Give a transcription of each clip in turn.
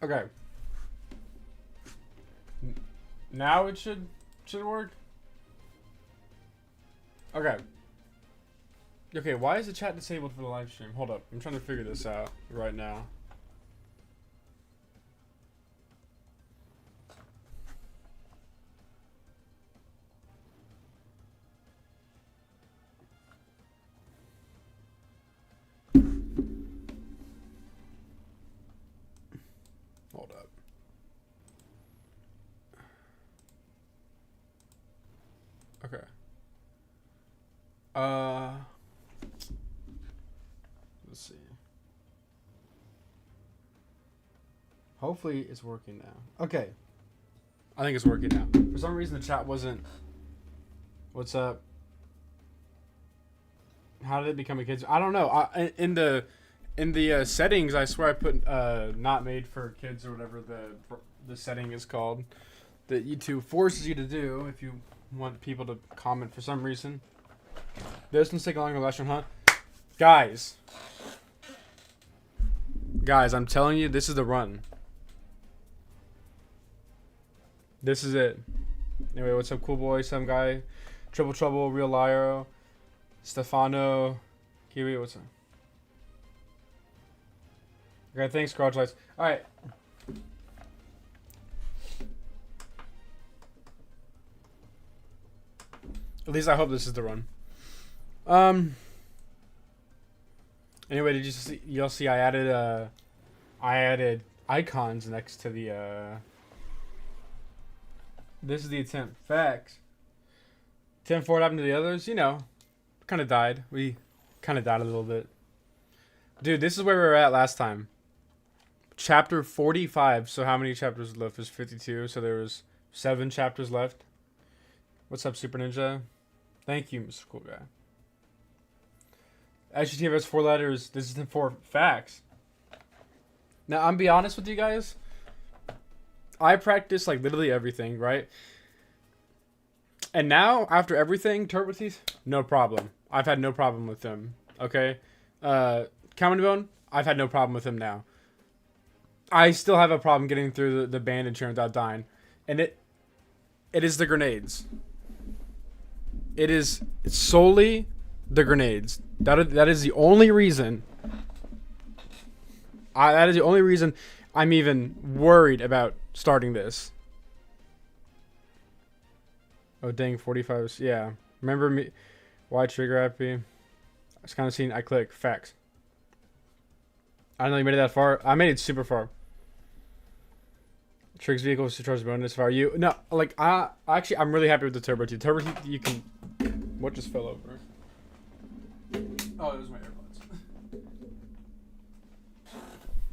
Okay. Now it should work. Okay. Okay, why is the chat disabled for the live stream? Hold up. I'm trying to figure this out right now. Hold up. Okay. Let's see. Hopefully it's working now. Okay. I think it's working now. For some reason the chat wasn't. What's up? How did it become a kids? I don't know. In the settings, I swear I put not made for kids or whatever the setting is called that YouTube forces you to do if you want people to comment for some reason. This one's taking longer than the last one, huh? Guys, I'm telling you, this is the run. This is it. Anyway, what's up, cool boy? Some guy, Triple Trouble, Real Lyro, Stefano, Kiwi. What's up? Okay, thanks, Garage Lights. All right. At least I hope this is the run. Anyway, did you see? You'll see. I added icons next to the. This is the attempt. Facts. 10-4 happened to the others. You know, kind of died. We kind of died a little bit. Dude, this is where we were at last time. Chapter 45. So how many chapters left? There's 52. So there was 7 chapters left. What's up, Super Ninja? Thank you, Mr. Cool Guy. HGTV has 4 letters. This is the 4 facts. Now, I'm be honest with you guys. I practice like literally everything, right? And now, after everything, Turbo Teeth, no problem. I've had no problem with them. Okay? Common Bone, I've had no problem with him now. I still have a problem getting through the bandage here without dying. And it is the grenades. It's solely the grenades. That is the only reason. That is the only reason I'm even worried about starting this. Oh dang, 45. Yeah, remember me? Why trigger happy? It's kind of seen. I click facts. I don't know you made it that far. I made it super far. Triggs vehicle supercharged bonus far. You no like I'm really happy with the turbo T. Turbo T, you can. What just fell over? Oh, it was my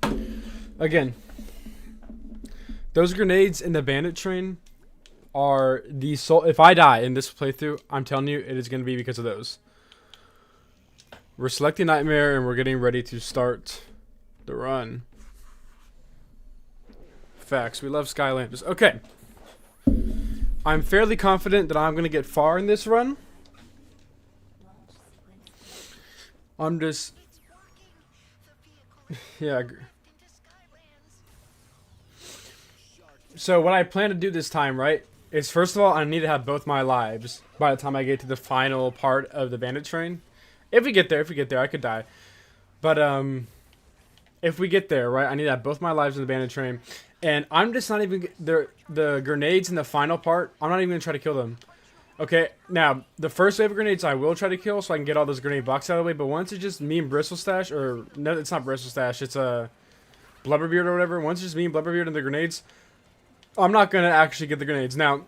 AirPods. Again, those grenades in the bandit train are the soul. If I die in this playthrough, I'm telling you, it is going to be because of those. We're selecting Nightmare and we're getting ready to start the run. Facts. We love Skylanders. Okay. I'm fairly confident that I'm going to get far in this run. I'm just... Yeah, I agree. So what I plan to do this time, right, is first of all, I need to have both my lives by the time I get to the final part of the bandit train. If we get there, I could die. But, if we get there, right, I need to have both my lives in the bandit train. And I'm just not even, the grenades in the final part, I'm not even going to try to kill them. Okay, now, the first wave of grenades I will try to kill so I can get all those grenade boxes out of the way. But once it's just me and Bristlestash, or, no, it's not Bristlestash, it's Blubberbeard or whatever. Once it's just me and Blubberbeard and the grenades, I'm not going to actually get the grenades. Now,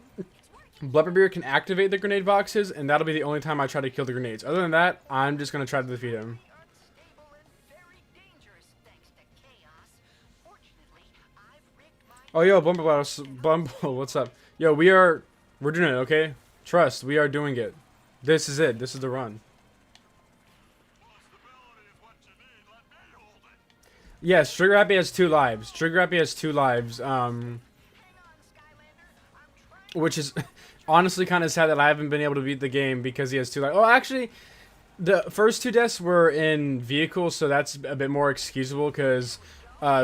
Blubberbeard can activate the grenade boxes, and that'll be the only time I try to kill the grenades. Other than that, I'm just going to try to defeat him. Oh, yo, Bumble, what's up? Yo, we're doing it, okay? Trust, we are doing it. This is it. This is the run. Yes, Trigger Happy has 2 lives. Trigger Happy has 2 lives. Which is honestly kind of sad that I haven't been able to beat the game because he has 2 lives. Oh, actually, the first 2 deaths were in vehicles, so that's a bit more excusable because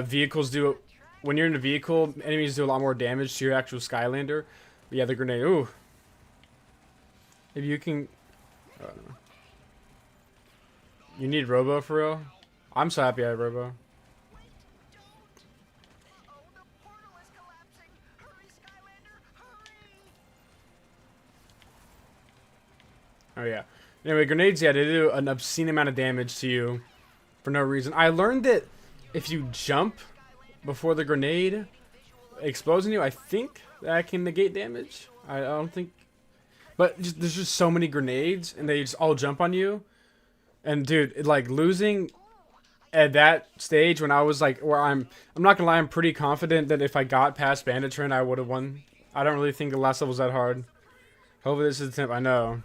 vehicles do when you're in a vehicle, enemies do a lot more damage to your actual Skylander. But yeah, the grenade. Ooh. If you can... I don't know. You need Robo for real? I'm so happy I have Robo. Oh yeah. Anyway, grenades, yeah, they do an obscene amount of damage to you for no reason. I learned that if you jump before the grenade explodes on you, I think that can negate damage. I don't think... But there's just so many grenades, and they just all jump on you. And dude, like losing at that stage when I was like, where I'm not gonna lie, I'm pretty confident that if I got past Bandit Train, I would have won. I don't really think the last level was that hard. Hopefully this is the temp. I know.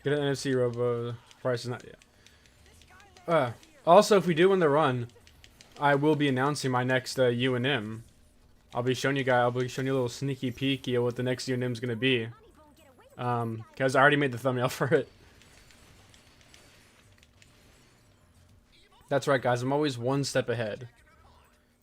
Get an NFC Robo. Price is not yet. Also, if we do win the run, I will be announcing my next UNM. I'll be showing you guys. I'll be showing you a little sneaky peek of what the next UNM is gonna be. Because I already made the thumbnail for it. That's right, guys. I'm always one step ahead.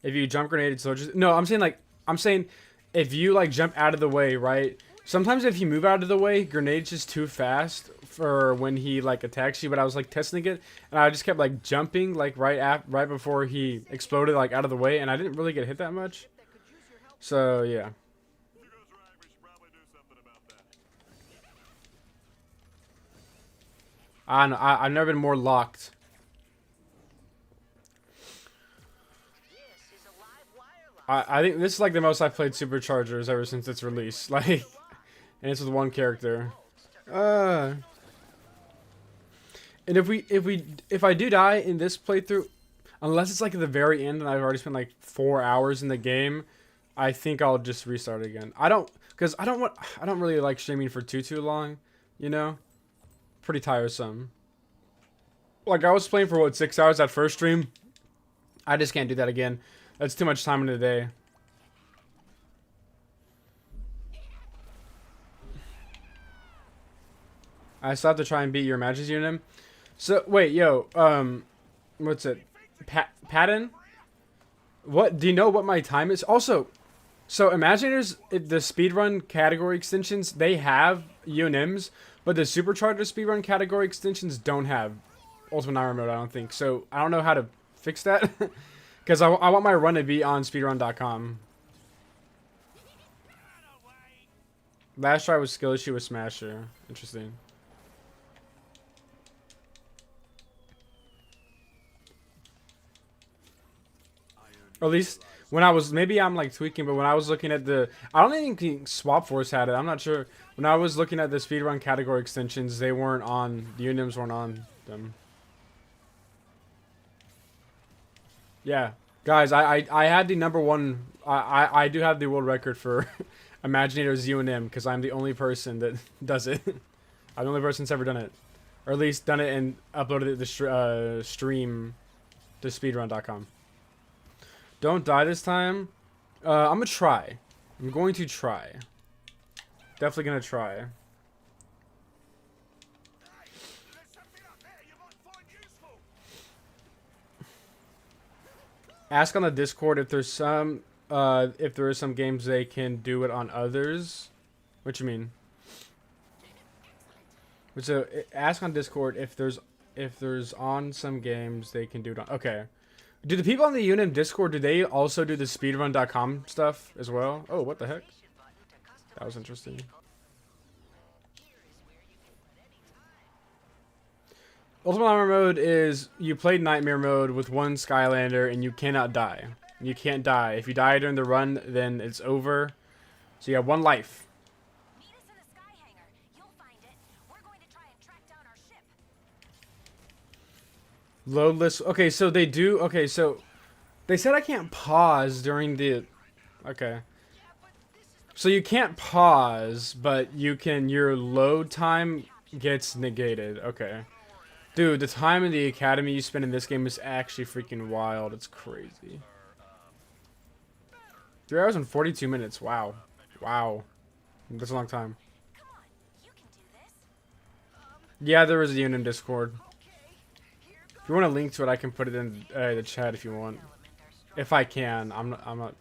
If you jump grenade, so just no. I'm saying if you like jump out of the way, right? Sometimes if you move out of the way, grenade's just too fast for when he like attacks you. But I was like testing it, and I just kept like jumping like right before he exploded like out of the way, and I didn't really get hit that much. So yeah. I don't know. I've never been more locked. I think this is like the most I've played Superchargers ever since its release. Like. And it's with one character. And if I do die in this playthrough, unless it's like at the very end and I've already spent like 4 hours in the game, I think I'll just restart again. I don't really like streaming for too long, you know? Pretty tiresome. Like I was playing for what, 6 hours that first stream? I just can't do that again. That's too much time in the day. I still have to try and beat your matches unit. So wait, yo, what's it? Patton? What do you know what my time is? Also, so Imaginators, the speedrun category extensions, they have UNMs, but the Supercharger speedrun category extensions don't have Ultimate Nightmare Mode, I don't think. So I don't know how to fix that. Because I want my run to be on speedrun.com. Last try was skill issue with Smasher. Interesting. Or at least when I was, maybe I'm like tweaking, but when I was looking at the, I don't even think Swap Force had it. I'm not sure. When I was looking at the speedrun category extensions, they weren't on, the UNIMs weren't on them. Yeah. Guys, I had the #1, I do have the world record for Imaginator's UNM because I'm the only person that does it. I'm the only person that's ever done it. Or at least done it and uploaded it to stream to speedrun.com. Don't die this time. I'm gonna try. I'm going to try. Definitely gonna try. Ask on the Discord if there's some, if there is some games they can do it on others. What you mean? So ask on Discord if there's on some games they can do it on. Okay. Do the people on the UNIM Discord, do they also do the speedrun.com stuff as well? Oh, what the heck? That was interesting. Ultimate Nightmare Mode is you play Nightmare Mode with one Skylander and you cannot die. You can't die. If you die during the run, then it's over. So you have one life. Loadless. Okay, so they do. Okay, so they said I can't pause during the. Okay. So you can't pause, but you can. Your load time gets negated. Okay. Dude, the time in the academy you spend in this game is actually freaking wild. It's crazy. 3 hours and 42 minutes. Wow. Wow. That's a long time. Yeah, there is a unit in Discord. If you want a link to it, I can put it in the chat if you want. If I can. I'm not.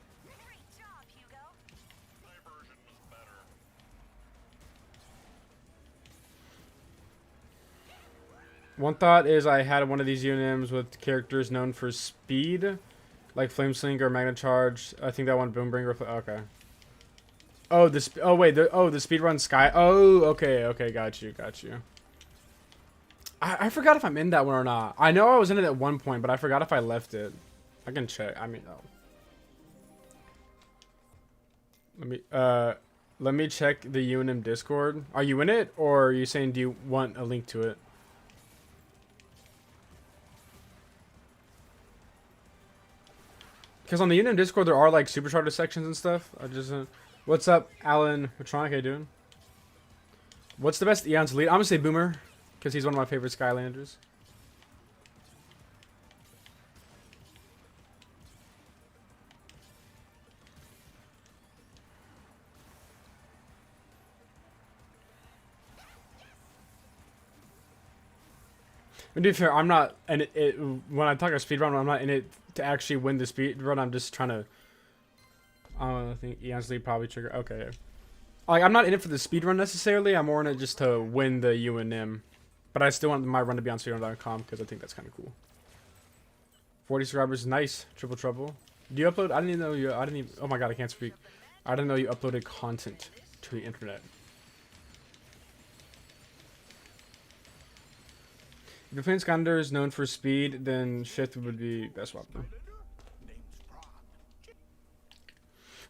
One thought is I had one of these unims with characters known for speed, like Flameslinger, Magna Charge. I think that one Boombringer. Okay. Oh, oh wait. The speedrun Sky. Oh, okay. Got you. I forgot if I'm in that one or not. I know I was in it at one point, but I forgot if I left it. I can check. I mean, oh. Let me check the UNM Discord. Are you in it, or are you saying do you want a link to it? Because on the UNM Discord, there are like Supercharger sections and stuff. I just, what's up, Alan? How you doing? What's the best Eon's lead? I'm gonna say Boomer, because he's one of my favorite Skylanders. And to be fair, I'm not, and when I talk about speedrun, I'm not in it to actually win the speedrun. I'm just trying to. I think Eon's lead probably trigger. Okay, like I'm not in it for the speedrun necessarily. I'm more in it just to win the UNM, but I still want my run to be on speedrun.com because I think that's kind of cool. 40 subscribers, nice. Triple trouble. Do you upload? I didn't even know you. I didn't even. Oh my god, I can't speak. I didn't know you uploaded content to the internet. If you're playing Skylanders known for speed, then Shift would be best weapon.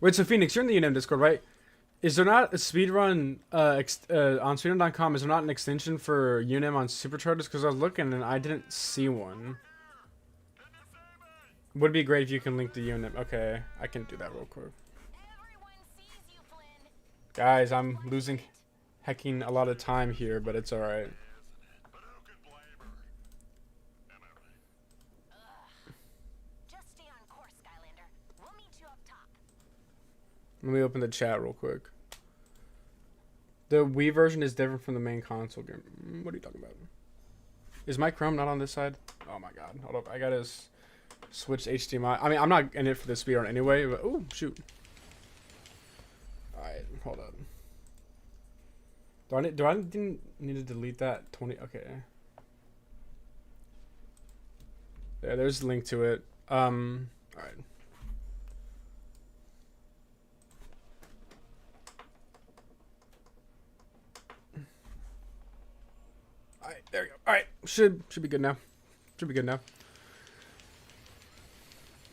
Wait, so Phoenix, you're in the UNM Discord, right? Is there not a speedrun on speedrun.com? Is there not an extension for UNM on Superchargers? Because I was looking and I didn't see one. Would be great if you can link the UNM. Okay, I can do that real quick. Guys, I'm losing hecking a lot of time here, but it's alright. Let me open the chat real quick. The Wii version is different from the main console game. What are you talking about? Is my Chrome not on this side? Oh my god. Hold up. I gotta switch HDMI. I mean, I'm not in it for the speedrun anyway, but oh, shoot. Alright, hold on. Do I need to delete that 20? Okay. Yeah, there's a link to it. Alright. Alright, there we go. Alright, should be good now. Should be good now.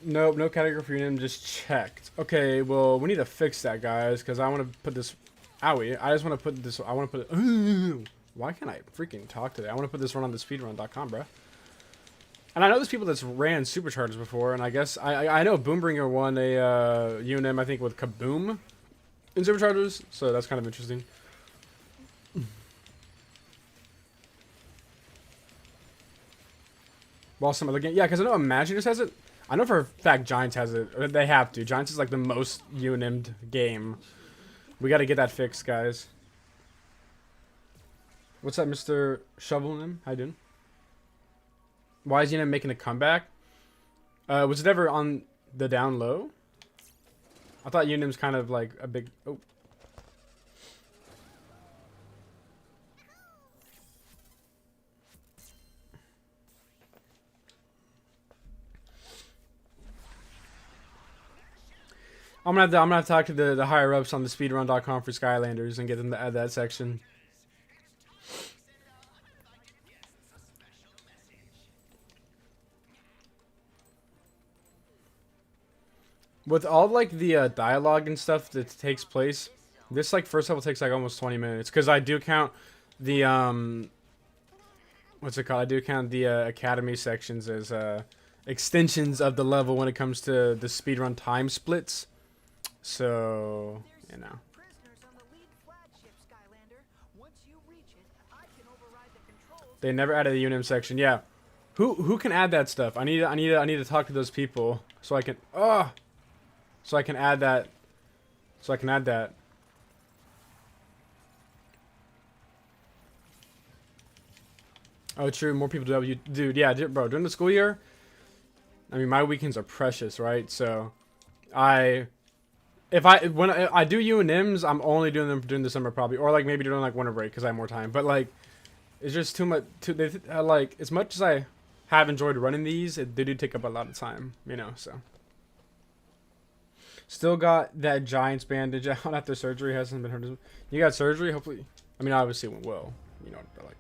Nope, no category for UNM, just checked. Okay, well, we need to fix that, guys, because I want to put this... Owie, I just want to put this... I want to put it... Why can't I freaking talk today? I want to put this one on the speedrun.com, bro. And I know there's people that's ran Superchargers before, and I guess... I know Boombringer won a UNM, I think, with Kaboom in Superchargers, so that's kind of interesting. While some other game... Yeah, because I know Imagine just has it. I know for a fact Giants has it. They have to. Giants is like the most UNM'd game. We got to get that fixed, guys. What's up, Mr. Shovelman? How you doing? Why is UNM making a comeback? Was it ever on the down low? I thought UNM's kind of like a big... Oh. I'm gonna have to talk to the higher ups on the speedrun.com for Skylanders and get them to add that section. With all like the dialogue and stuff that takes place, this like first level takes like almost 20 minutes because I do count the what's it called? I do count the academy sections as extensions of the level when it comes to the speedrun time splits. So, you know. They never added the UNIM section. Yeah. Who can add that stuff? I need to talk to those people so I can so I can add that. So I can add that. Oh, true. More people do that. You, dude. Yeah, bro. During the school year, I mean, my weekends are precious, right? So, when I do UNMs, I'm only doing them during the summer probably, or like maybe during like winter break because I have more time. But like, it's just too much. Like as much as I have enjoyed running these, they do take up a lot of time, you know. So, still got that Giants bandage out after surgery. Hasn't been hurt. You got surgery? Hopefully, I mean, obviously it went well. You know, but like.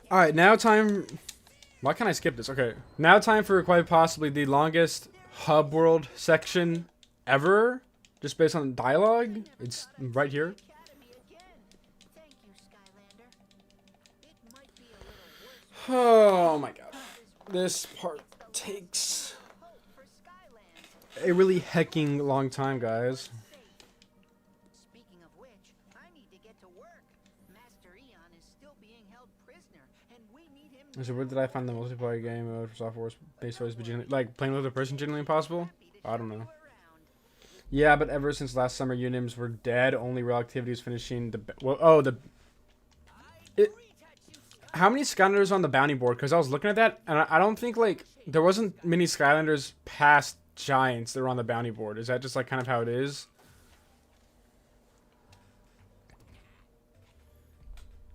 All right, now time. Why can't I skip this? Okay, now time for quite possibly the longest hub world section ever, just based on dialogue. It's right here. Oh my god, this part takes a really hecking long time, guys. So where did I find the multiplayer game mode for software based on like playing with a person generally impossible? I don't know. Yeah, but ever since last summer, Unims were dead. Only real activity was finishing the. How many Skylanders on the bounty board? Because I was looking at that, and I don't think like there wasn't many Skylanders past Giants that were on the bounty board. Is that just like kind of how it is?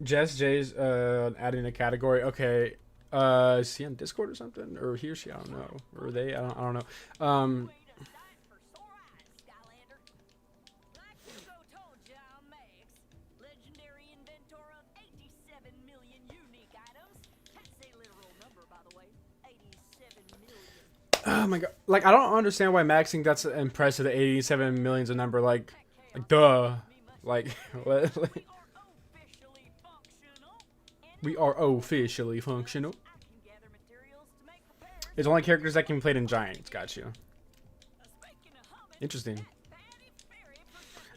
Jess J's adding a category. Okay. Is he on Discord or something? Or he or she? I don't know. Or they? I don't know. Oh my god. Like, I don't understand why maxing that's impressive. The 87 million's a number. Like duh. Like, what? Like, we are officially functional. It's only characters that can be played in Giants. Got you. Interesting.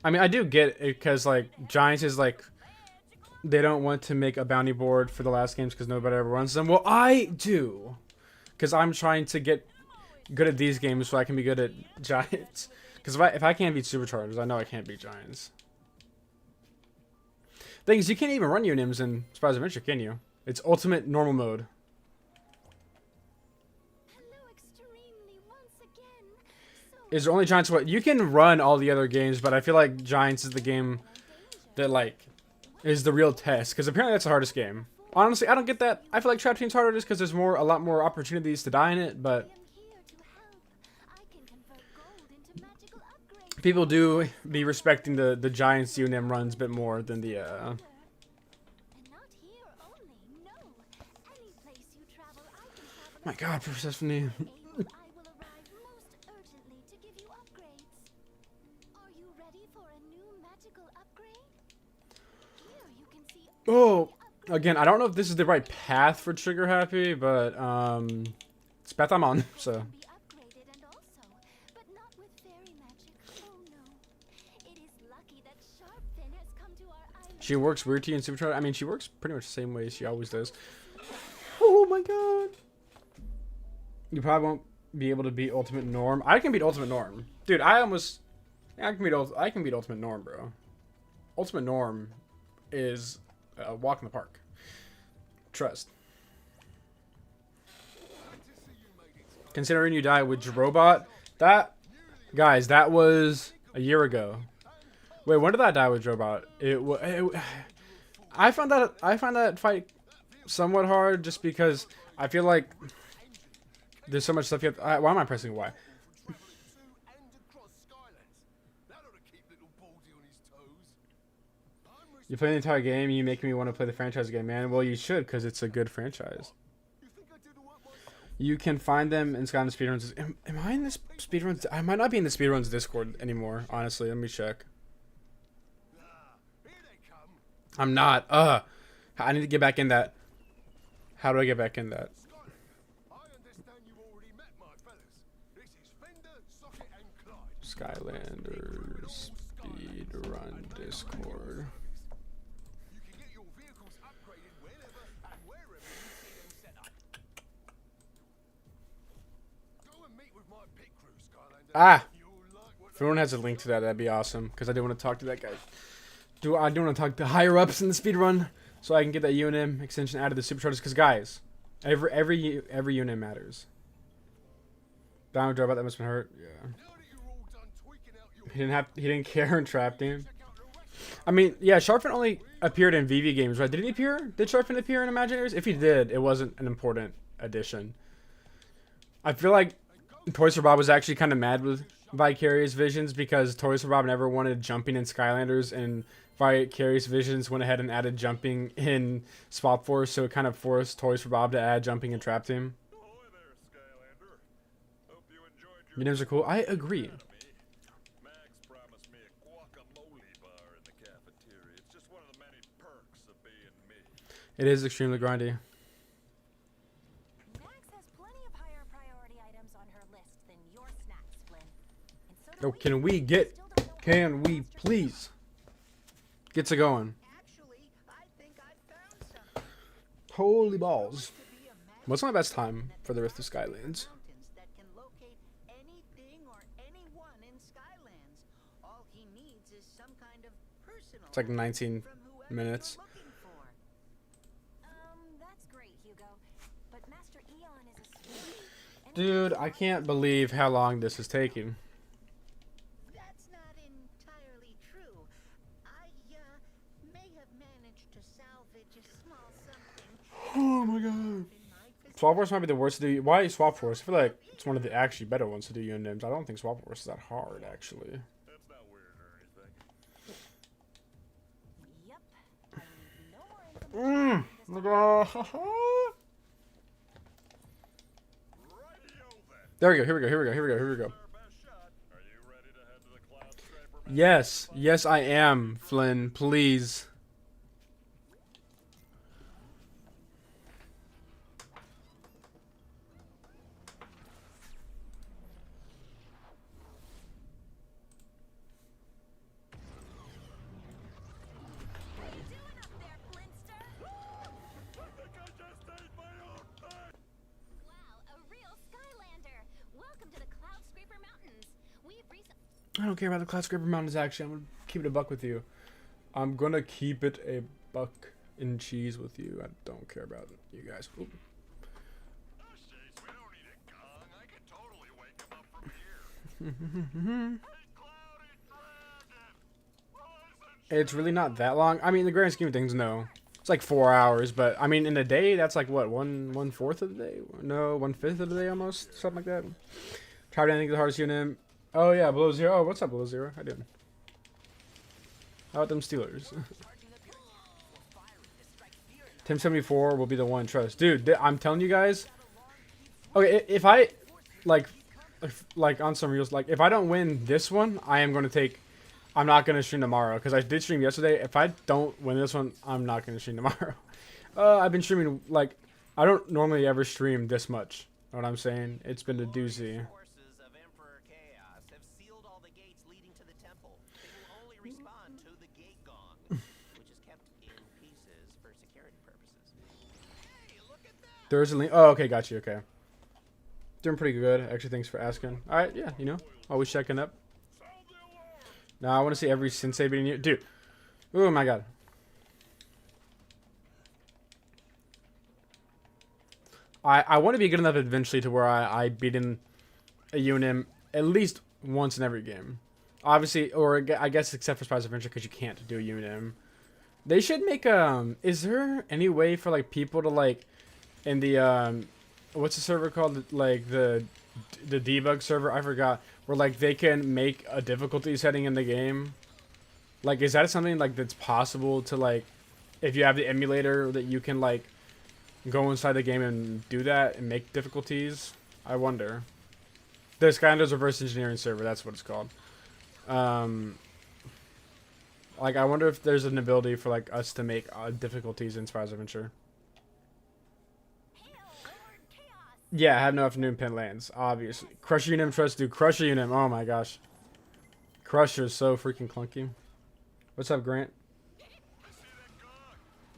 I mean, I do get it because, like, Giants is, like, they don't want to make a bounty board for the last games because nobody ever runs them. Well, I do. Because I'm trying to get good at these games so I can be good at Giants. Because if I can't beat Superchargers, I know I can't beat Giants. Thing is, you can't even run Unims in Spyro's Adventure, can you? It's ultimate normal mode. Is there only Giants? What you can run all the other games, but I feel like Giants is the game that like is the real test because apparently that's the hardest game. Honestly, I don't get that. I feel like Trap Team's harder just because there's a lot more opportunities to die in it, but people do be respecting the Giants UNM runs a bit more than the My god, Persephone. Oh, again, I don't know if this is the right path for Trigger Happy, but it's path I'm on, so. She works weird to you in Superchargers. I mean, she works pretty much the same way she always does. Oh my god. You probably won't be able to beat Ultimate Norm. I can beat Ultimate Norm. Dude, I can beat Ultimate Norm, bro. Ultimate Norm is a walk in the park. Trust. Considering you died with Robot, guys, that was a year ago. Wait, when did I die with Robot? I found that fight somewhat hard just because I feel like there's so much stuff you have. Why am I pressing Y? You play the entire game, you make me want to play the franchise again, man. Well, you should, because it's a good franchise. You can find them in Skylanders speedruns. Am I in the speedruns? I might not be in the speedruns Discord anymore, honestly. Let me check. I'm not. I need to get back in that. How do I get back in that? Skylanders. Discord. Ah! If everyone has a link to that, that'd be awesome. Because I do want to talk to that guy. I do want to talk to higher ups in the speedrun, so I can get that UNM extension out of the Superchargers. Because guys, every UNM matters. Down drop out, that must have been hurt. Yeah. He didn't care and trapped him. I mean, yeah, Sharpfin only appeared in VV games, right? Did he appear? Did Sharpfin appear in Imagineers? If he did, it wasn't an important addition. I feel like Toys for Bob was actually kind of mad with Vicarious Visions because Toys for Bob never wanted jumping in Skylanders, and Vicarious Visions went ahead and added jumping in Swap Force, so it kind of forced Toys for Bob to add jumping and Trap Team. Your names are cool. I agree. It is extremely grindy. Max has plenty of higher priority items on her list than your snacks, Flynn. And Oh, so can we please get to going? Actually, I think I found something. Holy balls. What's my best time for the Rift of Skylands? That can locate anything or anyone in Skylands. All he needs is some kind of personal It's like 19 from whoever minutes. you're looking for. that's great, Hugo. But Master Eon is a sweet. Dude, I can't believe how long this is taking. That's not entirely true. I may have managed to salvage a small something Oh my god. in my Swap Force might be the worst to do. Why Swap Force? I feel like it's one of the actually better ones to do UNMs. I don't think Swap Force is that hard, actually. That's not weird or anything. Yep. I need no more information. Oh my god. There we go, here we go. Our best shot. Are you ready to head to the Cloud Scraper? Yes, yes I am, Flynn, please. What are you doing up there, Flintster? I think I just ate my own thing. Wow, a real Skylander. Welcome to the Cloud Scraper Mountains. We've recently... I don't care about the Cloud Scraper Mountains, actually. I'm gonna keep it a buck with you. I'm gonna keep it a buck and cheese with you. I don't care about you guys. Oop. Oh, jeez, we don't need a gong. I could totally wake him up from here. Hey, Cloudy Dragon! Listen, It's really not that long. I mean, in the grand scheme of things, no. It's like 4 hours, but I mean, in a day, that's like what, 1/4 of the day? No, 1/5 of the day almost, something like that. Tried anything the hardest unit. Oh yeah, Below Zero. Oh, what's up, Below Zero? How you doing? How about them Steelers? 1074 will be the one trust, dude. I'm telling you guys. Okay, if I like on some reels, like if I don't win this one, I am going to take. I'm not going to stream tomorrow because I did stream yesterday. If I don't win this one, I'm not going to stream tomorrow. I've been streaming like I don't normally ever stream this much. Know what I'm saying? It's been a doozy. Forces of Emperor Chaos have sealed all the gates leading to the temple. They will only respond to the gate gong, which is kept in pieces for security purposes. Hey, look at that! There's a link. Oh, okay, got you. Okay, doing pretty good. Actually, thanks for asking. All right, yeah, you know, always checking up. Now I want to see every sensei beating you, dude. Oh my god. I want to be good enough eventually to where I beat in a UNM at least once in every game. Obviously, or I guess except for Spice Adventure because you can't do a UNM. They should make is there any way for like people to like in the what's the server called, like the debug server, I forgot, where like they can make a difficulty setting in the game? Like, is that something like that's possible to like, if you have the emulator, that you can like go inside the game and do that and make difficulties? I wonder. The Skylanders reverse engineering server, that's what it's called. Like, I wonder if there's an ability for like us to make difficulties in Spice Adventure. Hail, Lord Chaos! Yeah, I have no afternoon pin lands, obviously. Crusher Unum Trust, dude. Crusher Unum, oh my gosh. Crusher's so freaking clunky. What's up, Grant? I see that gong.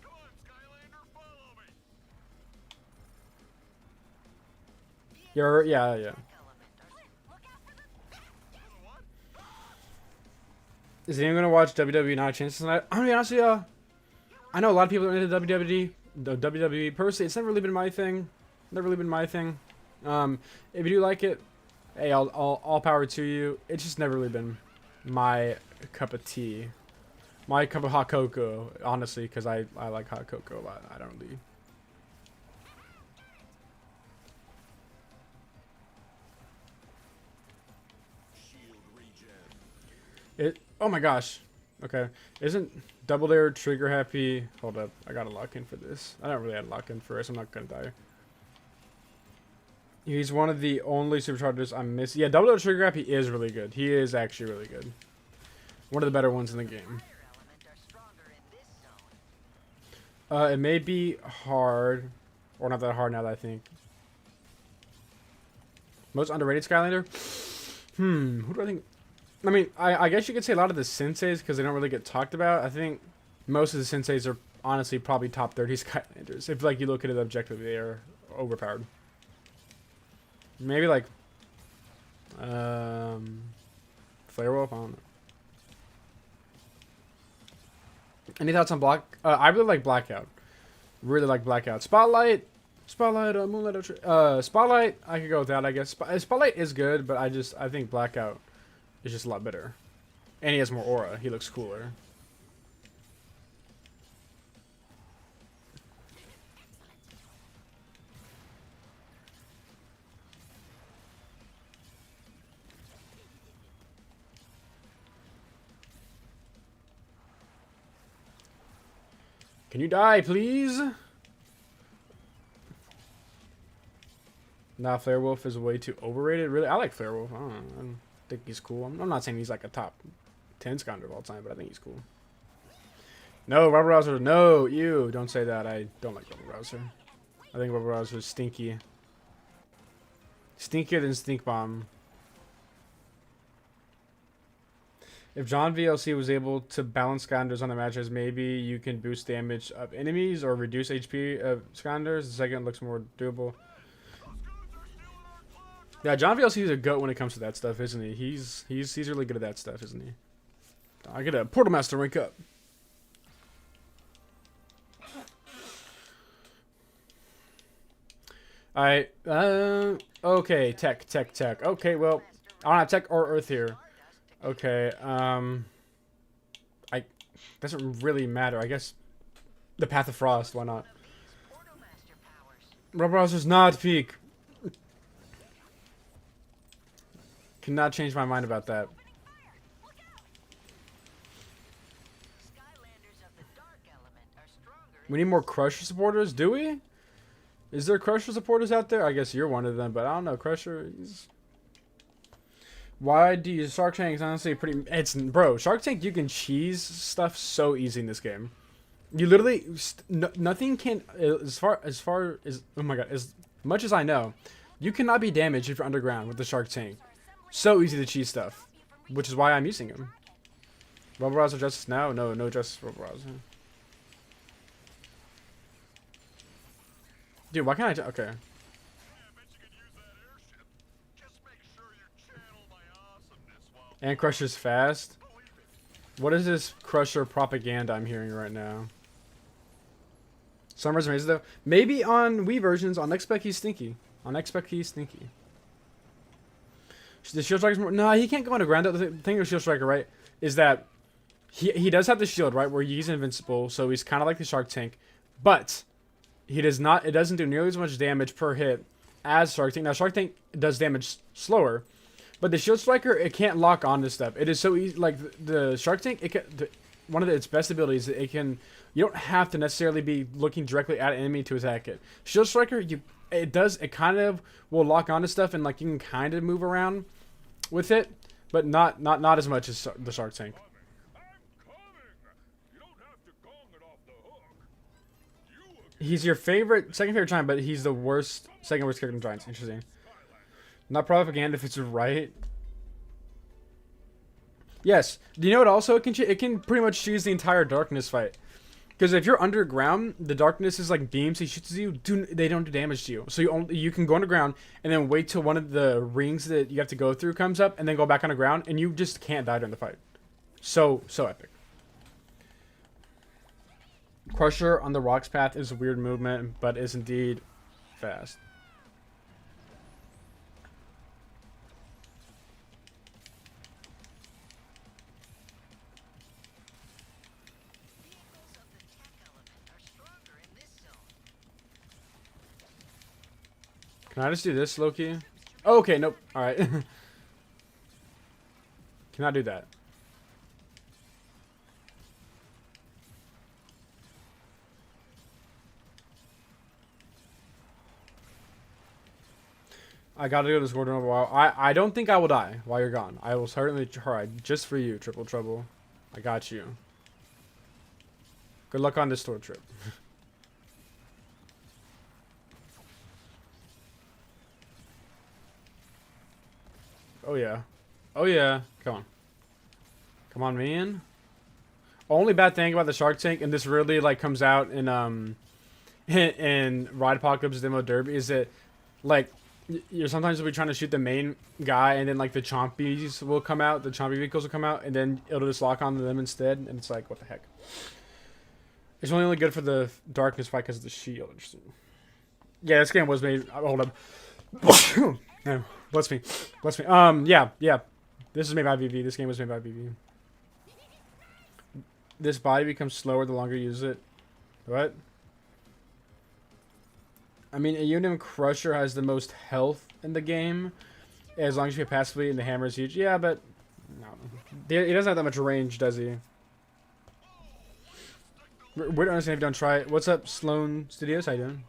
Come on, Skylander, follow me. Yeah. Look out for the What? Is anyone gonna watch WWE Not a Chance tonight? I'm gonna be honest with you. I know a lot of people are into WWE. The WWE personally, it's never really been my thing. Never really been my thing. If you do like it, hey, all power to you. It's just never really been my cup of tea. My cup of hot cocoa, honestly, because I like hot cocoa a lot. I don't really. Oh my gosh. Okay. Isn't Double Dare trigger happy? Hold up. I gotta lock in for this. I don't really have to lock in first. I'm not gonna die. He's one of the only Superchargers I'm missing. Yeah, Double Dare trigger happy is really good. He is actually really good. One of the better ones in the game. It may be hard. Or not that hard now that I think. Most underrated Skylander? Who do I think? I mean, I guess you could say a lot of the senseis because they don't really get talked about. I think most of the senseis are honestly probably top 30 Skylanders. If like you look at it objectively, they are overpowered. Maybe like Flare Wolf, I don't know. Any thoughts on Black? I really like Blackout. Really like Blackout. Spotlight, Moonlight, Spotlight. I could go with that, I guess. Spotlight is good, but I think Blackout is just a lot better. And he has more aura. He looks cooler. Can you die, please? Nah, Flare Wolf is way too overrated. Really, I like Flare Wolf. I don't know. I don't think he's cool. I'm not saying he's like a top 10 Skylander of all time, but I think he's cool. No, Rubber Rouser. No, you don't say that. I don't like Rubber Rouser. I think Rubber Rouser is stinky. Stinkier than Stink Bomb. If John VLC was able to balance Skylanders on the matches, maybe you can boost damage of enemies or reduce HP of Skylanders. The second looks more doable. Yeah, John VLC is a goat when it comes to that stuff, isn't he? He's really good at that stuff, isn't he? I get a Portal Master rank up. Alright, okay, tech. Okay, well, I don't have tech or earth here. Okay, doesn't really matter. I guess the Path of Frost, why not? Rubber Browser's not peak. Cannot change my mind about that. We need more Crusher supporters, do we? Is there Crusher supporters out there? I guess you're one of them, but I don't know. Crusher, he's... Why do you Shark Tank's honestly pretty... Bro, Shark Tank, you can cheese stuff so easy in this game. You literally... nothing can... As far as... Oh my god. As much as I know, you cannot be damaged if you're underground with the Shark Tank. So easy to cheese stuff. Which is why I'm using him. Rubber Browser Justice now? No Justice Rubber Browser. Dude, why can't I... Okay. And Crusher's fast. What is this Crusher propaganda I'm hearing right now? Summer's amazing though. Maybe on Wii versions, on X-Spec he's stinky. On X-Spec he's stinky. The Shield Striker's more... No, he can't go underground. The thing with Shield Striker, right, is that he does have the shield, right, where he's invincible, so he's kind of like the Shark Tank. But he does not... It doesn't do nearly as much damage per hit as Shark Tank. Now, Shark Tank does damage slower. But the Shield Striker, it can't lock onto stuff. It is so easy. Like, the Shark Tank, it can, one of its best abilities, it can... You don't have to necessarily be looking directly at an enemy to attack it. Shield Striker, it kind of will lock onto stuff, and, like, you can kind of move around with it. But not as much as the Shark Tank. He's your second favorite Giant, but he's the second worst character in Giants. Interesting. Not propaganda if it's right. Yes. Do you know what also it can it can pretty much choose the entire darkness fight. Because if you're underground, the darkness is like beams he shoots at you. They don't do damage to you. So you can go underground and then wait till one of the rings that you have to go through comes up and then go back underground and you just can't die during the fight. So epic. Crusher on the rocks path is a weird movement, but is indeed fast. Vehicles of the tech element are stronger in this zone. Can I just do this, Loki? Oh, okay, nope. Alright. Cannot do that. I gotta go to this warden over a while. I don't think I will die while you're gone. I will certainly try just for you, Triple Trouble. I got you. Good luck on this tour trip. Oh yeah. Oh yeah. Come on. Come on, man. Only bad thing about the Shark Tank, and this really like comes out in in Ride Apocalypse Demo Derby, is that like you're sometimes will be trying to shoot the main guy, and then like the chompies will come out, the chompy vehicles will come out, and then it'll just lock onto them instead, and it's like, what the heck? It's only good for the darkness fight because of the shield. Interesting. Yeah, this game was made. Hold up. No, bless me, bless me. Yeah. This is made by VV. This game was made by VV. This body becomes slower the longer you use it. What? I mean, a Unum Crusher has the most health in the game, as long as you get passively, and the hammer is huge. Yeah, but no, he doesn't have that much range, does he? We don't understand if you don't try it. What's up, Sloan Studios? How you doing?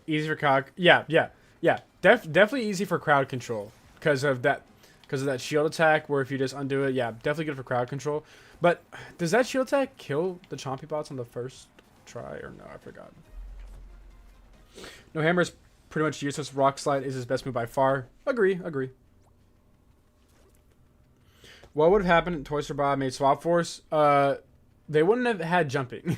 Easy for crowd. Yeah. Definitely easy for crowd control because of that shield attack. Where if you just undo it, yeah, definitely good for crowd control. But does that shield attack kill the chompy bots on the first try or no? I forgot. No hammer is pretty much useless. Rock slide is his best move by far. Agree. What would have happened if Toys for Bob made Swap Force? They wouldn't have had jumping.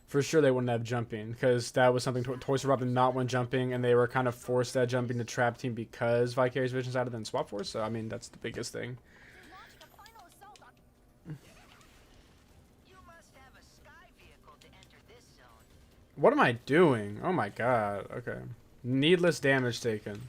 For sure they wouldn't have jumping, because that was something Toys for Bob did not want jumping, and they were kind of forced that jumping to Trap Team because Vicarious Vision's out of than Swap Force, so I mean, that's the biggest thing. You must have a sky vehicle to enter this zone. What am I doing? Oh my god, okay. Needless damage taken.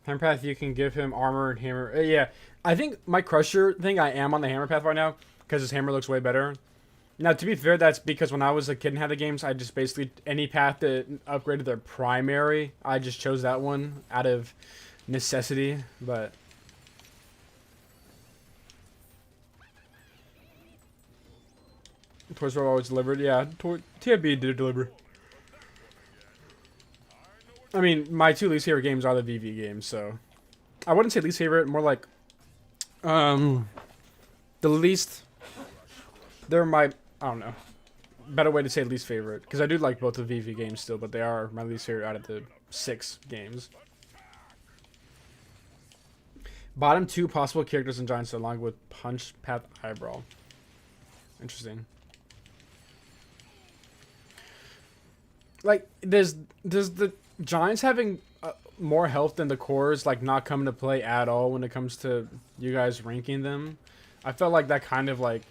Hammer path, you can give him armor and hammer. Yeah, I think my Crusher thing, I am on the hammer path right now because his hammer looks way better. Now, to be fair, that's because when I was a kid and had the games, I just basically, any path that upgraded their primary, I just chose that one out of necessity, but... Toys were always delivered. Yeah, TFB did deliver. I mean, my two least favorite games are the VV games, so... I wouldn't say least favorite, more like... the least... They're my... I don't know. Better way to say least favorite. Because I do like both the VV games still, but they are my least favorite out of the 6 games. Bottom 2 possible characters in Giants along with Punch, Path, Eyebrow. Interesting. Like, does the Giants having more health than the cores like not coming to play at all when it comes to you guys ranking them? I felt like that kind of like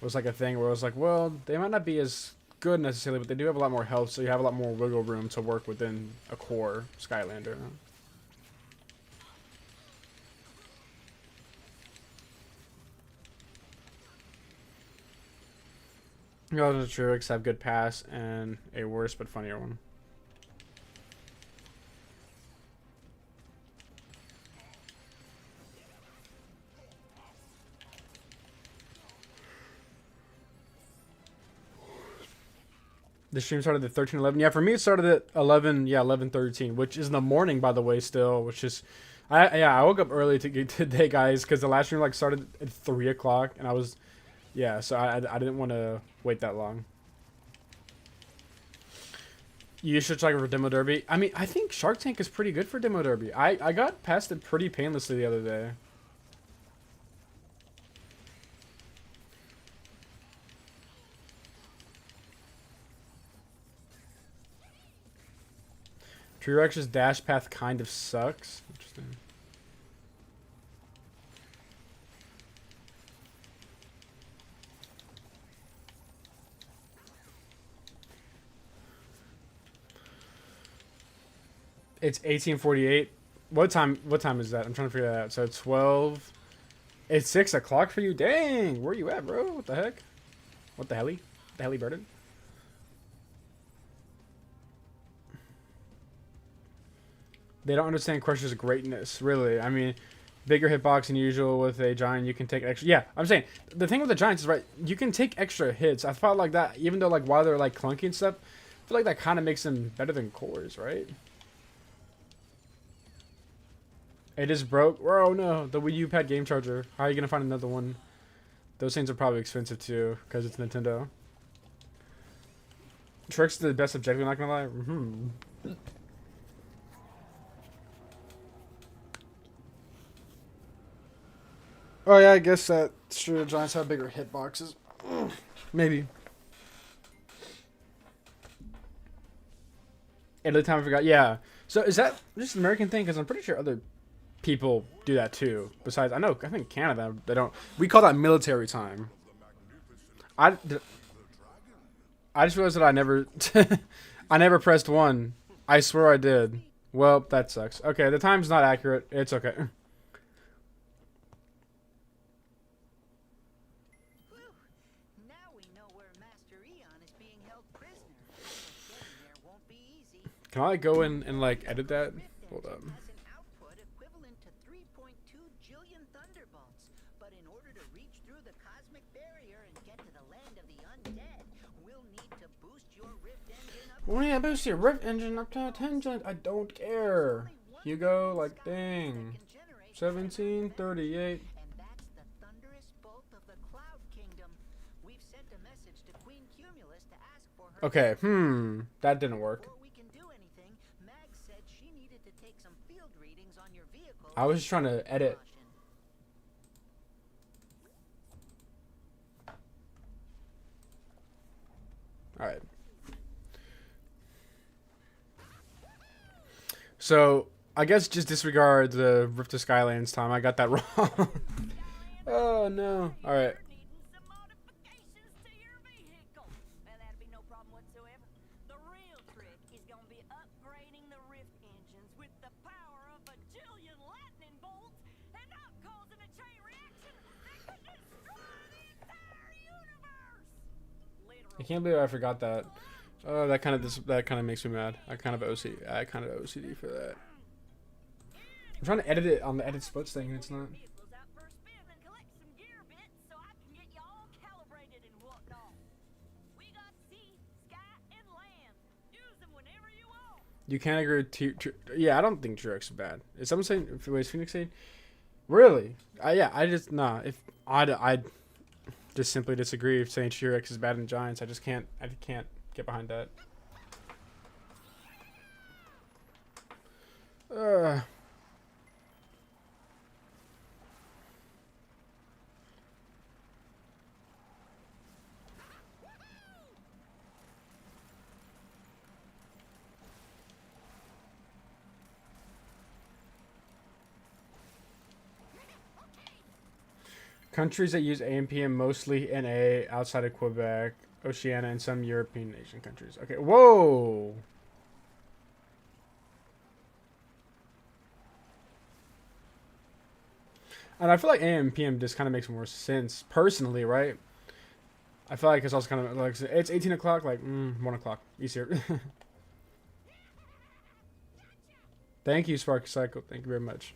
was like a thing where I was like, well, they might not be as good necessarily, but they do have a lot more health, so you have a lot more wiggle room to work within a core Skylander. All the Truix have good pass and a worse but funnier one. The stream started at 13:11. Yeah, for me it started at 11. Yeah, 11:13, which is in the morning, by the way. Still, which is, I woke up early to get today, guys, because the last stream like started at 3 o'clock, and I was, yeah, so I didn't want to wait that long. You should try for Demo Derby. I mean, I think Shark Tank is pretty good for Demo Derby. I got past it pretty painlessly the other day. T-Rex's dash path kind of sucks. Interesting. It's 18:48. What time is that? I'm trying to figure that out. So 12. It's 6 o'clock for you? Dang! Where you at, bro? What the heck? What the helly? The helly burden? They don't understand Crusher's greatness, really. I mean, bigger hitbox than usual with a giant. You can take extra. Yeah, I'm saying the thing with the giants is right. You can take extra hits. I felt like that, even though like while they're like clunky and stuff, I feel like that kind of makes them better than cores, right? It is broke. Oh no, the Wii U pad game charger. How are you gonna find another one? Those things are probably expensive too, because it's Nintendo. Trick's the best objective. Not gonna lie. Oh yeah, I guess that's true. The Giants have bigger hitboxes. Maybe. Italy time I forgot. Yeah. So is that just an American thing? Because I'm pretty sure other people do that too. Besides, I think Canada, they don't. We call that military time. I just realized that I never, I never pressed 1. I swear I did. Well, that sucks. Okay, the time's not accurate. It's okay. Now we know where Master Eon is being held prisoner. But getting there won't be easy. Can I go in and like edit that? Hold up. Has an output equivalent to 3.2 jillion thunderbolts. But in order to reach through the cosmic barrier and get to the land of the undead, we'll need to boost your rift engine up. Well, yeah, boost your rift engine up to 10 giant. I don't care. Hugo, like, dang. 1738. And that's the thunderous bolt of the Cloud Kingdom. We've sent a message to Queen Cumulus to ask for her. Okay, that didn't work. Before we can do anything, Mag said she needed to take some field readings on your vehicle. I was just trying to edit. Alright. So, I guess just disregard the Rift to Skylands time. I got that wrong. Oh, no. Alright. You're needing some modifications to your vehicle. Well, that'd be no problem whatsoever. The real trick is gonna be upgrading the rift engines with the power of a jillion lightning bolts and not causing a chain reaction that could destroy the entire universe. I can't believe I forgot that. Oh, that kind of makes me mad. I kind of OCD for that. I'm trying to edit it on the edit splits thing, and it's not. Vehicles out for a spin and collect some gear bits so I can get you all calibrated and whatnot. We got sea, sky, and land. Use them whenever you want. You can't agree with yeah, I don't think T-Rex is bad. Is someone saying wait, is Phoenix saying? Really? I just if I just simply disagree if saying T-Rex is bad in Giants. I can't get behind that. Countries that use AMPM mostly NA outside of Quebec, Oceania, and some European Asian countries. Okay, whoa! And I feel like AMPM just kind of makes more sense, personally, right? I feel like it's also kind of like, it's 18 o'clock, like, 1 o'clock. Easier. Thank you, Sparky Cycle. Thank you very much.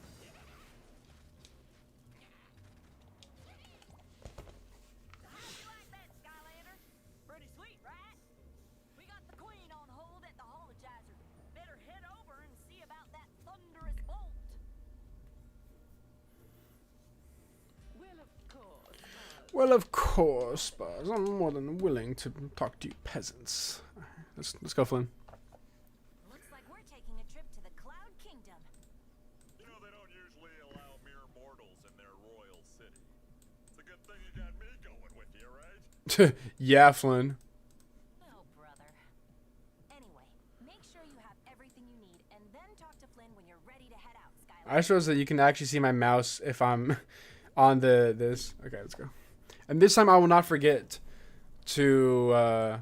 How you like that, Skylanders? Pretty sweet, right? We got the Well, of course, Buzz. I'm more than willing to talk to you peasants. Let's go, Flynn. Looks like we're taking a trip to the Cloud Kingdom. You know, they don't usually allow mere mortals in their royal city. It's a good thing you got me going with you, right? Yeah, Flynn. Oh, brother. Anyway, make sure you have everything you need, and then talk to Flynn when you're ready to head out, Skylar. I shows that you can actually see my mouse if I'm on this. Okay, let's go. And this time I will not forget to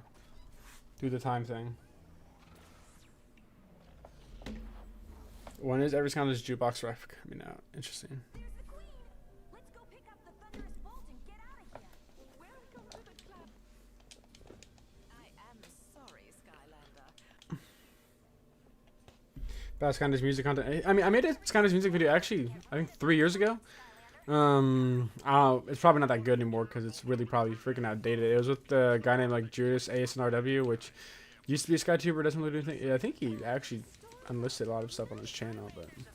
do the time thing. When is every Skylanders jukebox ref coming out? Interesting. There's the Queen. Let's go pick up the Thunderous Bolt and get out of here. Welcome to the club. I am sorry, Skylander. Best Skylanders music content. I mean, I made a Skylanders music video actually, I think 3 years ago. It's probably not that good anymore because it's really probably freaking outdated. It was with the guy named like Judas ASNRW, which used to be a SkyTuber, doesn't really do anything. Yeah, I think he actually unlisted a lot of stuff on his channel, but yeah.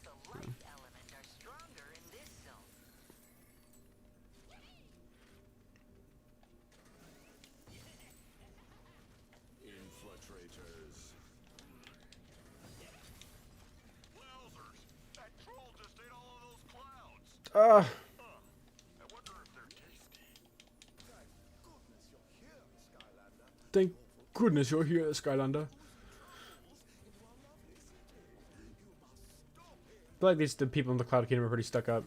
Infiltrators. Wowzers! That troll just ate all of those clouds. I wonder if they're tasty. Thank goodness you're here, Skylander. I feel like the people in the Cloud Kingdom are pretty stuck up.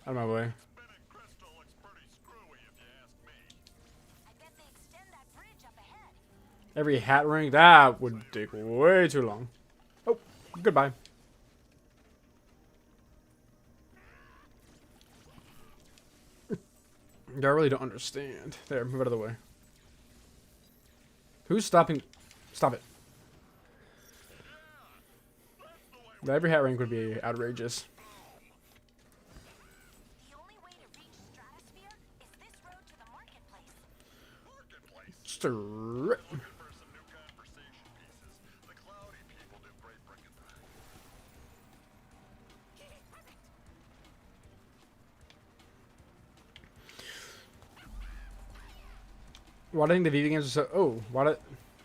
Out of my way. Spinning crystal looks pretty screwy, if you ask me. I bet they extend that bridge up ahead. Every hat ring, that would take way too long. Oh, goodbye. I really don't understand. There, move out of the way. Who's stopping? Stop it. Every hat rank would be outrageous. The only way to reach Stratosphere is this road to the marketplace. Marketplace. Straight. Looking for some new conversation pieces. The cloudy people do great bringing that. Why do I think the VV games are so? Oh, why do I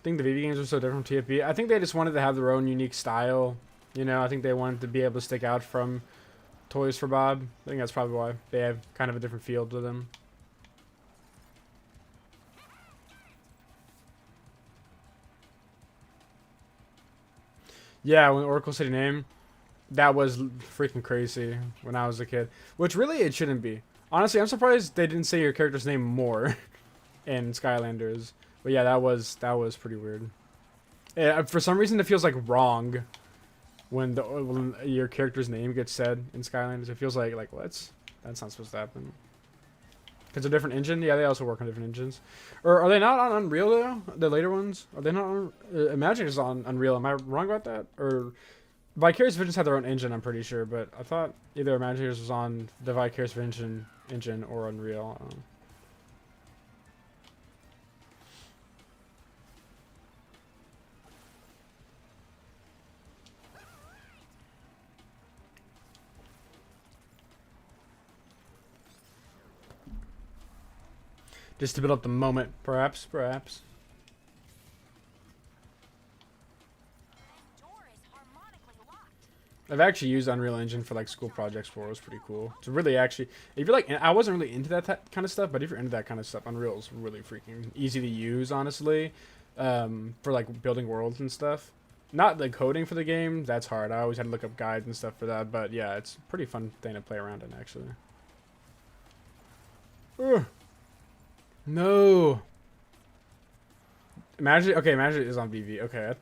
think the VV games are so different from TFB? I think they just wanted to have their own unique style. You know, I think they wanted to be able to stick out from Toys for Bob. I think that's probably why they have kind of a different feel to them. Yeah, when Oracle City name, that was freaking crazy when I was a kid. Which really it shouldn't be. Honestly, I'm surprised they didn't say your character's name more in Skylanders. But yeah, that was pretty weird. Yeah, for some reason, it feels like wrong when your character's name gets said in Skylanders. It feels like what? That's not supposed to happen. It's a different engine. Yeah, they also work on different engines. Or are they not on Unreal though? The later ones? Are they not on? Imagine is on Unreal. Am I wrong about that? Or Vicarious Visions have their own engine, I'm pretty sure, but I thought either Imagineers was on the Vicarious Vision engine or Unreal. I don't know. Just to build up the moment, perhaps. Door is harmonically locked. I've actually used Unreal Engine for like school projects before. It was pretty cool. It's really actually, if you're like, I wasn't really into that kind of stuff, but if you're into that kind of stuff, Unreal is really freaking easy to use, honestly, for like building worlds and stuff. Not the coding for the game, that's hard. I always had to look up guides and stuff for that, but yeah, it's a pretty fun thing to play around in, actually. Ugh. No. Imagine it is on VV. Okay.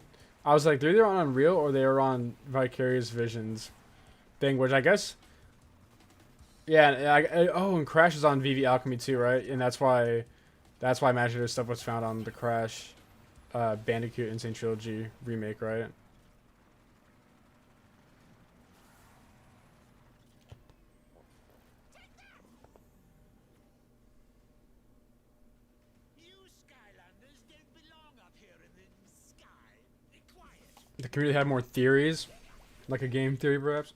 I was like, they're either on Unreal or they are on Vicarious Visions thing, which I guess. Yeah, oh, and Crash is on VV Alchemy too, right? And that's why Imaginative stuff was found on the Crash Bandicoot Insane Trilogy remake, right? The community had more theories, like a game theory, perhaps.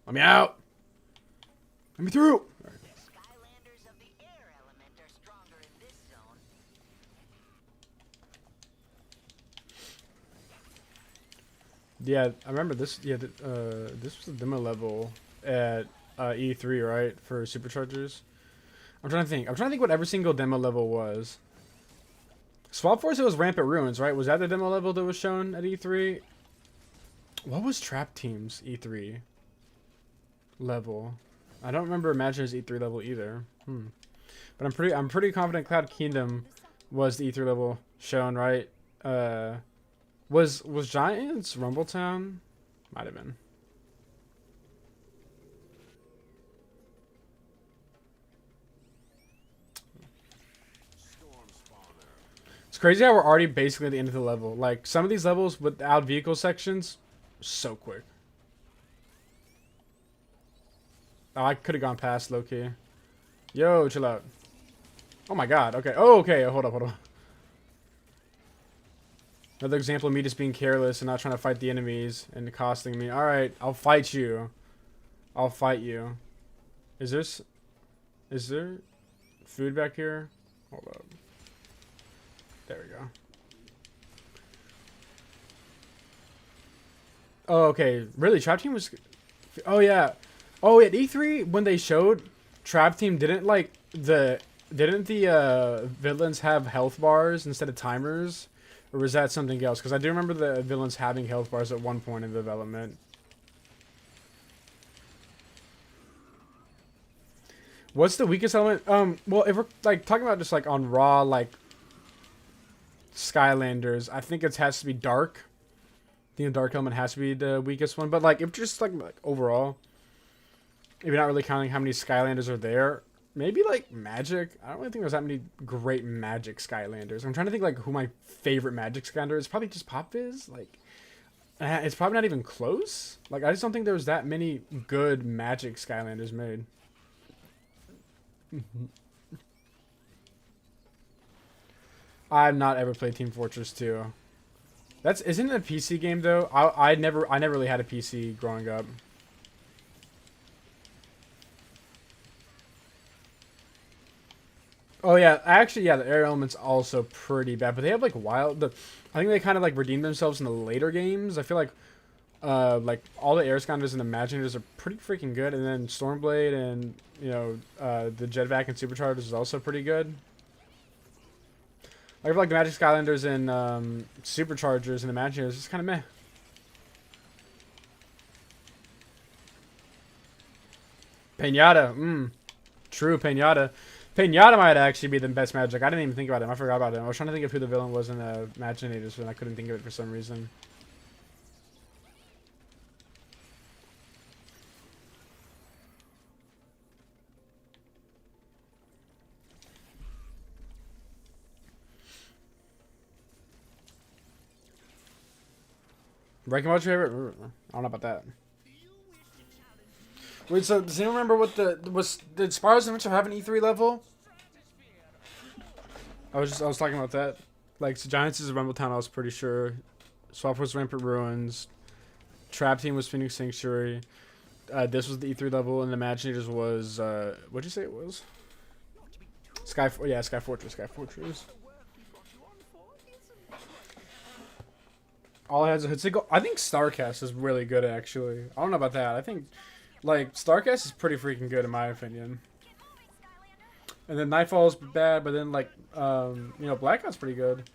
Let me out. Let me through. The Skylanders of the air element are stronger in this zone. Yeah, I remember this. Yeah, this was the demo level at E3, right, for Superchargers. I'm trying to think. I'm trying to think what every single demo level was. Swap Force, it was Rampant Ruins, right? Was that the demo level that was shown at E3? What was Trap Team's E3 level? I don't remember Imagine's E3 level either. But I'm pretty confident Cloud Kingdom was the E3 level shown, right? Was Giants Rumbletown? Might have been. It's crazy how we're already basically at the end of the level. Like, some of these levels without vehicle sections, so quick. Oh, I could have gone past low-key. Yo, chill out. Oh my god, okay. Oh, okay, hold up. Another example of me just being careless and not trying to fight the enemies and costing me. Alright, I'll fight you. I'll fight you. Is there food back here? Hold up. There we go. Oh, okay. Really? Trap Team was... Oh, yeah. Oh, at E3, when they showed Trap Team, didn't the villains have health bars instead of timers? Or was that something else? Because I do remember the villains having health bars at one point in development. What's the weakest element? Well, if we're like talking about just like on raw like Skylanders, I think it has to be dark. I think the dark element has to be the weakest one. But like if just like overall, if you're not really counting how many Skylanders are there, maybe like magic. I don't really think there's that many great magic Skylanders. I'm trying to think like who my favorite magic Skylander is. Probably just Pop Fizz. Like it's probably not even close. Like I just don't think there's that many good magic Skylanders made. I've not ever played Team Fortress 2. Isn't it a PC game though? I never really had a PC growing up. Oh yeah, actually yeah, the air element's also pretty bad, but they have like I think they kind of like redeemed themselves in the later games. I feel like all the air Skylanders and Imaginators are pretty freaking good, and then Stormblade and the Jetvac and Superchargers is also pretty good. I feel like the Magic Skylanders and Superchargers and Imaginators is kind of meh. Pinata, true Pinata. Pinata might actually be the best magic. I didn't even think about him. I forgot about him. I was trying to think of who the villain was in the Imaginators, and I couldn't think of it for some reason. Wrecking Ball's your favorite? I don't know about that. Wait, so does anyone remember what did Spyro's Adventure have an E3 level? I was talking about that. Like, so Giants is Rumbletown, I was pretty sure. Swap was Rampant Ruins. Trap Team was Phoenix Sanctuary. This was the E3 level, and the Imaginators was what'd you say it was? Sky Fortress. All it has a hood single. I think Starcast is really good actually. I don't know about that. I think like Starcast is pretty freaking good in my opinion. And then Nightfall's bad, but then like Blackout's pretty good.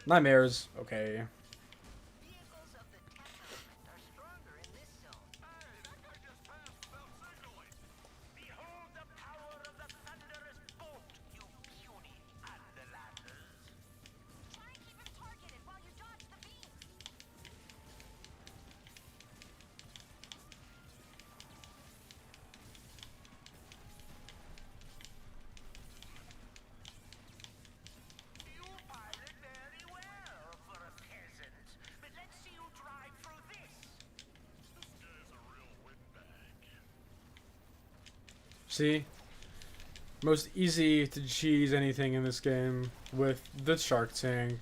Nightmares, okay. Vehicles of the Tech are stronger in this zone. Hey, that guy just passed without signaling. Behold the power of the thunderous bolt, you puny Underlanders. Try and keep him targeted while you dodge the beams. You pilot very well for a peasant, but let's see you drive through this. This guy's a real windbag. See? Most easy to cheese anything in this game with the Shark Tank.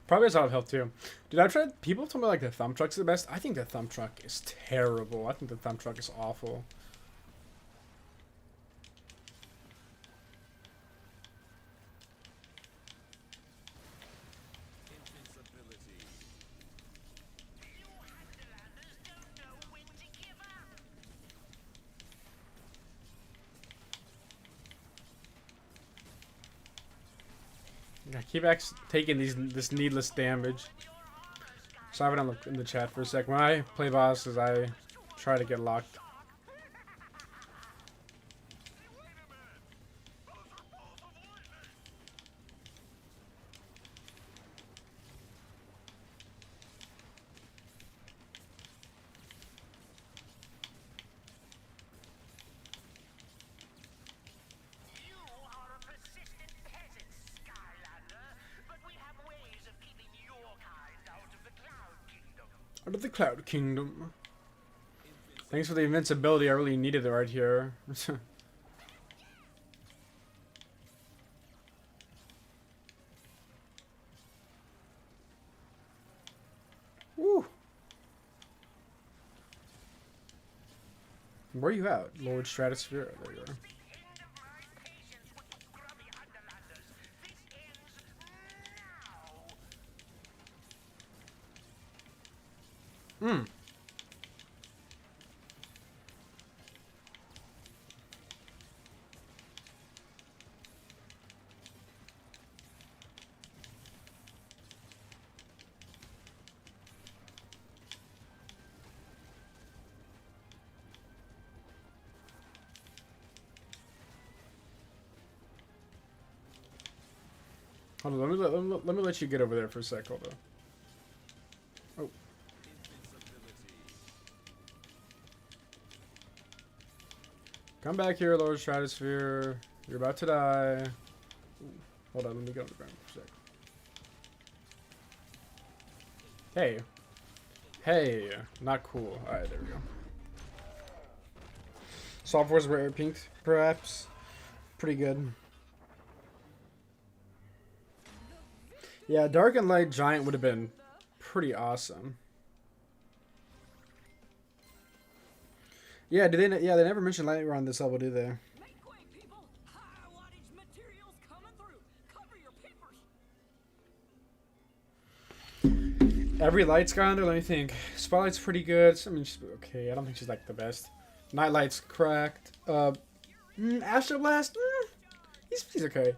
Probably has a lot of health too. Dude, I've tried. People told me like the thumb truck's the best. I think the thumb truck is terrible. I think the thumb truck is awful. I keep taking this needless damage. So I have it on in the chat for a sec. When I play bosses, I try to get locked. You are a persistent peasant, Skylander, but we have ways of keeping your kind out of the Cloud Kingdom. Out of the Cloud Kingdom. Thanks for the invincibility. I really needed it right here. Woo. Where are you at, Lord Stratosphere? There you are. The end of my patience with you grubby Underlanders. This ends now. Hmm. Hold on, let me let you get over there for a sec. Hold on. Oh. Come back here, Lord Stratosphere. You're about to die. Ooh. Hold on, let me get on the ground for a sec. Hey. Hey. Not cool. Alright, there we go. Software's rare pink, perhaps. Pretty good. Yeah, Dark and Light Giant would have been pretty awesome. Yeah, they never mentioned Lightning on this level, do they? Make way, people! High wattage materials coming through. Cover your papers. Every light Skylander, let me think. Spotlight's pretty good. I mean, she's okay. I don't think she's like the best. Nightlight's cracked. Astro Blast, he's okay.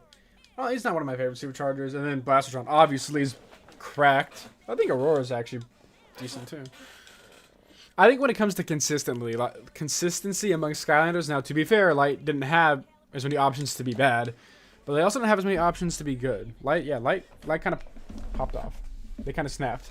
Oh, he's not one of my favorite Superchargers. And then Blastertron obviously is cracked. I think Aurora's actually decent too. I think when it comes to consistency among Skylanders, now to be fair, Light didn't have as many options to be bad, but they also didn't have as many options to be good. Light kind of popped off. They kind of snapped.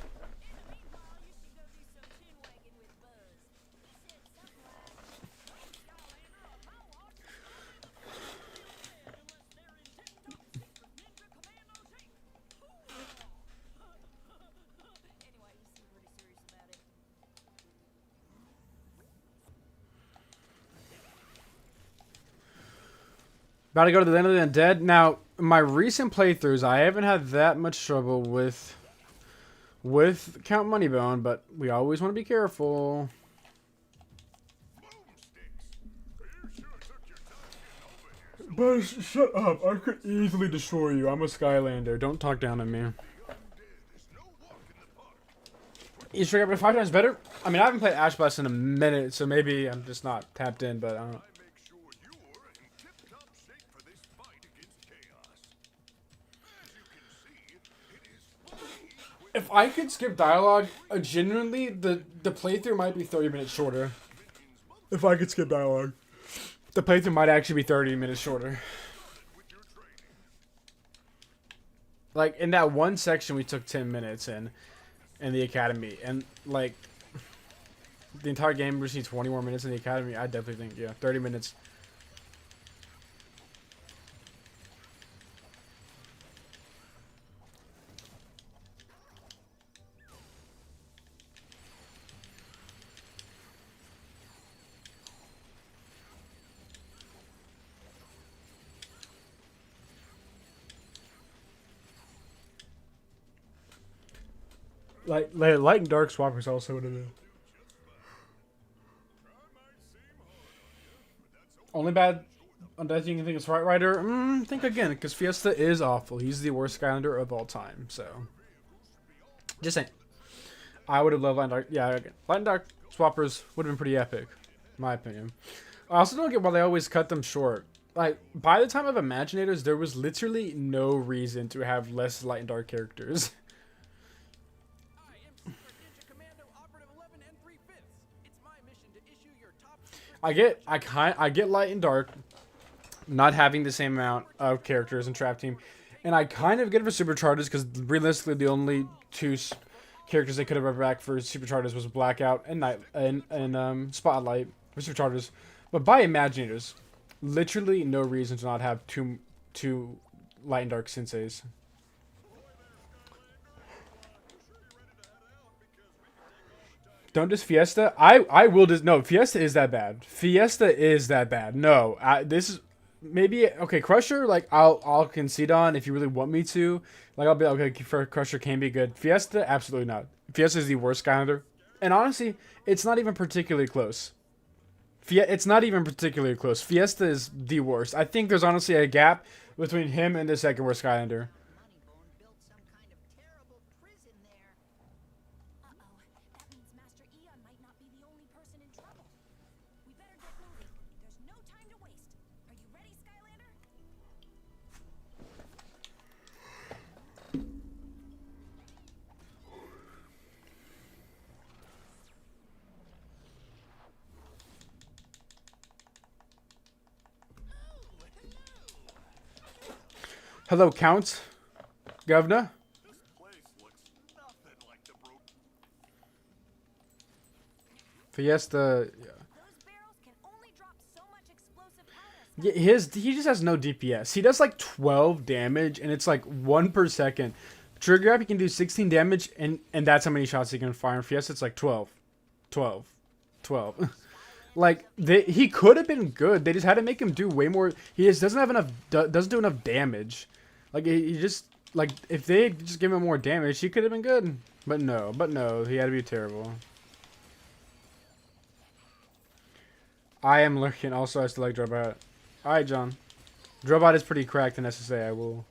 About to go to the Land of the Undead. Now, in my recent playthroughs, I haven't had that much trouble with Count Moneybone, but we always want to be careful. But shut up! I could easily destroy you. I'm a Skylander. Don't talk down on me. You sure got 5 times better? I mean, I haven't played Ash Blast in a minute, so maybe I'm just not tapped in. But I don't know. If I could skip dialogue, genuinely, the playthrough might be 30 minutes shorter. If I could skip dialogue, the playthrough might actually be 30 minutes shorter. Like, in that one section, we took 10 minutes in the Academy. And, like, the entire game, we just need 20 more minutes in the Academy. I definitely think, yeah, 30 minutes. Light and Dark Swappers also would have been. Only bad Undead you can think is Fright Rider? Think again, because Fiesta is awful. He's the worst Skylander of all time, so. Just saying. I would have loved Light and Dark. Yeah, again. Light and Dark Swappers would have been pretty epic, in my opinion. I also don't get why they always cut them short. like by the time of Imaginators, there was literally no reason to have less light and dark characters. I am Super Ninja Commando Operative 11 and 3/5. It's my mission to issue your top secret I get light and dark, not having the same amount of characters in Trap Team, and I kind of get it for Superchargers because realistically the only two characters they could have brought back for Superchargers was Blackout and Night and Spotlight for Superchargers, but by Imaginators, literally no reason to not have two light and dark senseis. Don't just Fiesta. I will just no. Fiesta is that bad. Fiesta is that bad. No, this is maybe okay. Crusher, like I'll concede on if you really want me to. Like I'll be okay. For Crusher can be good. Fiesta, absolutely not. Fiesta is the worst Skylander, and honestly, it's not even particularly close. It's not even particularly close. Fiesta is the worst. I think there's honestly a gap between him and the second worst Skylander. Moneybone built some kind of terrible prison there. Uh-oh. That means Master Eon might not be the only person in trouble. We better get moving. There's no time to waste. Are you ready, Skylander? Hello, Count, Governor. This place looks nothing like the broke. Fiesta. Those barrels can only drop so much explosive powder. Yeah, he just has no DPS. He does like 12 damage, and it's like 1 per second. Trigger Grab, he can do 16 damage, and that's how many shots he can fire. In Fiesta, it's like 12. 12. 12. Like, he could have been good. They just had to make him do way more. He just doesn't have enough, doesn't do enough damage. Like, he just, like, if they just give him more damage, he could have been good. But no, he had to be terrible. I am looking. Also, I still like Drobot. Alright, John. Drobot is pretty cracked in SSA, I will.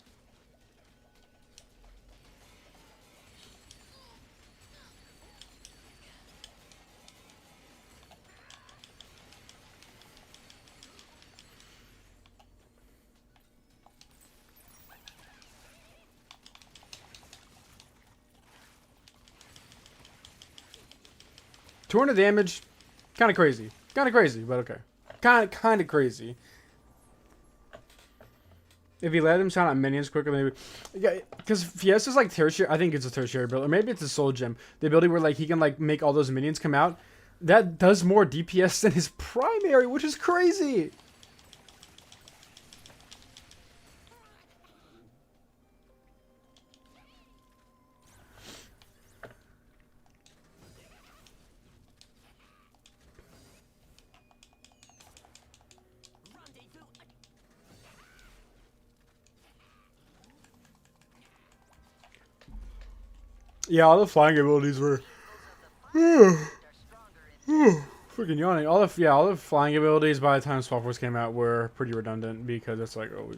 $200 damage, kind of crazy, but okay, kind of crazy. If he let them sound out minions quicker, maybe, yeah, because Fiesta's like tertiary. I think it's a tertiary build, or maybe it's a soul gem. The ability where like he can like make all those minions come out. That does more DPS than his primary, which is crazy. Yeah, all the flying abilities were freaking yawning. All the flying abilities by the time Swap Force came out were pretty redundant because it's like, oh,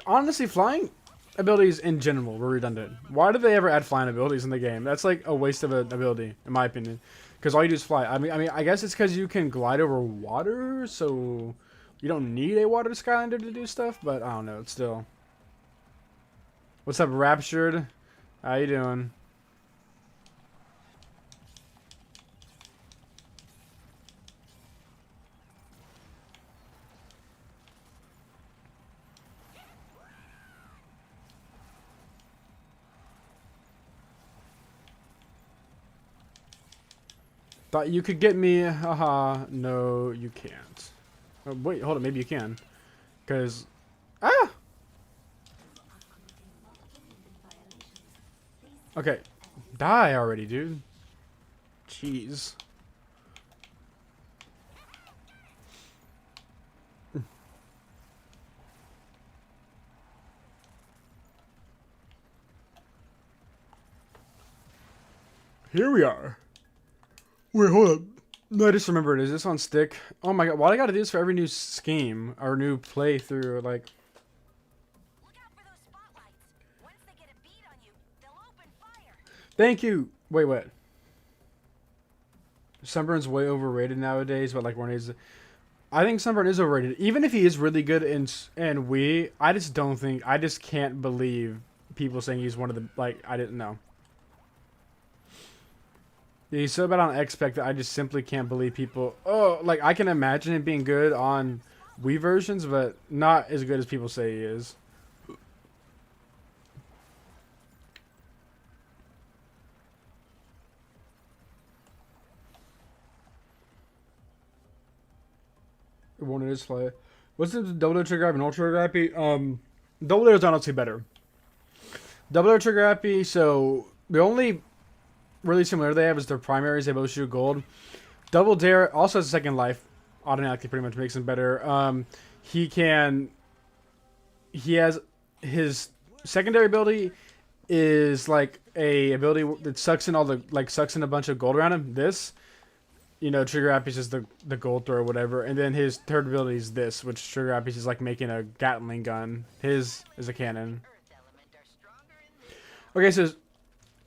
honestly, flying abilities in general were redundant. Why did they ever add flying abilities in the game? That's like a waste of an ability, in my opinion. Because all you do is fly. I mean, I guess it's because you can glide over water, so you don't need a water Skylander to do stuff. But I don't know. It's still. What's up, Raptured? How you doing? Thought you could get me. Haha. No, you can't. Oh, wait, hold on. Maybe you can. Because. Ah! Okay. Die already, dude. Jeez. Here we are. Wait, hold up. No, I just remembered. Is this on stick? Oh my god, why do I gotta do this for every new scheme or new playthrough? Like, Look out for those spotlights. Once they get a bead on you, they'll open fire. thank you. Wait, what? Sunburn's way overrated nowadays, but like one is. I think Sunburn is overrated. Even if he is really good in Wii, I just don't think. I just can't believe people saying he's one of the like. I didn't know. He's so bad on X-Spec that I just simply can't believe people. Oh, like I can imagine it being good on Wii versions, but not as good as people say he is. One is play. What's the double air trigger happy and ultra trigger happy? Double air is honestly better. Double air trigger happy. So the only really similar they have is their primaries. They both shoot gold. Double dare also has a second life. Automatically, pretty much makes him better. He has his secondary ability is like a ability that sucks in sucks in a bunch of gold around him. This. Trigger happy is just the gold throw or whatever. And then his third ability is this, which trigger happy is like making a Gatling gun. His is a cannon. Okay, so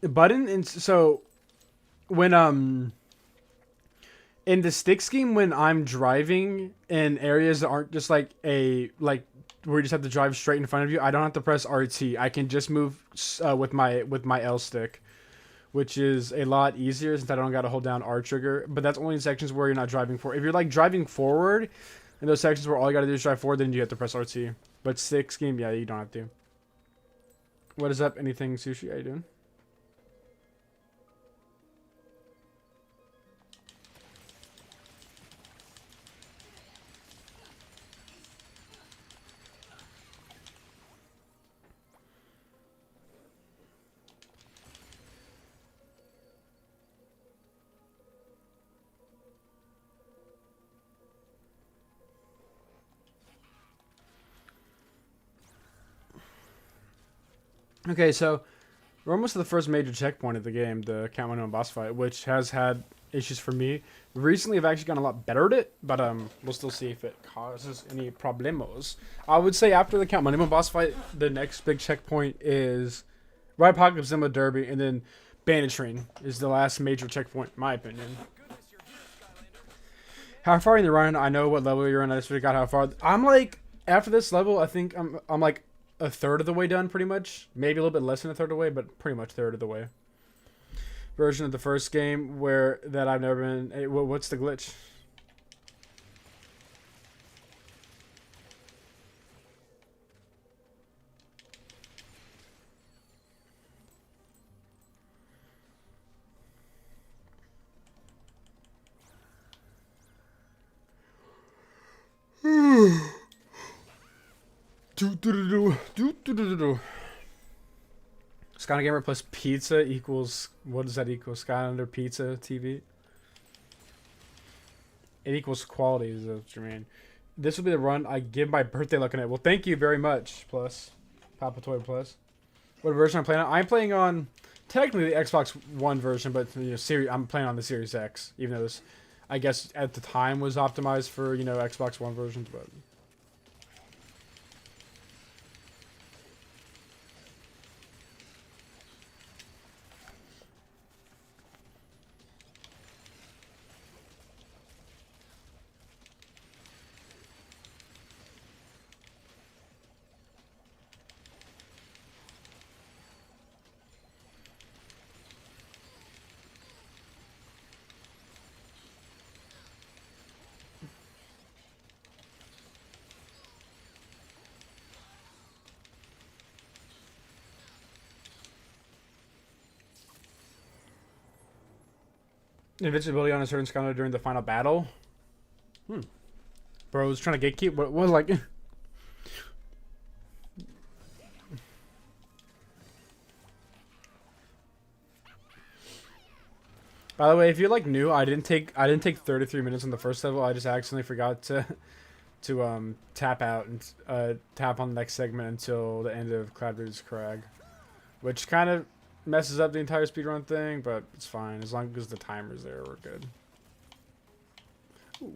button and so when in the stick scheme when I'm driving in areas that aren't just like where you just have to drive straight in front of you, I don't have to press RT. I can just move with my L stick, which is a lot easier since I don't got to hold down R trigger. But that's only in sections where you're not driving forward. If you're like driving forward, in those sections where all you got to do is drive forward, then you have to press RT. But stick scheme, yeah, you don't have to. What is up? Anything, Sushi? How you doing? Okay, so we're almost to the first major checkpoint of the game, the Count Minimum boss fight, which has had issues for me. Recently, I've actually gotten a lot better at it, but we'll still see if it causes any problemos. I would say after the Count Minimum boss fight, the next big checkpoint is Right Apocalypse Zimba Derby, and then Bandit Train is the last major checkpoint, in my opinion. How far in the run? I know what level you're in. I just forgot how far. I'm like, after this level, I think I'm like a third of the way done, pretty much. Maybe a little bit less than a third of the way, but pretty much third of the way. Version of the first game that I've never been. Hey, what's the glitch? Skylander Gamer plus pizza equals, what does that equal? Skylander pizza TV? It equals quality, is what you mean. This will be the run I give my birthday looking at. Well, thank you very much, Plus. Papa Toy Plus. What version I'm playing on? I'm playing on, technically the Xbox One version, but I'm playing on the Series X, even though this, I guess, at the time was optimized for, Xbox One versions, but... Invincibility on a certain Skylander during the final battle. Bro, I was trying to gatekeep. What was like? By the way, if you're like new, I didn't take 33 minutes on the first level. I just accidentally forgot to tap out and tap on the next segment until the end of Cloudbridge's Crag, which kind of messes up the entire speedrun thing, but it's fine as long as the timer's there. We're good. Ooh.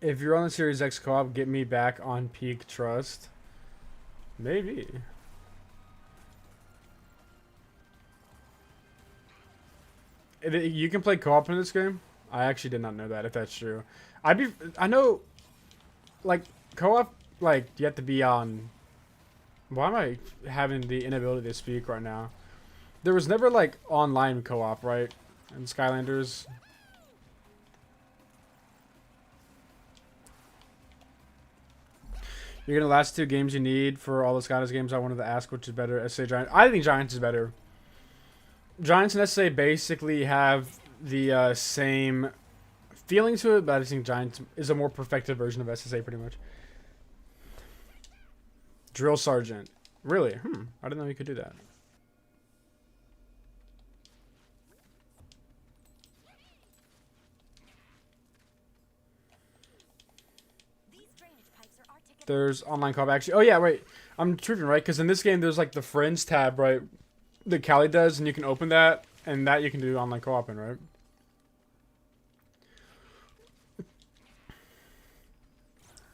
If you're on the Series X co-op, get me back on peak trust. Maybe. You can play co-op in this game? I actually did not know that, if that's true. I know, like, co-op, like, you have to be on... Why am I having the inability to speak right now? There was never, like, online co-op, right? In Skylanders. You're gonna last two games you need for all the Skylanders games. I wanted to ask which is better, SA Giants. I think Giants is better. Giants and SA basically have the same feeling to it, but I think Giants is a more perfected version of SSA pretty much. Drill Sergeant. Really? I didn't know you could do that. There's online co-op actually. Oh yeah, wait. I'm tripping, right? Because in this game, there's like the Friends tab, right? That Callie does, and you can open that, and that you can do online co-op in, right?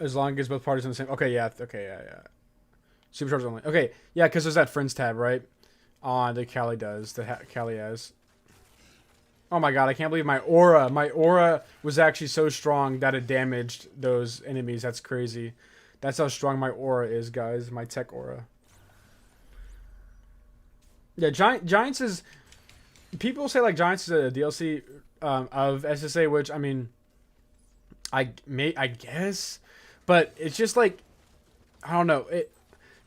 As long as both parties on the same. Okay, yeah. Okay, yeah. Superchargers only. Okay, yeah, because there's that Friends tab, right? On that Callie does. That Callie has. Oh my god, I can't believe my aura was actually so strong that it damaged those enemies. That's crazy. That's how strong my aura is, guys. My tech aura. Yeah, Giants is... People say, like, Giants is a DLC of SSA, which, I mean... I guess... But it's just, like... I don't know.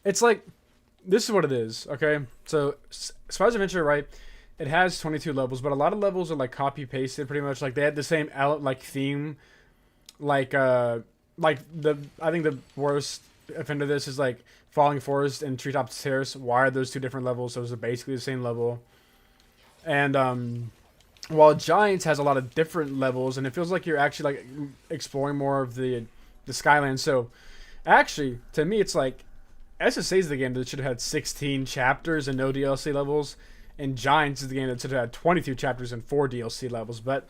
It's like... This is what it is, okay? So, Spider's Adventure, right? It has 22 levels, but a lot of levels are, like, copy-pasted, pretty much. Like, they had the same, like, theme. Like I think the worst offender of this is like Falling Forest and Treetop Terrace. Why are those two different levels? Those are basically the same level. And while Giants has a lot of different levels, and it feels like you're actually like exploring more of the Skylands. So actually, to me, it's like SSA is the game that should have had 16 chapters and no DLC levels, and Giants is the game that should have had 22 chapters and 4 DLC levels. But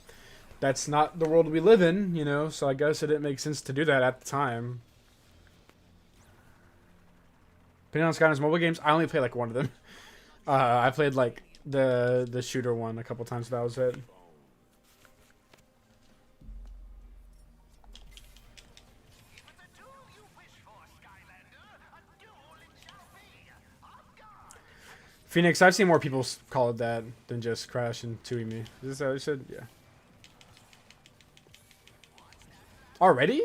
that's not the world we live in, you know, so I guess it didn't make sense to do that at the time. Depending on Skylanders mobile games, I only played like one of them. I played like the shooter one a couple times, that was it. Phoenix, I've seen more people call it that than just Crash and Tui Me. Is this how you said? Yeah. Already?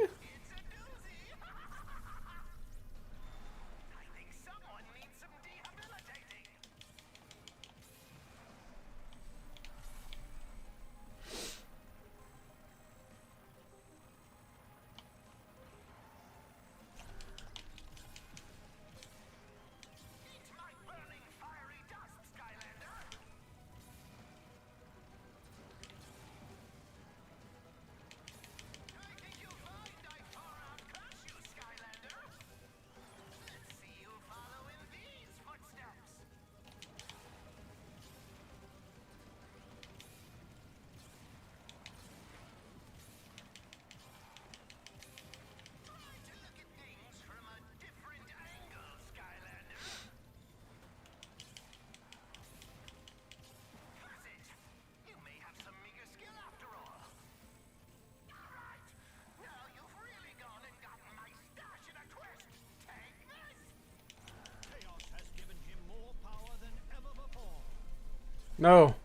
No.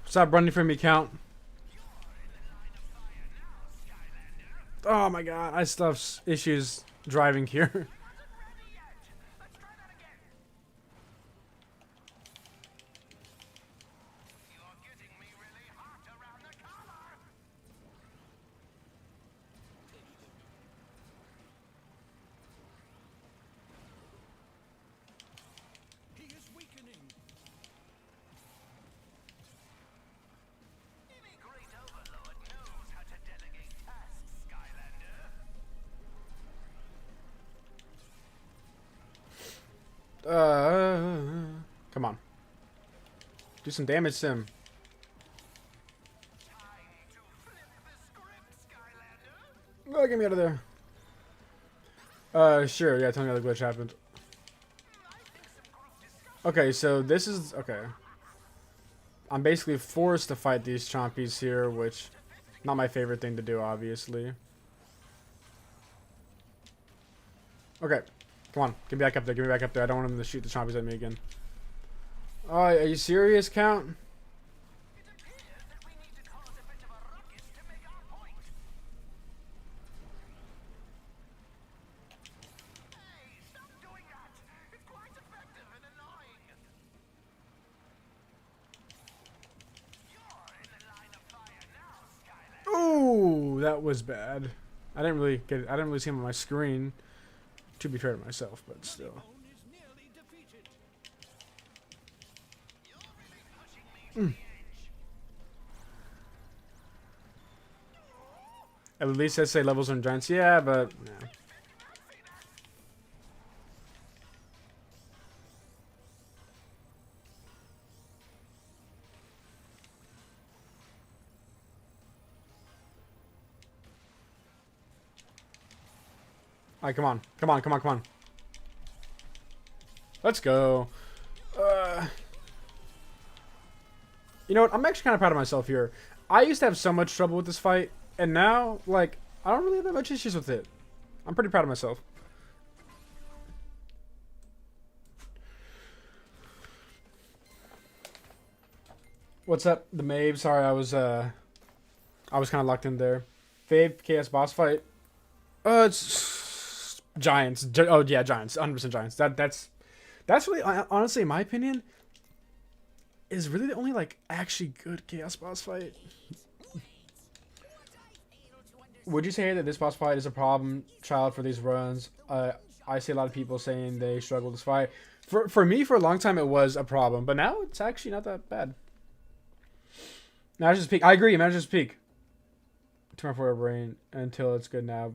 Stop running from me, Count. Oh my god, I still have issues driving here. Come on. Do some damage to him. get me out of there. Sure. Yeah, tell me how the glitch happened. Okay, so this is... Okay. I'm basically forced to fight these chompies here, which... Not my favorite thing to do, obviously. Okay. Come on. Get me back up there. Get me back up there. I don't want them to shoot the chompies at me again. Oh, are you serious, Count? Ooh, that was bad. I didn't really get it. I didn't really see him on my screen. To be fair to myself, but still. At least I say levels on giants. Yeah, but yeah. Alright, come on. Come on, come on, come on. Let's go. You know what? I'm actually kind of proud of myself here. I used to have so much trouble with this fight, and now, like, I don't really have that much issues with it. I'm pretty proud of myself. What's up, the Maeve? Sorry, I was kind of locked in there. Fave KS boss fight. It's Giants. Oh yeah, Giants. 100% Giants. That's really, honestly, in my opinion, is really the only like actually good chaos boss fight. Would you say that this boss fight is a problem child for these runs? I see a lot of people saying they struggle with this fight. For me, for a long time, it was a problem, but now it's actually not that bad. Manager's Peak. I agree. Manager's Peak. Turn for a brain until it's good now,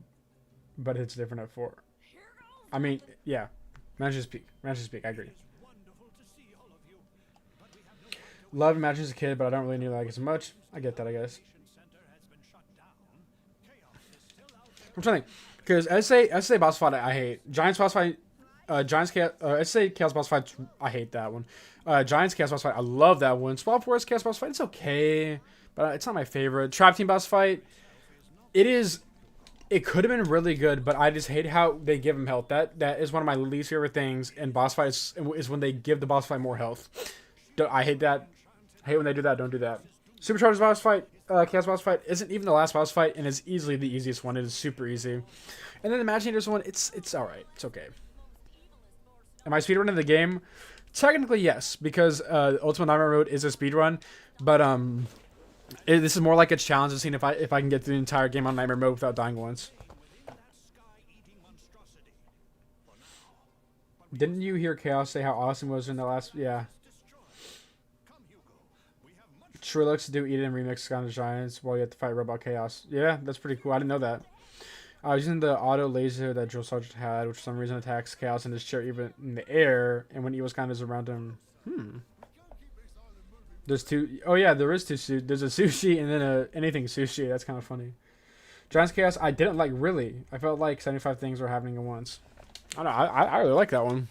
but it's different at 4. I mean, yeah. Manager's Peak. Manager's Peak. I agree. Loved Matches as a kid, but I don't really like it as much. I get that, I guess. I'm trying to think. Because SA boss fight, I hate. Giants boss fight, SA Chaos boss fight, I hate that one. Giants Chaos boss fight, I love that one. Small Forest Chaos boss fight, it's okay, but it's not my favorite. Trap Team boss fight, it could have been really good, but I just hate how they give him health. That is one of my least favorite things in boss fights, is when they give the boss fight more health. I hate that. I hate when they do that. Don't do that. Superchargers boss fight, Chaos boss fight isn't even the last boss fight, and is easily the easiest one. It is super easy. And then the Imaginators one, it's alright. It's okay. Am I speedrunning the game? Technically, yes, because Ultimate Nightmare Mode is a speedrun, but this is more like a challenge to see if I can get through the entire game on Nightmare Mode without dying once. Didn't you hear Chaos say how awesome it was in the last? Yeah. Trilux do Eat It and remix Skylanders Giants while you have to fight Robot Chaos. Yeah, that's pretty cool. I didn't know that. I was using the auto laser that Drill Sergeant had, which for some reason attacks Chaos in his chair even in the air, and when Evil's kind of is around him. There's two. Oh yeah, there is two. There's a sushi and then a anything sushi. That's kind of funny. Giants Chaos, I didn't like really. I felt like 75 things were happening at once. I don't know. I really like that one.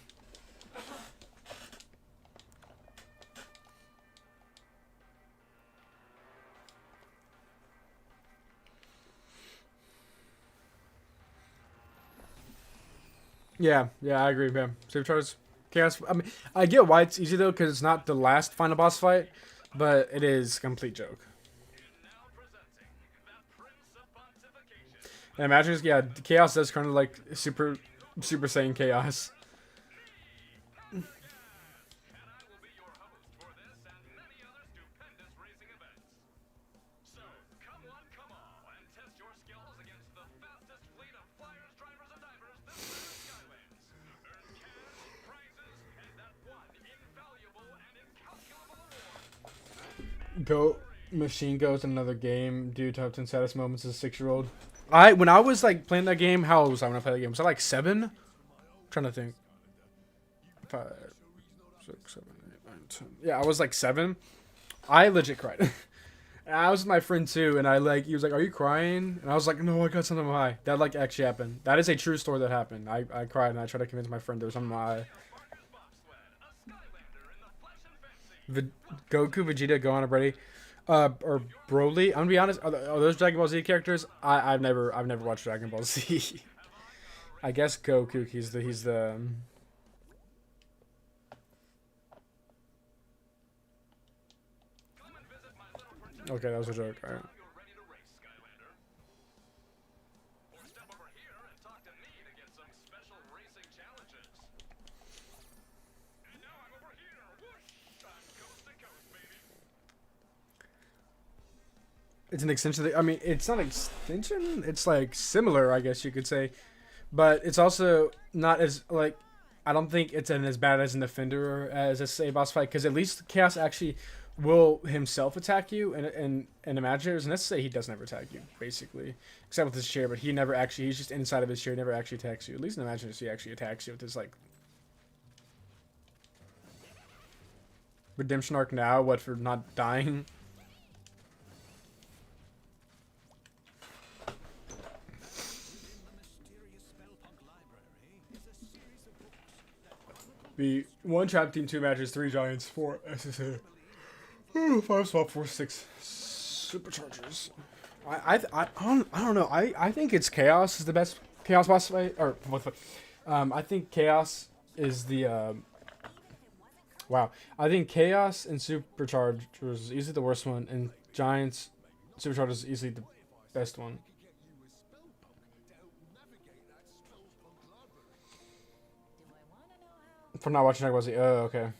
Yeah, I agree, man. Superchargers, Chaos. I mean, I get why it's easy though, because it's not the last final boss fight, but it is a complete joke. And imagine, yeah, Chaos does kind of like Super Saiyan Chaos. Go Machine Goes another game. Dude, top 10 saddest moments as a 6-year-old. When I was like playing that game, how old was I when I played that game? Was I like 7? I'm trying to think. 5, 6, 7, 8, 9, 10. Yeah, I was like 7. I legit cried. And I was with my friend too, and he was like, "Are you crying?" And I was like, "No, I got something in my eye." That like actually happened. That is a true story that happened. I cried and I tried to convince my friend there was something in my eye. Goku, Vegeta, Gohan, Brady, or Broly. I'm gonna be honest. Are those Dragon Ball Z characters? I've never watched Dragon Ball Z. I guess Goku. He's the. Okay, that was a joke. All right. You're ready to race, Skylander. Or step over here and talk to me to get some special racing challenges. And now I'm over here. Whoosh! I'm coast to coast, baby. It's an extension. I mean, it's not an extension. It's like similar, I guess you could say, but it's also not as like. I don't think it's as bad as an Defender as a boss fight because at least Chaos actually will himself attack you and Imaginators, and let's say he doesn't ever attack you basically, except with his chair. But he never actually. He's just inside of his chair. He never actually attacks you. At least in Imaginators, he actually attacks you with his like redemption arc now. What for not dying? Be 1 trap team, 2 matches, 3 giants, 4 SSA, 5 swap, 4 6 superchargers. I don't know. I think it's Chaos is the best Chaos boss fight or what? I think Chaos is the wow. I think Chaos and Superchargers is easily the worst one, and Giants Superchargers is easily the best one. For not watching Dragon Ball Z. Oh, okay.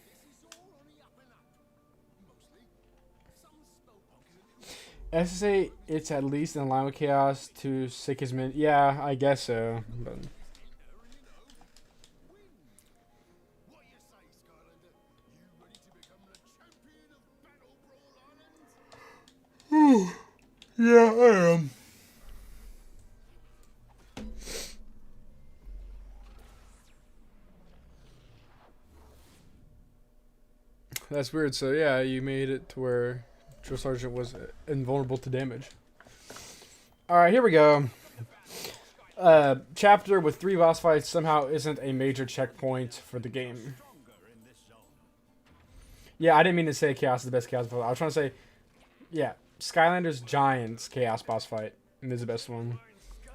SSA, it's at least in line with Chaos to sick his min. Yeah, I guess so. But yeah, I am. That's weird. So yeah, you made it to where Drill Sergeant was invulnerable to damage. All right, here we go. Chapter with 3 boss fights somehow isn't a major checkpoint for the game. Yeah, I didn't mean to say Chaos is the best Chaos boss fight. I was trying to say, yeah, Skylanders Giants Chaos boss fight is the best one.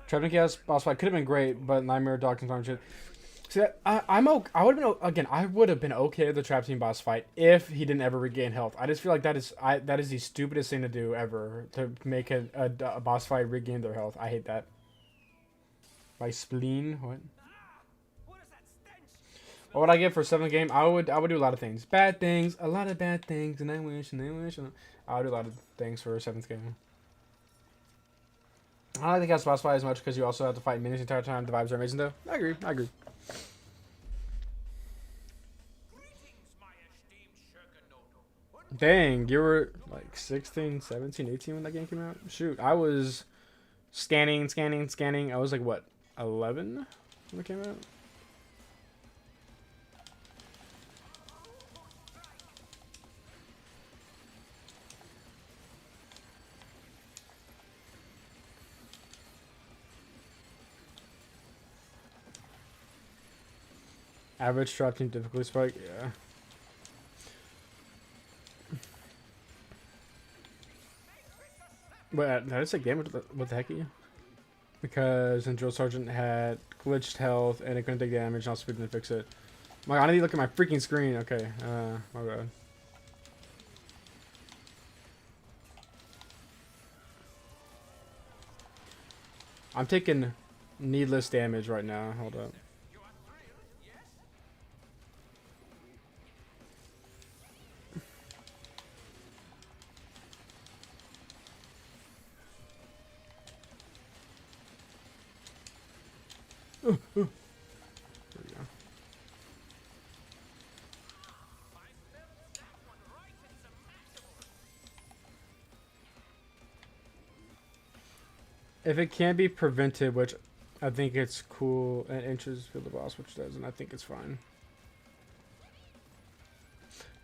Trapped Chaos boss fight could have been great, but Nightmare Dog and shit. See, I would have been okay with the Trap Team boss fight if he didn't ever regain health. I just feel like that is the stupidest thing to do ever, to make a boss fight regain their health. I hate that. By spleen, what? What would I give for 7th game? I would do a lot of things, a lot of bad things, and I wish. I would do a lot of things for 7th game. I don't think that's boss fight as much because you also have to fight minions the entire time. The vibes are amazing though. I agree. Dang, you were like 16, 17, 18 when that game came out? Shoot, I was scanning. I was like, what, 11 when it came out? Average trap team difficulty spike, yeah. Wait, did I say game? What the heck are you? Because then Drill Sergeant had glitched health and it couldn't take damage, and I'll speed and fix it. My God, I need to look at my freaking screen. Okay, my bad. I'm taking needless damage right now. Hold up. There we go. If it can be prevented, which I think it's cool, and inches for the boss, which doesn't, I think it's fine.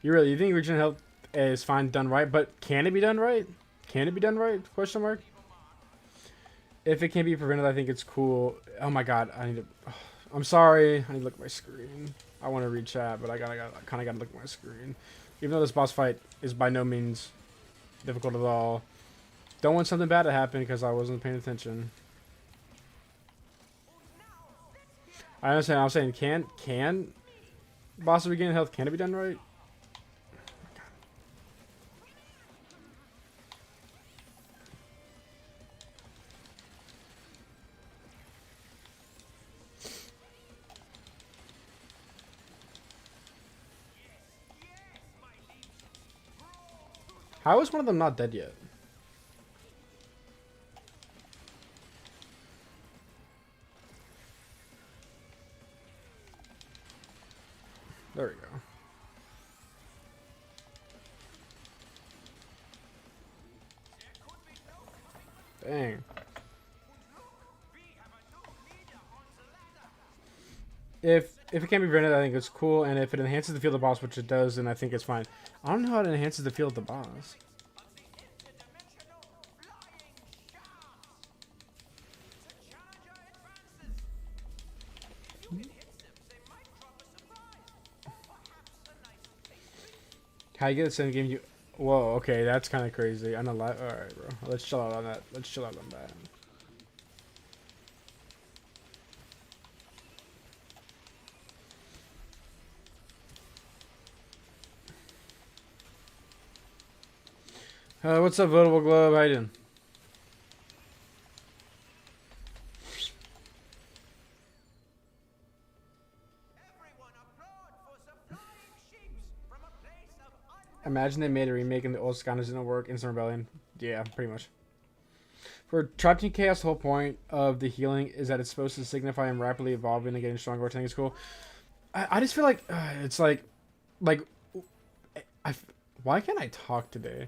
You think regional health is fine done right, but can it be done right? Can it be done right? Question mark. If it can't be prevented, I think it's cool. Oh my god, I need to. I'm sorry. I need to look at my screen. I want to read chat, but I kind of gotta look at my screen. Even though this boss fight is by no means difficult at all, don't want something bad to happen because I wasn't paying attention. I understand. I'm saying, can bosses regain health? Can it be done right? How is one of them not dead yet? There we go. Dang. If it can be prevented, I think it's cool, and if it enhances the field of the boss, which it does, then I think it's fine. I don't know how it enhances the field of the boss. How you get the same game you... Whoa, okay, that's kind of crazy. I'm not li... Alright, bro. Let's chill out on that. Let's chill out on that. What's up, Votable Globe? How you doing? Imagine they made a remake and the old Skylanders didn't work. Instant Rebellion. Yeah, pretty much. For Trapped in Chaos, the whole point of the healing is that it's supposed to signify I'm rapidly evolving and getting stronger, which I think is cool. I just feel like it's like why can't I talk today?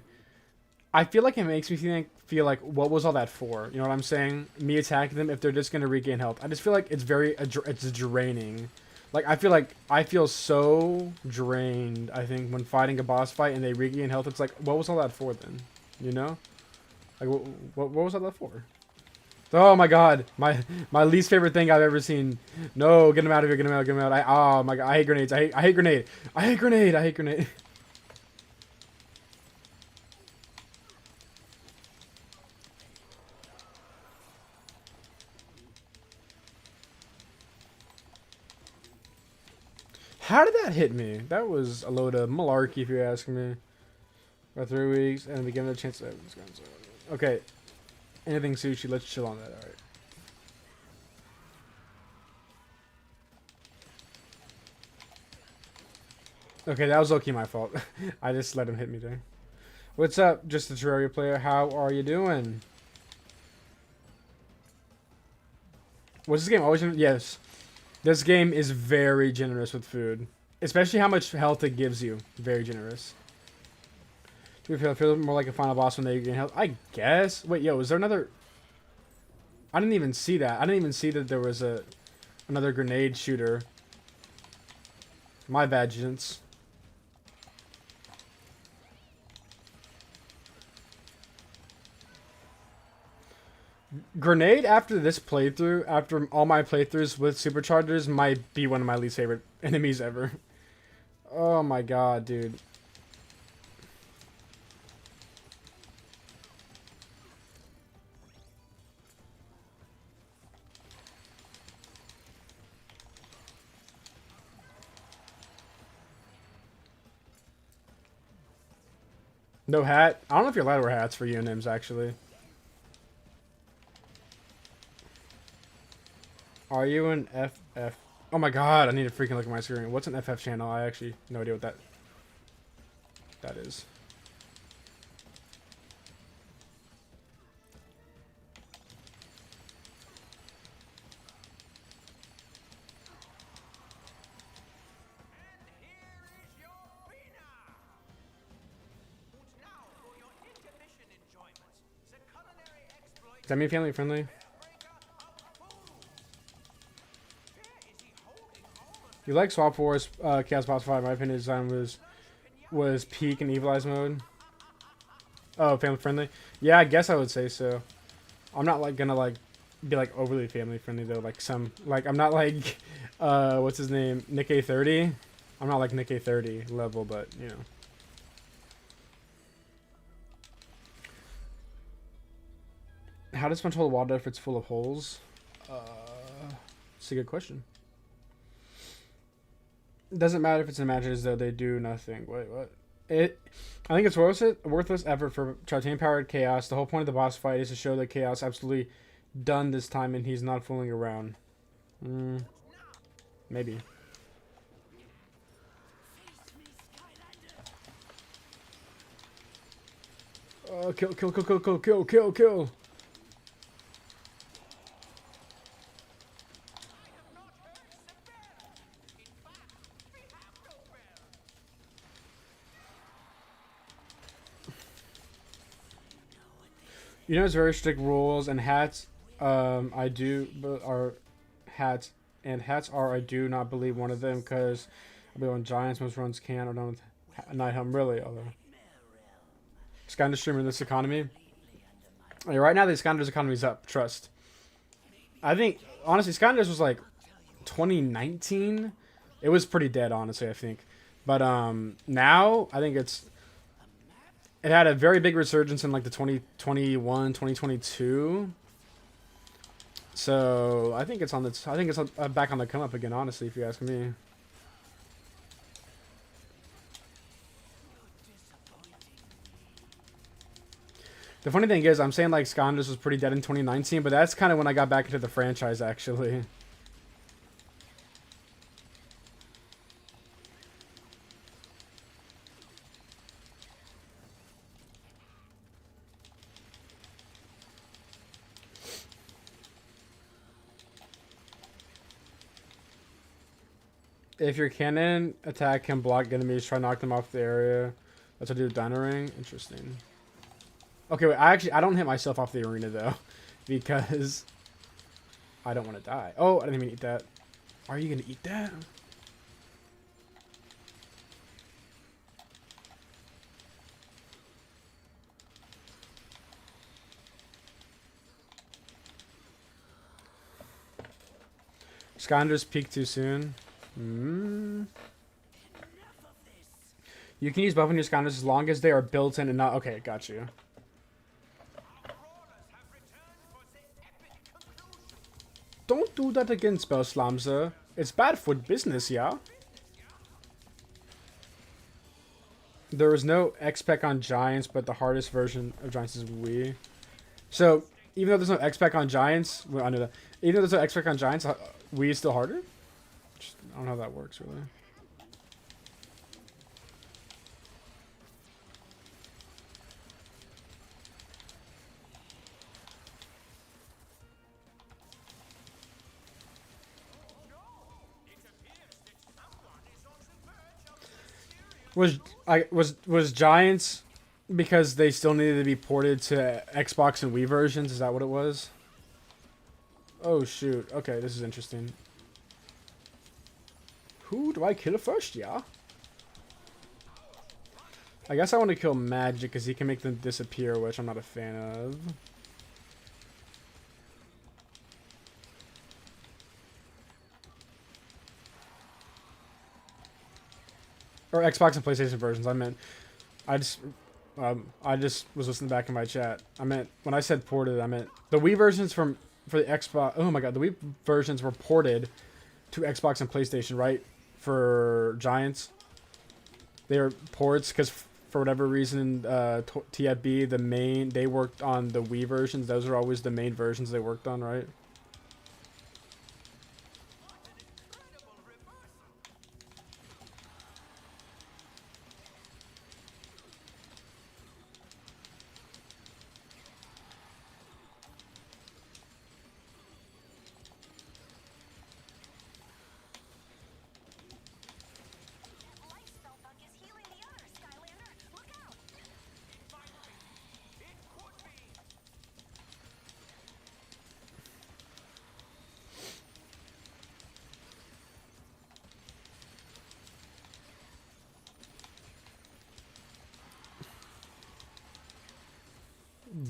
I feel like it makes me feel like what was all that for? You know what I'm saying? Me attacking them if they're just gonna regain health. I just feel like it's it's draining. Like I feel so drained. I think when fighting a boss fight and they regain health, it's like what was all that for then? You know? Like what was all that for? Oh my god, my least favorite thing I've ever seen. No, get him out of here, get him out, get him out. Oh my god, I hate grenades. I hate grenade. I hate grenade. I hate grenade. How did that hit me? That was a load of malarkey, if you ask me. About 3 weeks, and we give it a chance to... Okay. Anything sushi, let's chill on that, alright. Okay, that was low-key my fault. I just let him hit me there. What's up, just a Terraria player? How are you doing? Was this game always... Yes. This game is very generous with food. Especially how much health it gives you. Very generous. Do you feel more like a final boss when they gain health? I guess. Wait, yo, is there another... I didn't even see that. I didn't even see that there was another grenade shooter. My bad, gents. Grenade after this playthrough, after all my playthroughs with Superchargers, might be one of my least favorite enemies ever. Oh my god, dude. No hat? I don't know if you're allowed to wear hats for UNMs, actually. Are you an FF? Oh my god, I need to freaking look at my screen. What's an FF channel? I actually no idea what that is. Does that mean family friendly? You like Swap Force, Chaos Boss 5? My opinion design was peak in Evil Eyes mode. Oh, family friendly. Yeah, I guess I would say so. I'm not like gonna like be like overly family friendly though. Like some like I'm not like what's his name, Nick A30. I'm not like Nick A30 level, but you know. How does SpongeBob hold water if it's full of holes? It's a good question. It doesn't matter if it's imagined as though they do nothing. Wait, what? I think it's worthless effort for Chartane powered Chaos. The whole point of the boss fight is to show that Chaos absolutely done this time and he's not fooling around. Maybe. Kill, kill, kill, kill, kill, kill, kill, kill. You know, it's very strict rules and hats. I do, but are hats and hats are. I do not believe one of them because I believe on Giants most runs can or done with Night Helm. Really, although Skylanders streamer in this economy. Yeah, right now the Skylanders economy is up. Trust. I think honestly, Skylanders was like 2019. It was pretty dead, honestly. I think, but now I think it had a very big resurgence in like the 2021, 2022. So I think it's on the. I think it's back on the come up again. Honestly, if you ask me. The funny thing is, I'm saying like Skylanders was pretty dead in 2019, but that's kind of when I got back into the franchise, actually. If your cannon attack can block enemies, try to knock them off the area. That's what I do with Dino Ring. Interesting. Okay, wait, I don't hit myself off the arena though, because I don't want to die. Oh, I didn't even eat that. Are you gonna eat that? Skylanders peak too soon. You can use buff on your Skylanders as long as they are built in and not. Okay, got you. Don't do that again, Spell Slamzer. It's bad for business, yeah? There is no X-Spec on Giants, but the hardest version of Giants is Wii. So, even though there's no X-Spec on Giants, well, I know that. Even though there's no X-Spec on Giants, Wii is still harder? I don't know how that works, really. Was Giants because they still needed to be ported to Xbox and Wii versions? Is that what it was? Oh shoot. Okay, this is interesting. Who do I kill first, yeah? I guess I want to kill Magic because he can make them disappear, which I'm not a fan of. Or Xbox and PlayStation versions. I meant, I just was listening back in my chat. I meant when I said ported, I meant the Wii versions for the Xbox. Oh my god, the Wii versions were ported to Xbox and PlayStation, right? For Giants, they were ports because for whatever reason, TFB they worked on the Wii versions. Those are always the main versions they worked on, right?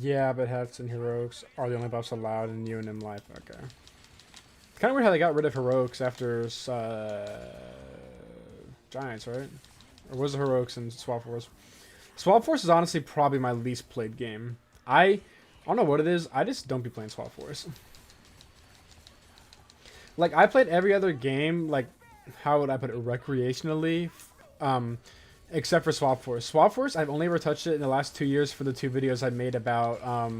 Yeah, but hats and heroics are the only buffs allowed in UNM life. Okay. It's kind of weird how they got rid of heroics after Giants, right? Or was it heroics in Swap Force? Swap Force is honestly probably my least played game. I don't know what it is. I just don't be playing Swap Force. Like, I played every other game, like, how would I put it, recreationally, except for Swap Force. Swap Force, I've only ever touched it in the last 2 years for the 2 videos I made about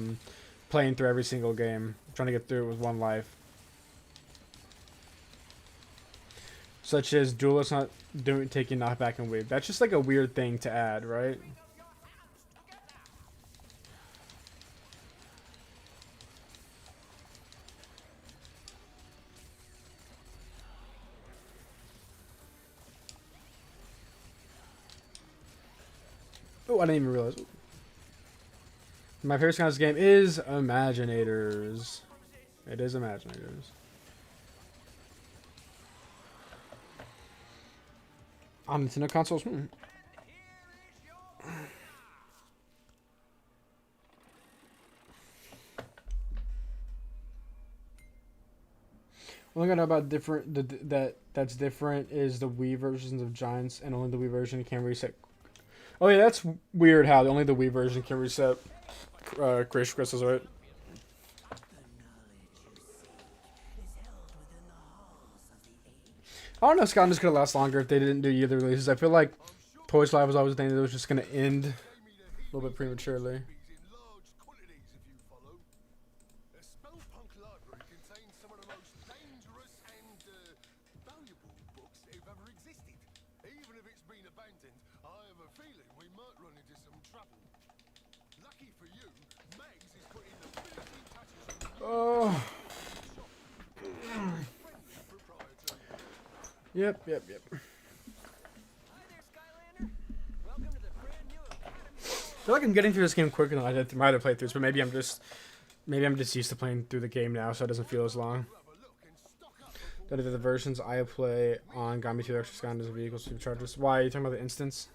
playing through every single game, trying to get through it with one life. Such as Duelist not taking knockback and wave. That's just like a weird thing to add, right? Oh, I didn't even realize. My favorite kind of game is Imaginators. It is Imaginators. On Nintendo consoles? One thing I know about that's different is the Wii versions of Giants, and only the Wii version can reset. Oh yeah, that's weird how only the Wii version can reset creation crystals, right? I don't know if Skylanders could last longer if they didn't do either releases. I feel like Toy Story was always the thing that was just going to end a little bit prematurely. Oh. Yep. Hi there, Skylander. Welcome to the brand new Academy. I feel like I'm getting through this game quicker than I did my other playthroughs, but maybe I'm just used to playing through the game now, so it doesn't feel as long. That are the versions I play on got me 2 extra Skylanders vehicles, Superchargers. Why are you talking about the instance?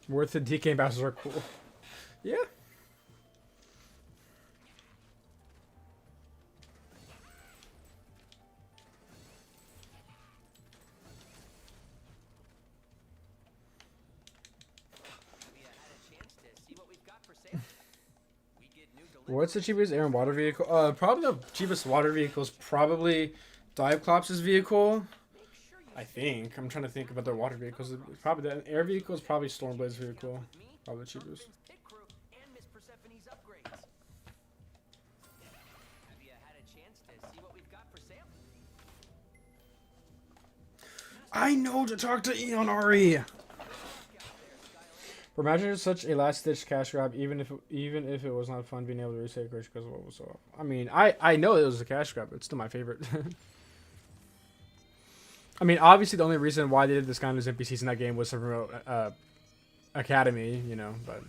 Worth the DK ambassadors are cool. Yeah. What's the cheapest air and water vehicle? Probably the cheapest water vehicle is probably Dive-Clops' vehicle. I think. I'm trying to think about their water vehicles. Probably the air vehicle is probably Stormblade's vehicle. Probably the cheapest. I know to talk to Eon Ari. Imagine it's such a last-ditch cash grab, even if it was not fun being able to reset Crash because of what was off. I mean, I know it was a cash grab, but it's still my favorite. I mean, obviously the only reason why they did this kind of NPCs in that game was to promote Academy, you know. But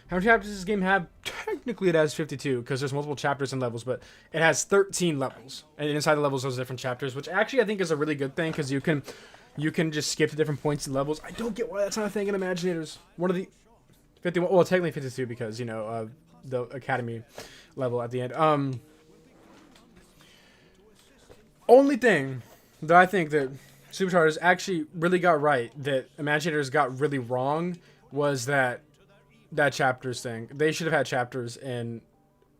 how many chapters does this game have? Technically, it has 52 because there's multiple chapters and levels, but it has 13 levels, and inside the levels there's different chapters, which actually I think is a really good thing because you can just skip to different points and levels. I don't get why that's not a thing in Imaginators. One of the 51, well, technically 52 because, you know, the Academy level at the end. Only thing that I think that Superchargers actually really got right, that Imaginators got really wrong, was that chapters thing. They should have had chapters in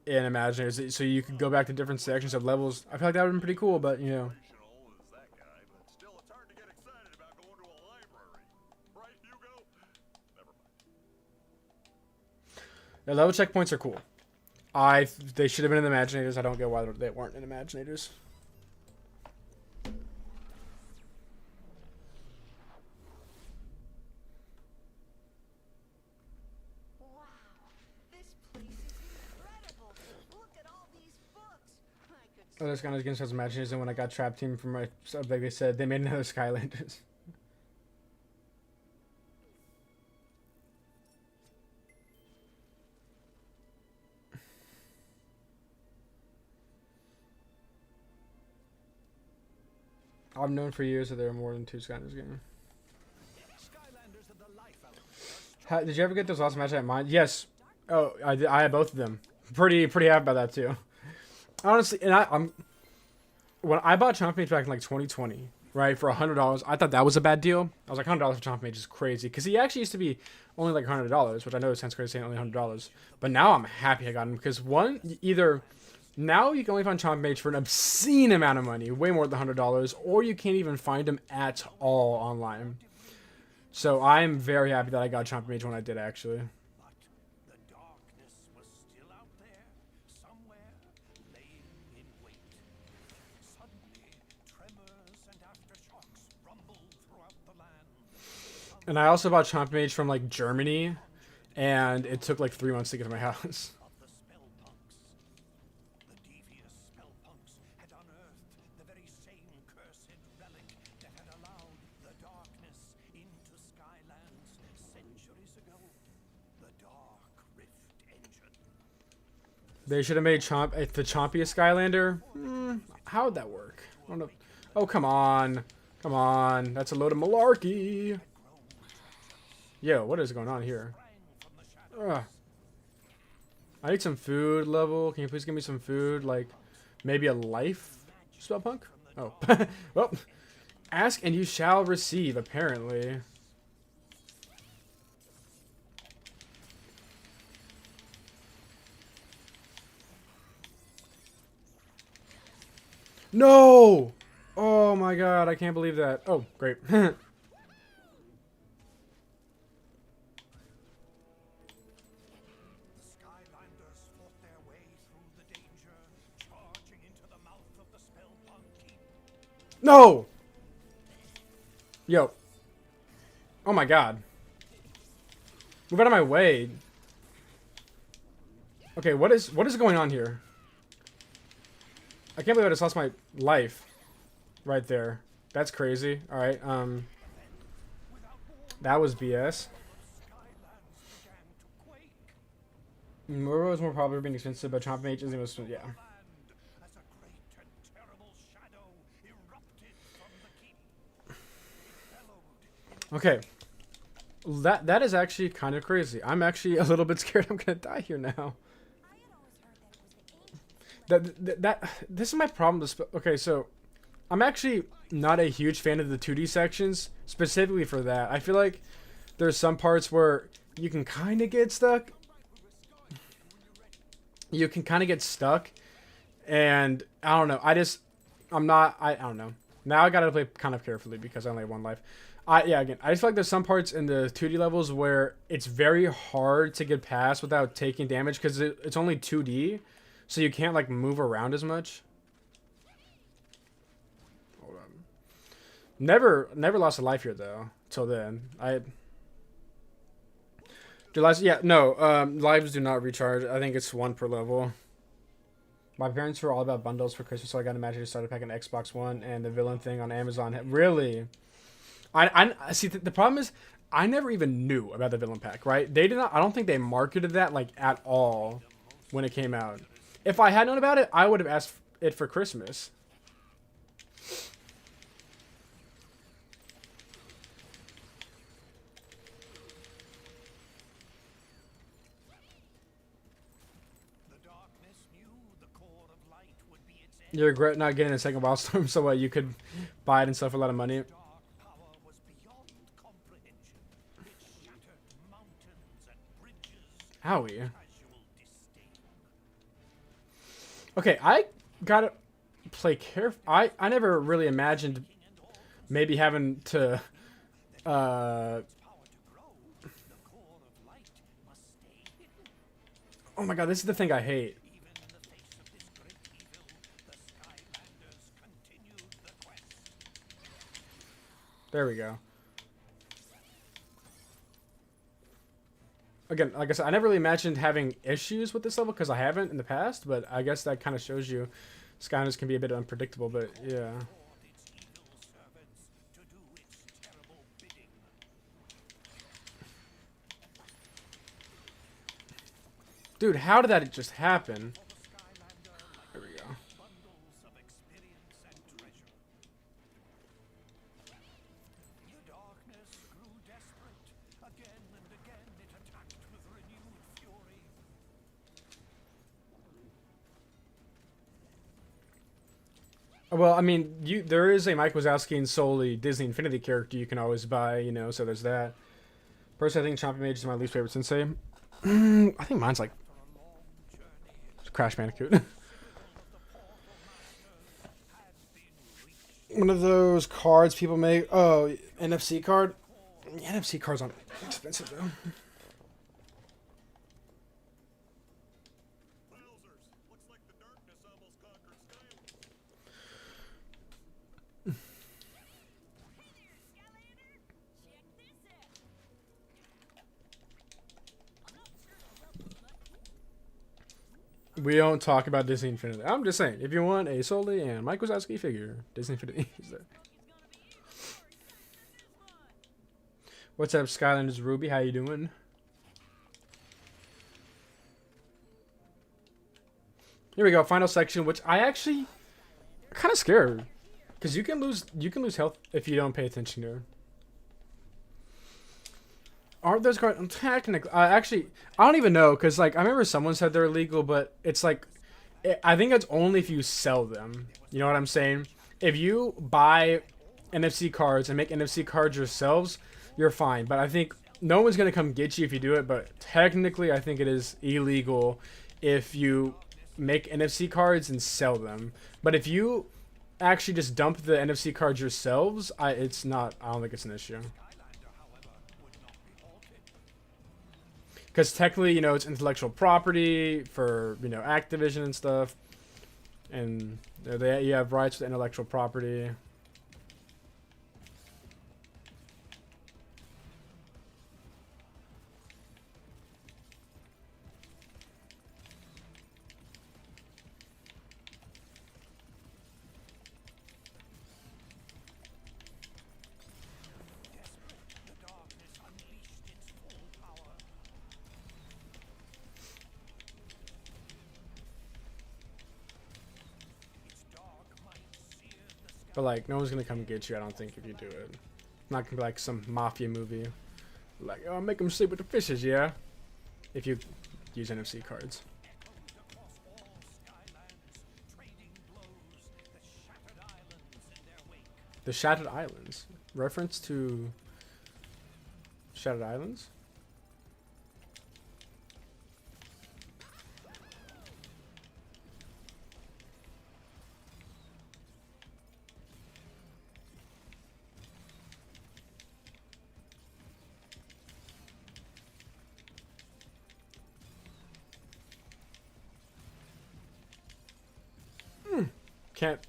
Imaginators so you could go back to different sections of levels. I feel like that would have been pretty cool, but, you know. Yeah, level checkpoints are cool. They should have been in Imaginators. I don't get why they weren't in Imaginators. Wow, this place is incredible. Look at all these books. I could Other Skylanders games has Imaginators, and when I got Trap Team from my sub, like they said, they made another Skylanders. I've known for years that there are more than 2 Skylanders games. Did you ever get those last match at mine? Yes. Oh, I did. I had both of them. Pretty happy about that too. Honestly, and I'm when I bought Chomp Mage back in like 2020, right, for $100, I thought that was a bad deal. I was like, $100 for Chomp Mage is crazy because he actually used to be only like $100, which I know it sounds crazy saying only $100, but now I'm happy I got him because one, either now you can only find Chomp Mage for an obscene amount of money, way more than $100, or you can't even find him at all online. So I'm very happy that I got Chomp Mage when I did actually. But the darkness was still out there, somewhere, laying in wait. Suddenly, tremors and aftershocks rumbled throughout the land. And I also bought Chomp Mage from like Germany, and it took like 3 months to get to my house. Of the spellpunks. The devious spellpunks had unearthed the very same cursed relic that had allowed the darkness into Skylands centuries ago. The Dark Rift Engine. They should have made the chompiest Skylander. How would that work? I don't know. Oh, come on. Come on. That's a load of malarkey. Yo, what is going on here? Ugh. I need some food level. Can you please give me some food? Like, maybe a life spellpunk? Oh. Well, ask and you shall receive, apparently. No! Oh my god, I can't believe that. Oh, great. The Skylanders fought their way through the danger, charging into the mouth of the spellpunk keep. No! Yo. Oh my god. Move out of my way. Okay, what is going on here? I can't believe I just lost my life. Right there. That's crazy. Alright, that was BS. Muro is more probably being expensive, but Chomp Mage isn't most, yeah. As a great and terrible shadow erupted from the keep. It bellowed in That is actually kind of crazy. I'm actually a little bit scared I'm gonna die here now. This is my problem. Okay, so I'm actually not a huge fan of the 2D sections specifically for that. I feel like there's some parts where you can kind of get stuck. You can kind of get stuck, and I don't know. I don't know. Now I gotta play kind of carefully because I only have one life. Again, I just feel like there's some parts in the 2D levels where it's very hard to get past without taking damage because it's only 2D. So you can't like move around as much. Hold on. Never lost a life here though. Till then, lives do not recharge. I think it's 1 per level. My parents were all about bundles for Christmas, so I got a Magic starter pack on Xbox One and the villain thing on Amazon. Really? I see. The problem is I never even knew about the villain pack. Right? They did not. I don't think they marketed that like at all when it came out. If I had known about it, I would have asked it for Christmas. The darkness knew the core of light would be its end. You regret not getting a second Wildstorm, so what? You could buy it and sell for a lot of money. Dark power was beyond comprehension. It shattered mountains and bridges. Howie. Casual disdain. Okay, I gotta play careful. I never really imagined maybe having to Power to grow. The core of light must stay hidden. oh my god, this is the thing I hate. Even in the face of this great evil, the Skylanders continued the quest. There we go. Again, like I said, I never really imagined having issues with this level because I haven't in the past, but I guess that kind of shows you Skylanders can be a bit unpredictable, but yeah. Taught its evil servants to do its terrible bidding. Dude, how did that just happen? There we go. Bundles of experience and treasure. The darkness grew desperate. Again and again it Well, I mean, there is a Mike Wazowski and solely Disney Infinity character you can always buy, you know, so there's that. Personally, I think Chompy Mage is my least favorite sensei. I think mine's like Crash Bandicoot. One of those cards people make. Oh, NFC card. The NFC cards aren't expensive though. Wowzers, looks like the darkness almost conquered Skylanders. Hey there, Skylander! Check this out. I'm not sure it'll help you much. We don't talk about Disney Infinity. I'm just saying, if you want a Solely and Mike Wazowski figure, Disney Infinity is there. What's up, Skylanders Ruby? How you doing? Here we go, final section, which I actually kind of scared, because you can lose health if you don't pay attention to her. Aren't those cards technically? Actually, I don't even know, because like I remember someone said they're illegal, but it's like I think it's only if you sell them. You know what I'm saying? If you buy NFC cards and make NFC cards yourselves, you're fine. But I think no one's gonna come get you if you do it. But technically, I think it is illegal if you make NFC cards and sell them. But if you actually just dump the NFC cards yourselves, it's not. I don't think it's an issue. Because technically, you know, it's intellectual property for, you know, Activision and stuff. And you have rights to intellectual property. But like, no one's gonna come get you, I don't think, if you do it. Not gonna be like some mafia movie. Like, oh, make them sleep with the fishes, yeah? If you use NFC cards. The Shattered Islands. Reference to Shattered Islands?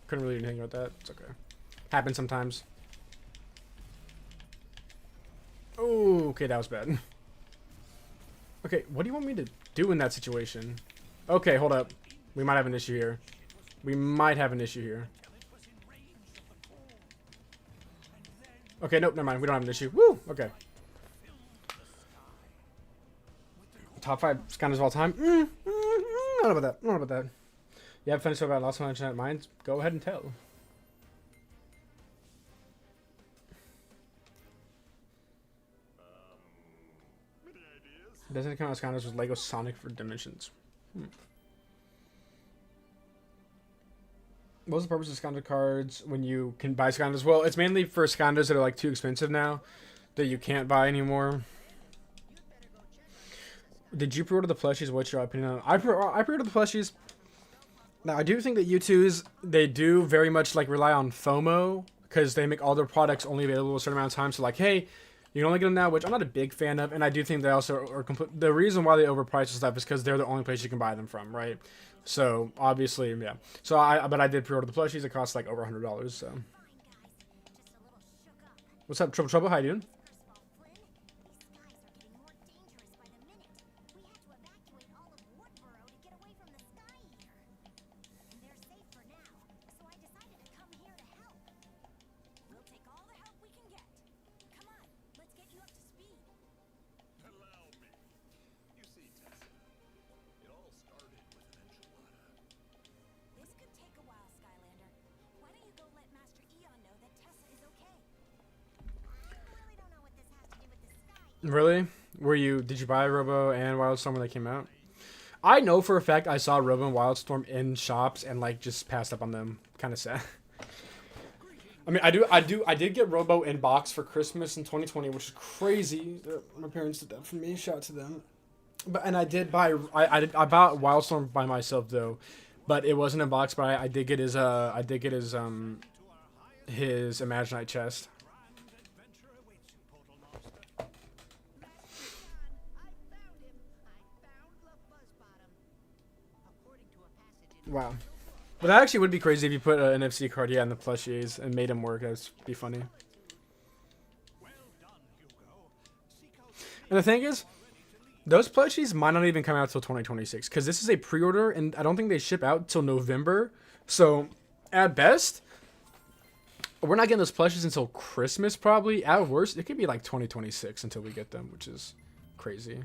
Couldn't really do anything about that. It's okay. Happens sometimes. Oh, okay, that was bad. Okay, what do you want me to do in that situation? Okay, hold up. We might have an issue here. We might have an issue here. Okay, nope, never mind. We don't have an issue. Woo! Okay. Top 5 Skylanders of all time? I don't know about that. I don't know about that. You have fun stuff about Lost on Internet Minds? Go ahead and tell. Any ideas? Doesn't it come out Skylanders with Lego Sonic for Dimensions? What was the purpose of Skylander cards when you can buy Skylanders? Well, it's mainly for Skylanders that are like too expensive now that you can't buy anymore. Did you pre-order the plushies? What's your opinion on it? I pre-ordered the plushies. Now, I do think that U2s, they do very much like rely on FOMO because they make all their products only available a certain amount of time. So like, hey, you can only get them now, which I'm not a big fan of. And I do think they also are the reason why they overprice stuff is because they're the only place you can buy them from, right? So obviously, yeah. So but I did pre-order the plushies. It cost like over $100. So what's up, Trouble? How you doing? Allow me. You see, Tessa, it all started with an enchilada. This could take a while, Skylander. Why don't you go let Master Eon know that Tessa is okay? I really don't know what this has to do with the sky. Really? Did you buy Robo and Wildstorm when they came out? I know for a fact I saw Robo and Wildstorm in shops and like just passed up on them. Kind of sad. I mean, I did get Robo in box for Christmas in 2020, which is crazy. My parents did that for me. Shout out to them. But and I did buy I bought Wildstorm by myself though, but it wasn't in box. But I did get his his Imaginite chest. Wow. But that actually would be crazy if you put an NFC card, yeah, in the plushies and made him work. That'd be funny. And the thing is, those plushies might not even come out till 2026 because this is a pre-order and I don't think they ship out till November. So, at best, we're not getting those plushies until Christmas probably. At worst, it could be like 2026 until we get them, which is crazy.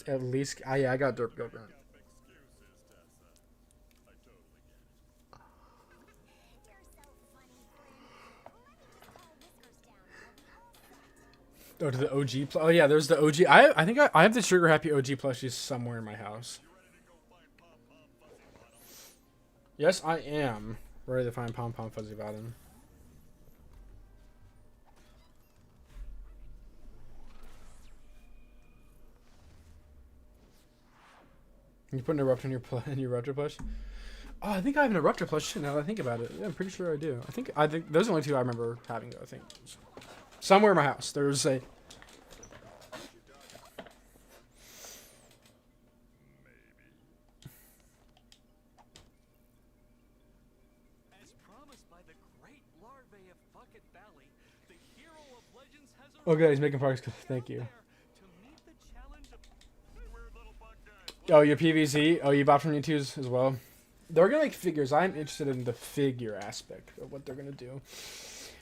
At least, yeah, I got Derp Go Grunt. Oh, to the OG. Oh, yeah, there's the OG. I think I have the Trigger Happy OG plushies somewhere in my house. Yes, I am ready to find Pom Pom Fuzzy Bottom. Can you put an Eruptor in your Eruptor plush? Oh, I think I have an Eruptor plush now that I think about it. Yeah, I'm pretty sure I do. I think those are the only two I remember having though, I think. Somewhere in my house. There's a Okay, he's making progress. Thank you. Oh, your PVZ? Oh, you bought from YouTube's as well? They're going to make figures. I'm interested in the figure aspect of what they're going to do.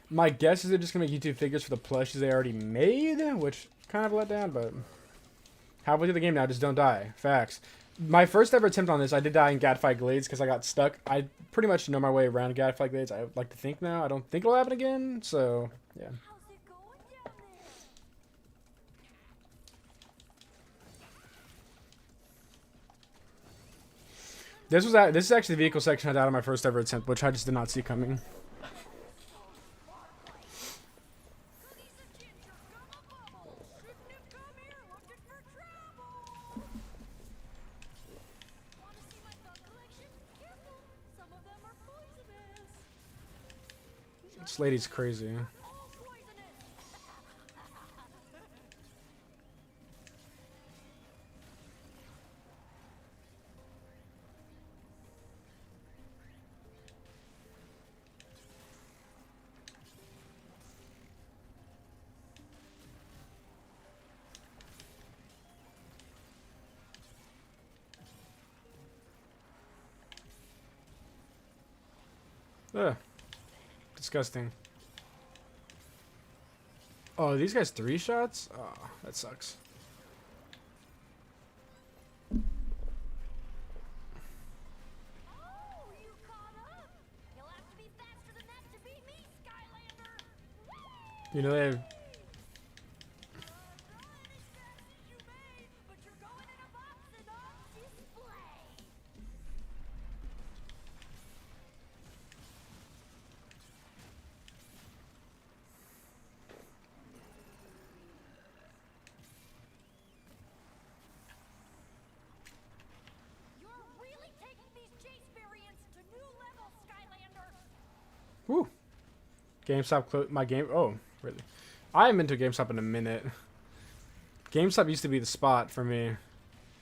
My guess is they're just going to make YouTube figures for the plushies they already made, which kind of let down, but halfway through the game now, just don't die. Facts. My first ever attempt on this, I did die in Gadfly Glades because I got stuck. I pretty much know my way around Gadfly Glades. I like to think now. I don't think it'll happen again, so yeah. This is actually the vehicle section I died on my first ever attempt, which I just did not see coming. This lady's crazy. Ugh. Disgusting. Oh, these guys 3 shots? Oh, that sucks. Oh, you caught up. You'll have to be faster than that to beat me, Skylander. You know they have... Woo. GameStop my game. Oh, really? I haven't been to GameStop in a minute. GameStop used to be the spot for me,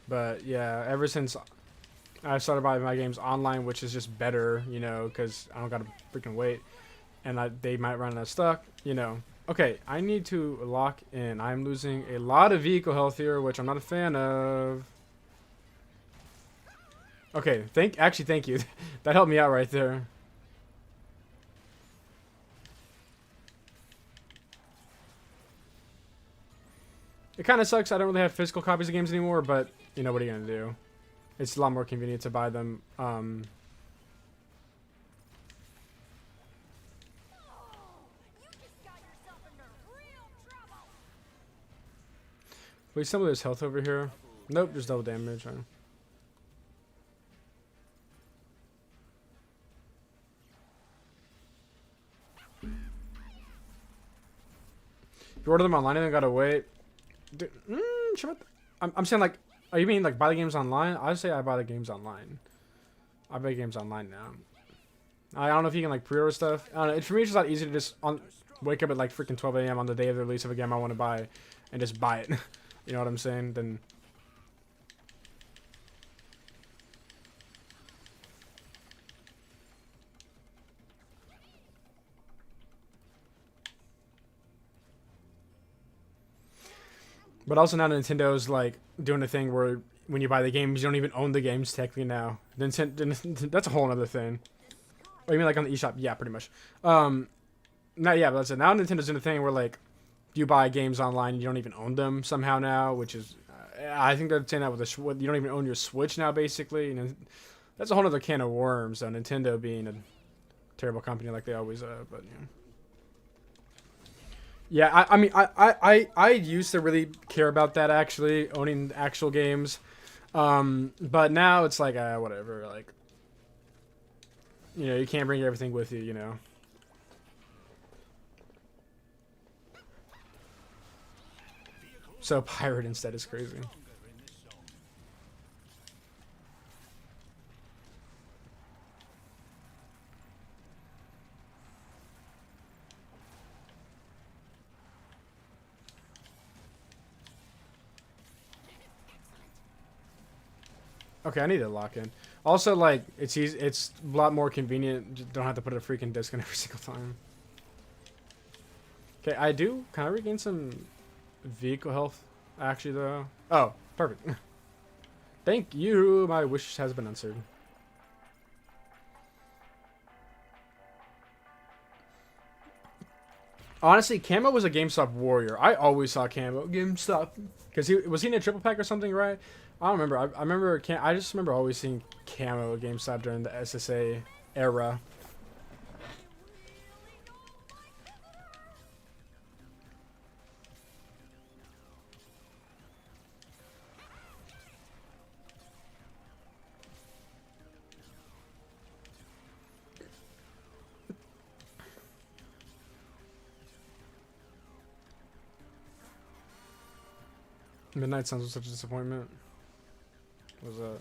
but yeah, ever since I started buying my games online, which is just better, you know, because I don't gotta freaking wait, and they might run out of stock, you know. Okay, I need to lock in. I'm losing a lot of vehicle health here, which I'm not a fan of. Okay, thank you. That helped me out right there. It kind of sucks I don't really have physical copies of games anymore, but, you know, what are you going to do? It's a lot more convenient to buy them. Wait, some of this health over here. Nope, just double damage. Right? If you order them online, then gotta wait. Dude, I'm saying like, oh, you mean like buy the games online? I say I buy the games online. I buy games online now. I don't know if you can like pre-order stuff. I don't know. For me, it's just a lot easier to just wake up at like freaking 12 a.m. on the day of the release of a game I want to buy, and just buy it. You know what I'm saying? Then. But also now Nintendo's like doing a thing where when you buy the games, you don't even own the games technically now. That's a whole other thing. Oh, you mean like on the eShop? Yeah, pretty much. No, yeah, but that's it. Now Nintendo's doing a thing where like you buy games online, you don't even own them somehow now, which is I think they're saying that with you don't even own your Switch now, basically. You know, that's a whole other can of worms. So Nintendo being a terrible company like they always are, but you know. Yeah, I mean, I used to really care about that, actually, owning actual games. But now it's like, whatever, like, you know, you can't bring everything with you, you know. So pirate instead is crazy. Okay, I need to lock in. Also, like, it's easy. It's a lot more convenient. You don't have to put a freaking disc in every single time. Okay, I do. Can I regain some vehicle health? Actually, though. Oh, perfect. Thank you. My wish has been answered. Honestly, Camo was a GameStop warrior. I always saw Camo GameStop because was he in a triple pack or something, right? I don't remember. I remember. I just remember always seeing Camo at GameStop during the SSA era. Midnight Suns was such a disappointment. What was that?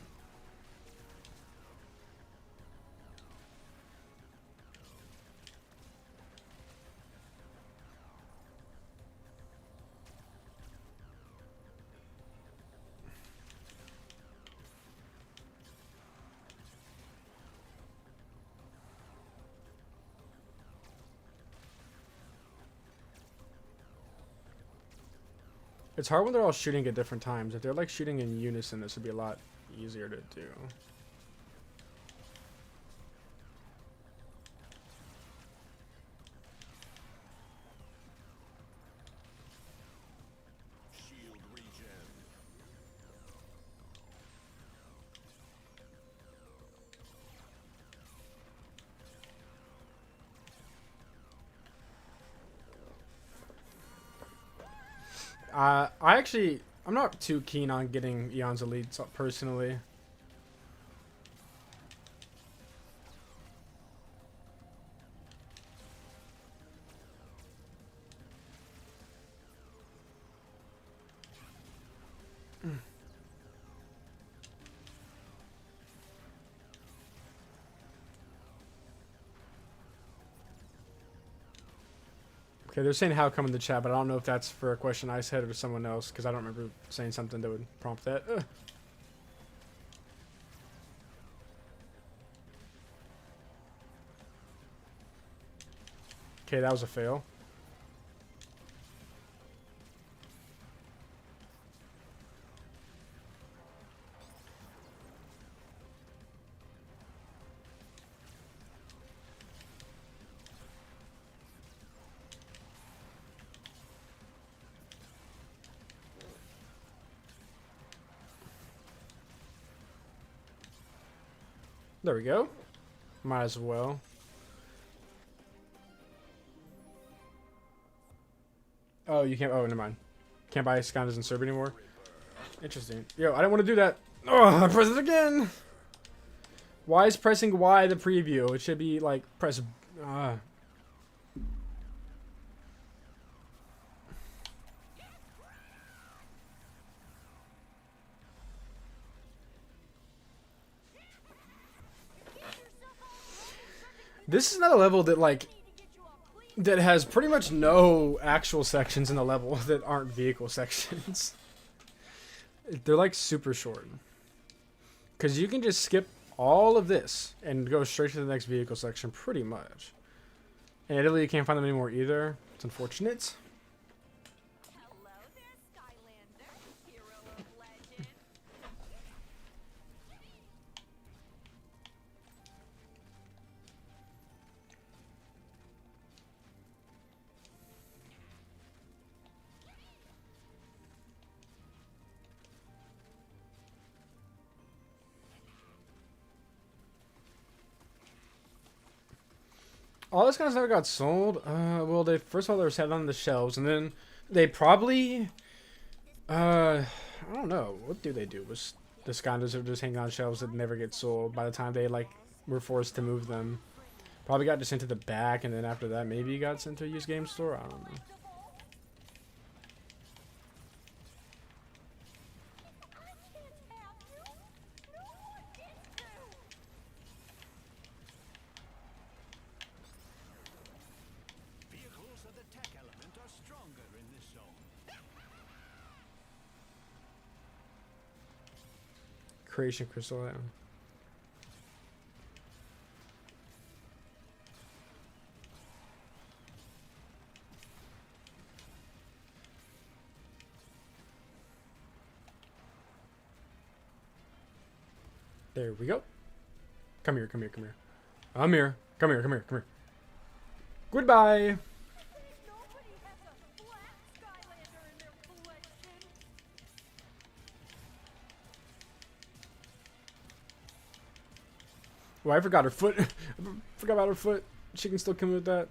It's hard when they're all shooting at different times. If they're like shooting in unison, this would be a lot easier to do. Shield regen. I'm not too keen on getting Eon's Elite personally. Okay, they're saying how come in the chat, but I don't know if that's for a question I said or someone else, because I don't remember saying something that would prompt that. Ugh. Okay, that was a fail. There we go. Might as well. Oh, you can't. Oh, never mind. Can't buy Skylanders in Serbia anymore. Interesting. Yo, I didn't want to do that. Oh, I pressed it again. Why is pressing Y the preview? It should be like press. This is not a level that like that has pretty much no actual sections in the level that aren't vehicle sections. They're like super short. Because you can just skip all of this and go straight to the next vehicle section pretty much. And Italy, you can't find them anymore either. It's unfortunate. Hello there, Skylander, hero of legend. All this kind of stuff got sold. Well, they first of all they were set on the shelves, and then they probably, I don't know, what do they do? Was the Skylanders are just hanging on shelves that never get sold by the time they like were forced to move them? Probably got just sent to the back, and then after that, maybe got sent to a used game store. I don't know. Vehicles of the tech element are stronger in this zone. Creation crystal. Yeah. There we go. Come here, come here, come here. I'm here. Come here, come here, come here. Goodbye. Nobody has a black Skylander in their collection. Oh, I forgot her foot. I forgot about her foot. She can still come with that.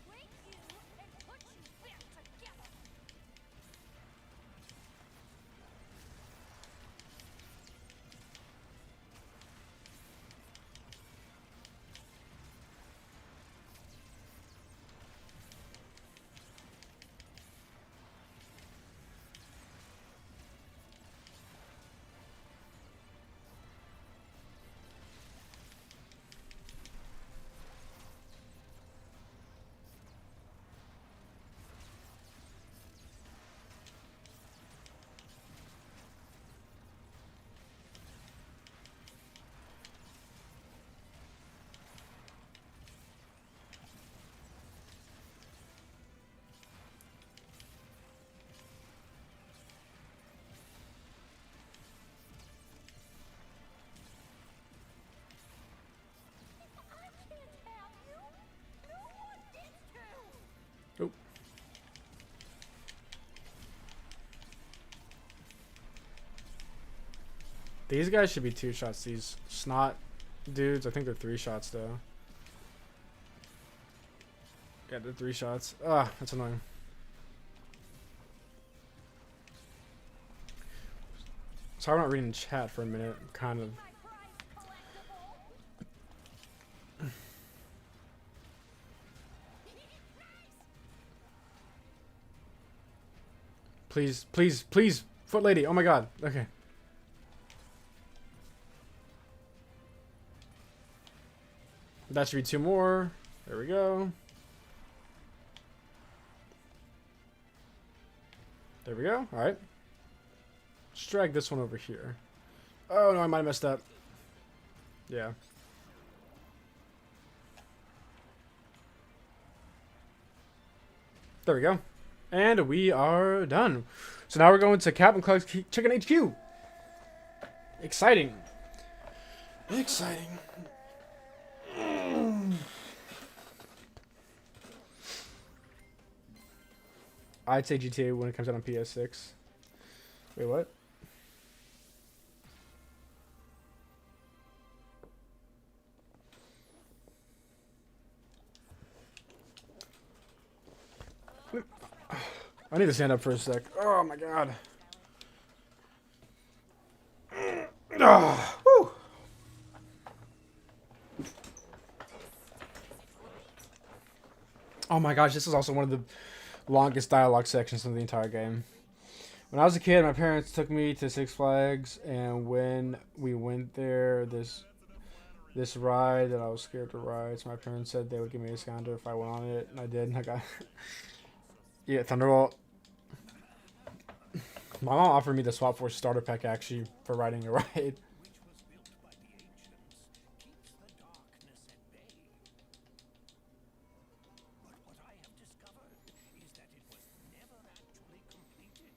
Break you and put you back together. I can't have you. No one gets to. Oh. These guys should be 2 shots. These snot dudes. I think they're 3 shots though. Yeah, they're 3 shots. Ah, that's annoying. Sorry, I'm not reading chat for a minute. Kind of. My prize collectible. Please, please, please, foot lady. Oh my god. Okay. That should be 2 more. There we go. There we go. All right. Let's drag this one over here. Oh no, I might have messed up. Yeah. There we go. And we are done. So now we're going to Captain Cluck's Chicken HQ. Exciting. Exciting. I'd say GTA when it comes out on PS6. Wait, what? I need to stand up for a sec. Oh my god. Whew. Oh my gosh, this is also one of the longest dialogue sections of the entire game. When I was a kid, my parents took me to Six Flags, and when we went there, this ride that I was scared to ride, so my parents said they would give me a Skylander if I went on it, and I did, and I got yeah, Thunderbolt. My mom offered me the Swap Force starter pack actually for riding a ride. which was built by the ancients, keeps the darkness at bay. But what I have discovered is that it was never actually completed.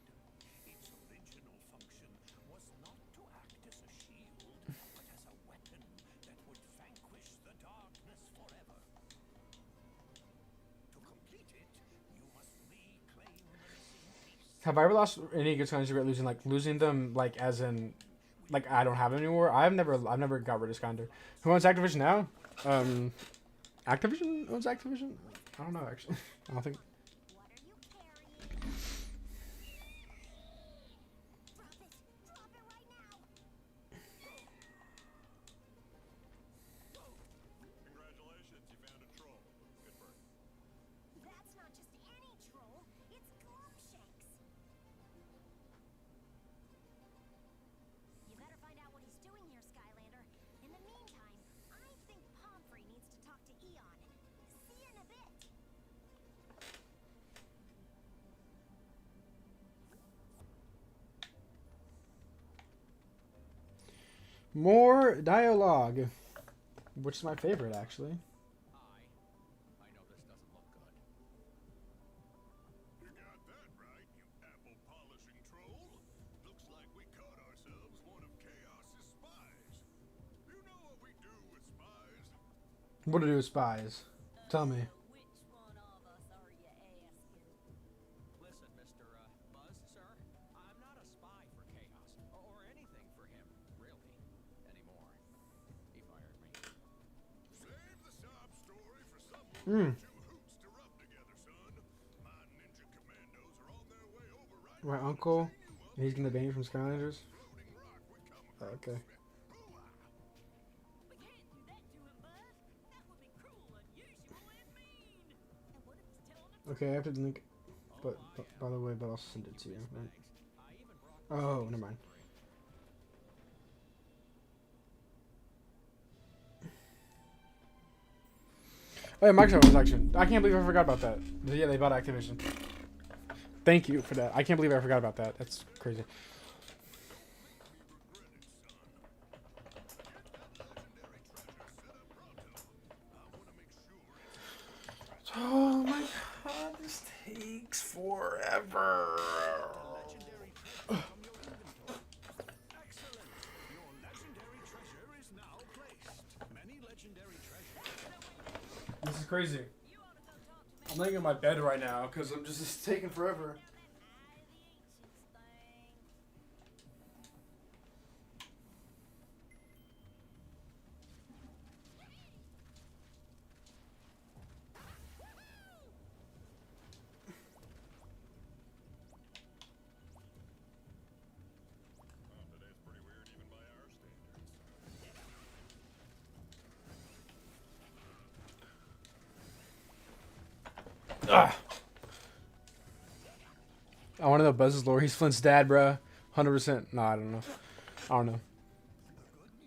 Its original function was not to act as a shield, but as a weapon that would vanquish the darkness forever. To complete it, you must reclaim the missing piece. Have I ever lost any good Skylanders regret losing them like as in like I don't have them anymore? I've never got rid of Skylander. Who owns Activision now? Activision owns Activision? I don't know actually. I don't think. What are you carrying? Drop it! Drop it right now! Congratulations, you found a troll. Good for you. That's not just any troll, it's Glumshanks. You better find out what he's doing here, Skylander. In the meantime, I think Pomfrey needs to talk to Eon. See you in a bit. More dialogue, which is my favorite actually. I know this doesn't look good. You got that right, you apple polishing troll. Looks like we caught ourselves one of Chaos's spies. You know what we do with spies? What to do with spies? Tell me. Which one of us are you asking? Listen, Mr. Buzz, sir, I'm not a spy for Chaos, or anything for him, really, anymore. He fired me. Save the sob story for someone with two hoots to rub together, son. My ninja commandos are on their way over right My now. uncle, he's gonna ban you from Skylanders. Floating rock we come across. Okay. Booyah! We can't do that to him, Buzz. That would be cruel, unusual, and mean. And what if he's telling the Okay, I have to link. But by the way, but I'll send it to you. Right? I even brought Oh, never mind. Oh yeah, Microsoft was actually. I can't believe I forgot about that. Yeah, they bought Activision. Thank you for that. I can't believe I forgot about that. That's crazy. Oh my god, this takes forever. Legendary treasure from your inventory. Excellent! Your legendary treasure is now placed. Many legendary treasures. This is crazy. I'm laying in my bed right now because I'm just it's taking forever. Today's pretty weird even by our standards. Ah. I want to know Buzz's lore. He's Flint's dad, bruh. 100%. No, I don't know. I don't know.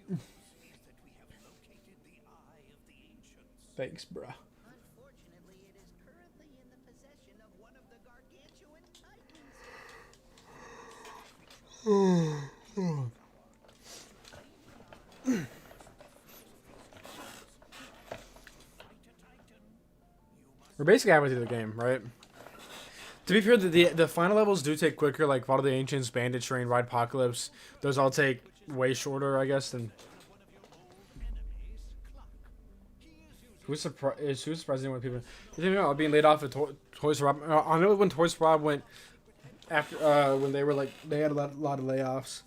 The good news is that we have located the Eye of the Ancients. Thanks, bruh. Unfortunately, it is currently in the possession of one of the gargantuan titans. We're basically halfway through the game, right? To be fair, the final levels do take quicker, like Vault of the Ancients, Bandit Train, Ride Apocalypse. Those all take way shorter, I guess, than... Who's surprising when people... You think about being laid off at Toys R Us? I know when Toys R Us went after, when they were like, they had a lot of layoffs.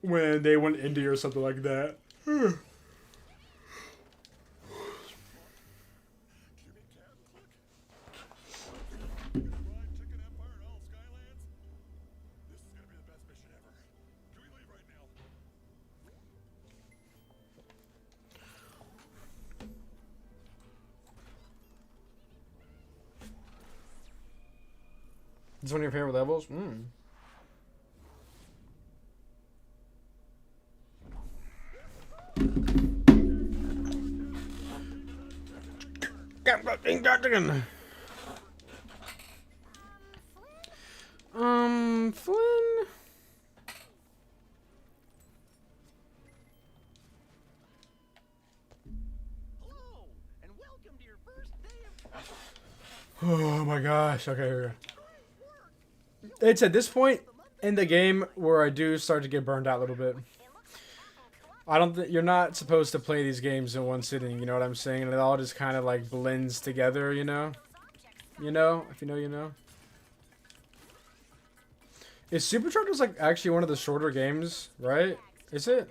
When they went indie or something like that. Fried chicken empire and all of Skylands? This is gonna be the best mission ever. Can we leave right now? This is one of your favorite levels? Mm. Flynn? Hello, and welcome to your first day of Oh my gosh. Okay, here we go. It's at this point in the game where I do start to get burned out a little bit. I don't think you're not supposed to play these games in one sitting, you know what I'm saying? And it all just kind of like blends together, you know? You know? If you know, you know. Is Superchargers like actually one of the shorter games, right? Is it?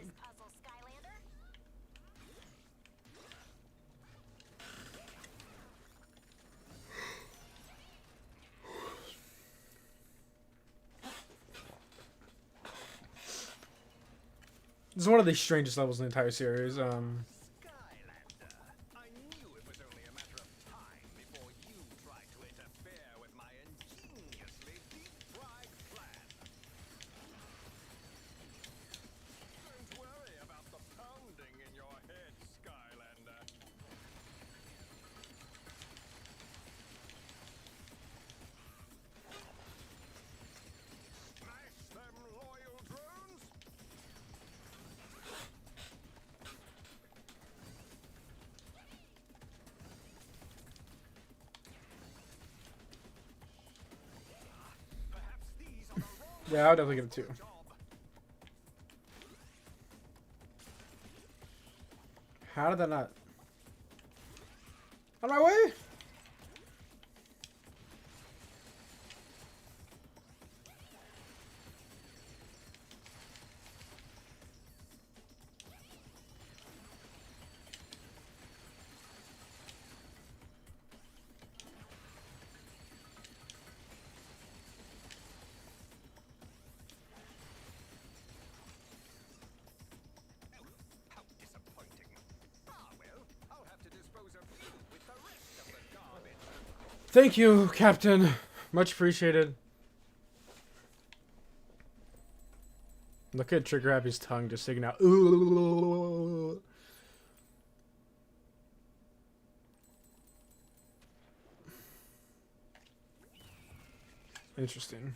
This is one of the strangest levels in the entire series. Skylander. I knew it was only a matter of time before you tried to interfere with my ingeniously deep-fried plan. Don't worry about the pounding in your head, Skylander. Smash them loyal drones! Perhaps these are the wrong Yeah, I'll definitely give it 2. job. How did that not? On my way? How disappointing. Ah, well, I'll have to dispose of you with the rest of the garbage. Thank you, Captain. Much appreciated. Look at Trigger Happy's tongue just sticking out. Interesting.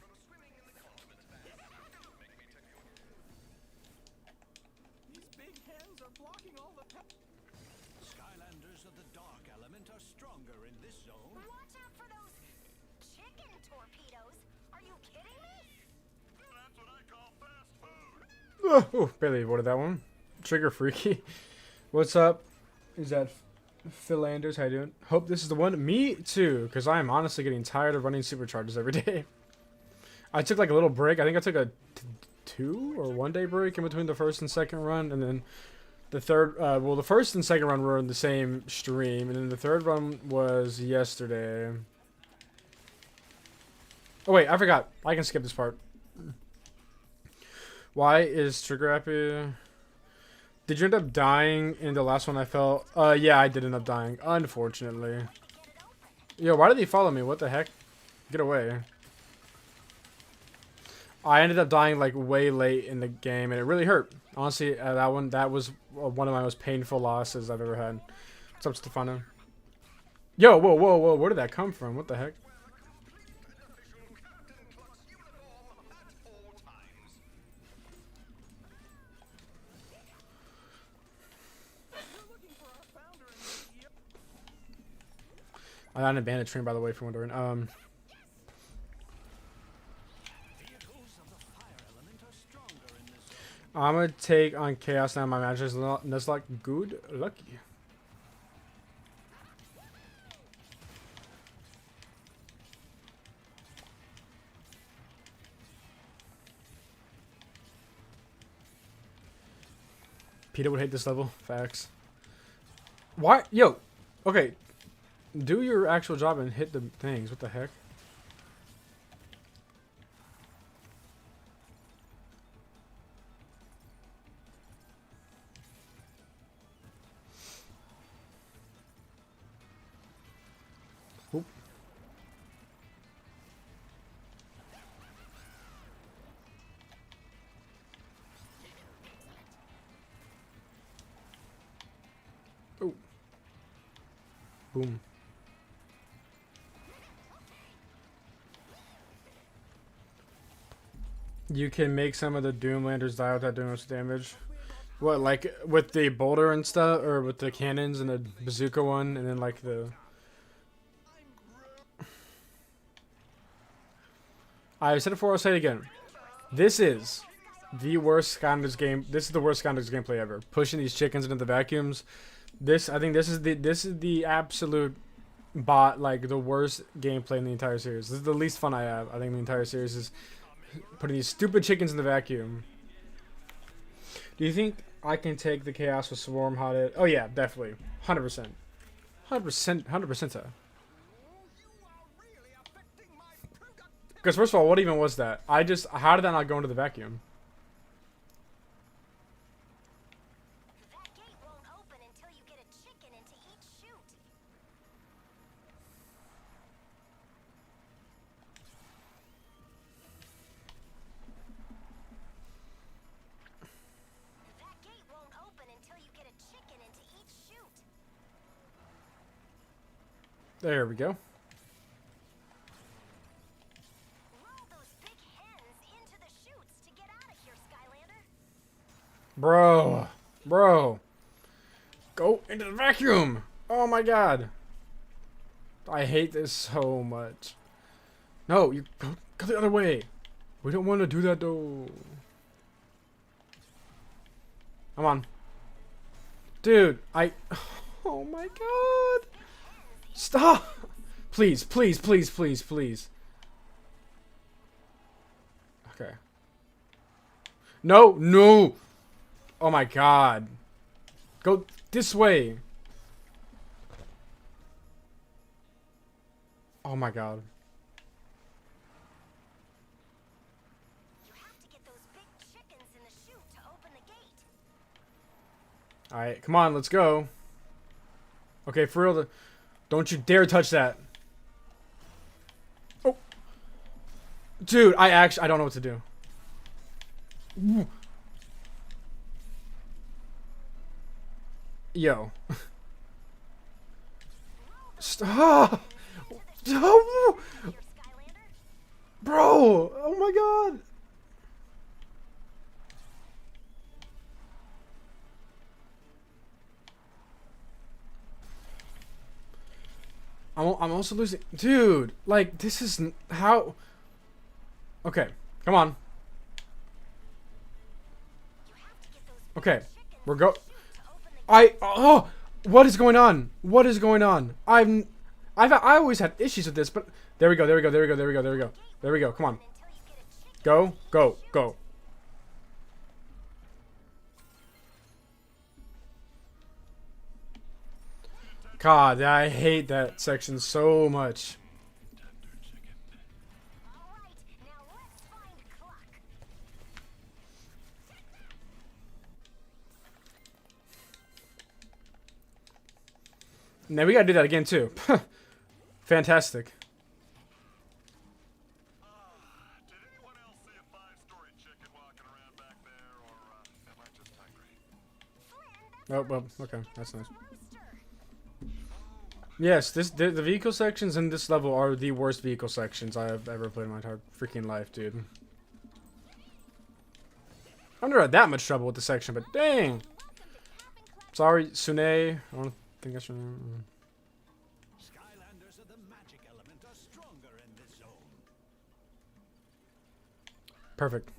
These big hands are blocking all the Skylanders of the dark element are stronger in this zone. Watch out for those chicken torpedoes. Are you kidding me? That's what I call fast food! Oh, barely avoided that one. Trigger Freaky. What's up? Is that Skylanders? How you doing? Hope this is the one. Me too, because I am honestly getting tired of running Superchargers every day. I took like a little break. I think I took a 2 or 1 day break in between the first and second run, and then the third. Well, the first and second run were in the same stream, and then the third run was yesterday. Oh wait, I forgot. I can skip this part. Why is Trigger Happy? Did you end up dying in the last one I felt? Yeah, I did end up dying, unfortunately. Yo, why did he follow me? What the heck? Get away. I ended up dying like way late in the game, and it really hurt. Honestly, that was one of my most painful losses I've ever had. What's up, Stefano? Yo, whoa, whoa, whoa, where did that come from? What the heck? I got an Bandit Train, by the way, for wondering. I'm gonna take on Chaos now. My manager's Nuzlocke. Good lucky. Peter would hate this level. Facts. Why? Yo. Okay. Do your actual job and hit the things. What the heck? Oop. Oh. Boom. You can make some of the Doomlanders die without doing much damage. What, like with the boulder and stuff, or with the cannons and the bazooka one, and then like the. I said it before. I'll say it again. This is the worst Skylanders game. This is the worst Skylanders gameplay ever. Pushing these chickens into the vacuums. I think this is the absolute like the worst gameplay in the entire series. This is the least fun I have. I think the entire series is putting these stupid chickens in the vacuum. Do you think I can take the chaos with Swarm Hotted? Oh yeah, definitely. 100%. 100%. 100%. Because first of all, what even was that? How did that not go into the vacuum? That gate won't open until you get a chicken into each chute. That gate won't open until you get a chicken into each chute. There we go. Roll those big hens into the chutes to get out of here, Skylander. Bro. Go into the vacuum. Oh my god. I hate this so much. No, you go the other way. We don't want to do that though. Come on. Dude, oh my god. Stop. Please. Okay. No. Oh my god. Go this way. Oh my god. You have to get those big chickens in the chute to open the gate. Alright, come on, let's go. Okay, for real, don't you dare touch that. Oh. Dude, I don't know what to do. Yo. Stop. No. Here, Skylander. Bro, oh my god. I'm also losing. Dude, like, this is how. Okay, come on. You have to get those big Okay, chickens we're in go. the chute to open the gate. Oh, what is going on? What is going on? I always had issues with this, but there we go. Come on, Until you get a chicken go. God, I hate that section so much. All right, now let's find Cluck. Now we gotta do that again too. Fantastic. Did anyone else see a 5-story chicken walking around back there, or am I just hungry? Flynn, Oh well, okay, that's nice. rooster. Yes, the vehicle sections in this level are the worst vehicle sections I have ever played in my entire freaking life, dude. I've never had that much trouble with the section, but dang. Sorry, Sune. I don't think that's your name. Skylanders of the magic element are stronger in this zone. Perfect.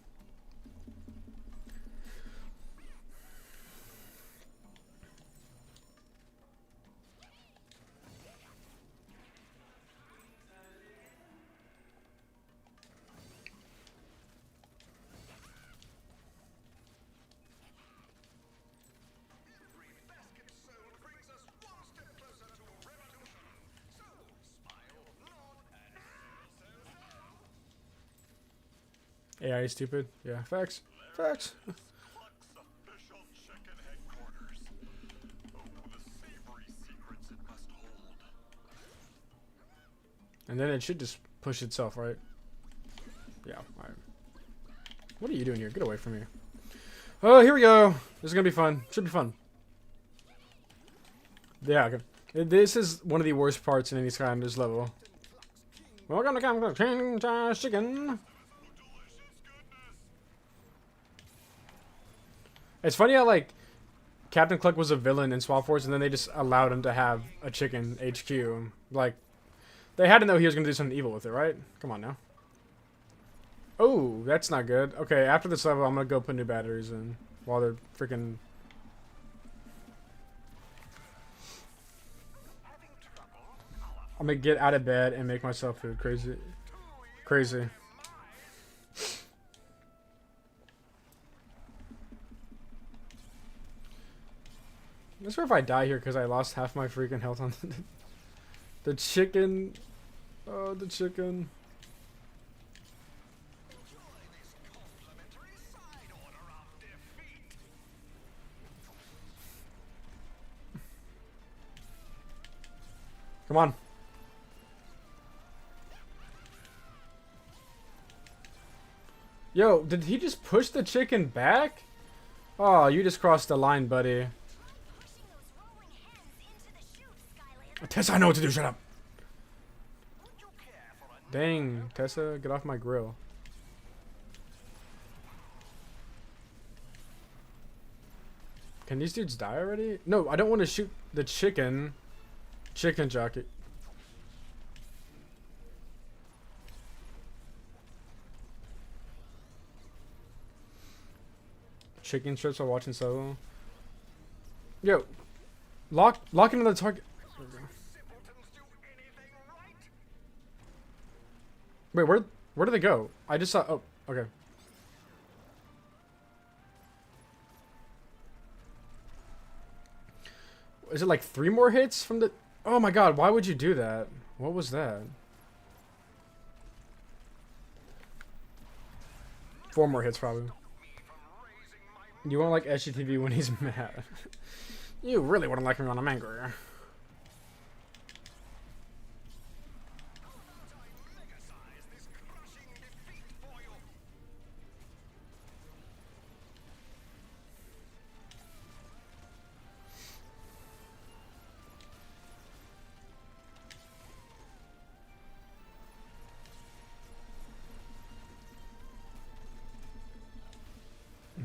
AI is stupid. Yeah, facts. Facts. Cluck's official chicken headquarters. Oh, the savory secrets it must hold. And then it should just push itself, right? Yeah, alright. What are you doing here? Get away from me. Oh, here we go. This is gonna be fun. Should be fun. Yeah, okay. This is one of the worst parts in any Skylanders level. Welcome to King Chicken. It's funny how, like, Captain Cluck was a villain in Swap Force, and then they just allowed him to have a chicken HQ. Like, they had to know he was going to do something evil with it, right? Come on now. Oh, that's not good. Okay, after this level, I'm going to go put new batteries in while they're freaking... I'm going to get out of bed and make myself food. Crazy. Crazy. I swear if I die here because I lost half my freaking health on the chicken. Oh, the chicken. Come on. Yo, did he just push the chicken back? Oh, you just crossed the line, buddy. Pushing those rolling heads into the chute, Skylander. Tessa, I know what to do. Shut up. Would you care for a Dang, Tessa, get off my grill. Can these dudes die already? No, I don't want to shoot the chicken. Chicken jockey. Chicken strips while watching solo. Yo, lock into the target. simpletons do anything right? Wait, where did they go? I just saw. Oh, okay. Is it like 3 more hits from the? Oh my god! Why would you do that? What was that? 4 more hits probably. You won't like SGTV when he's mad. You really wouldn't like me when I'm angry.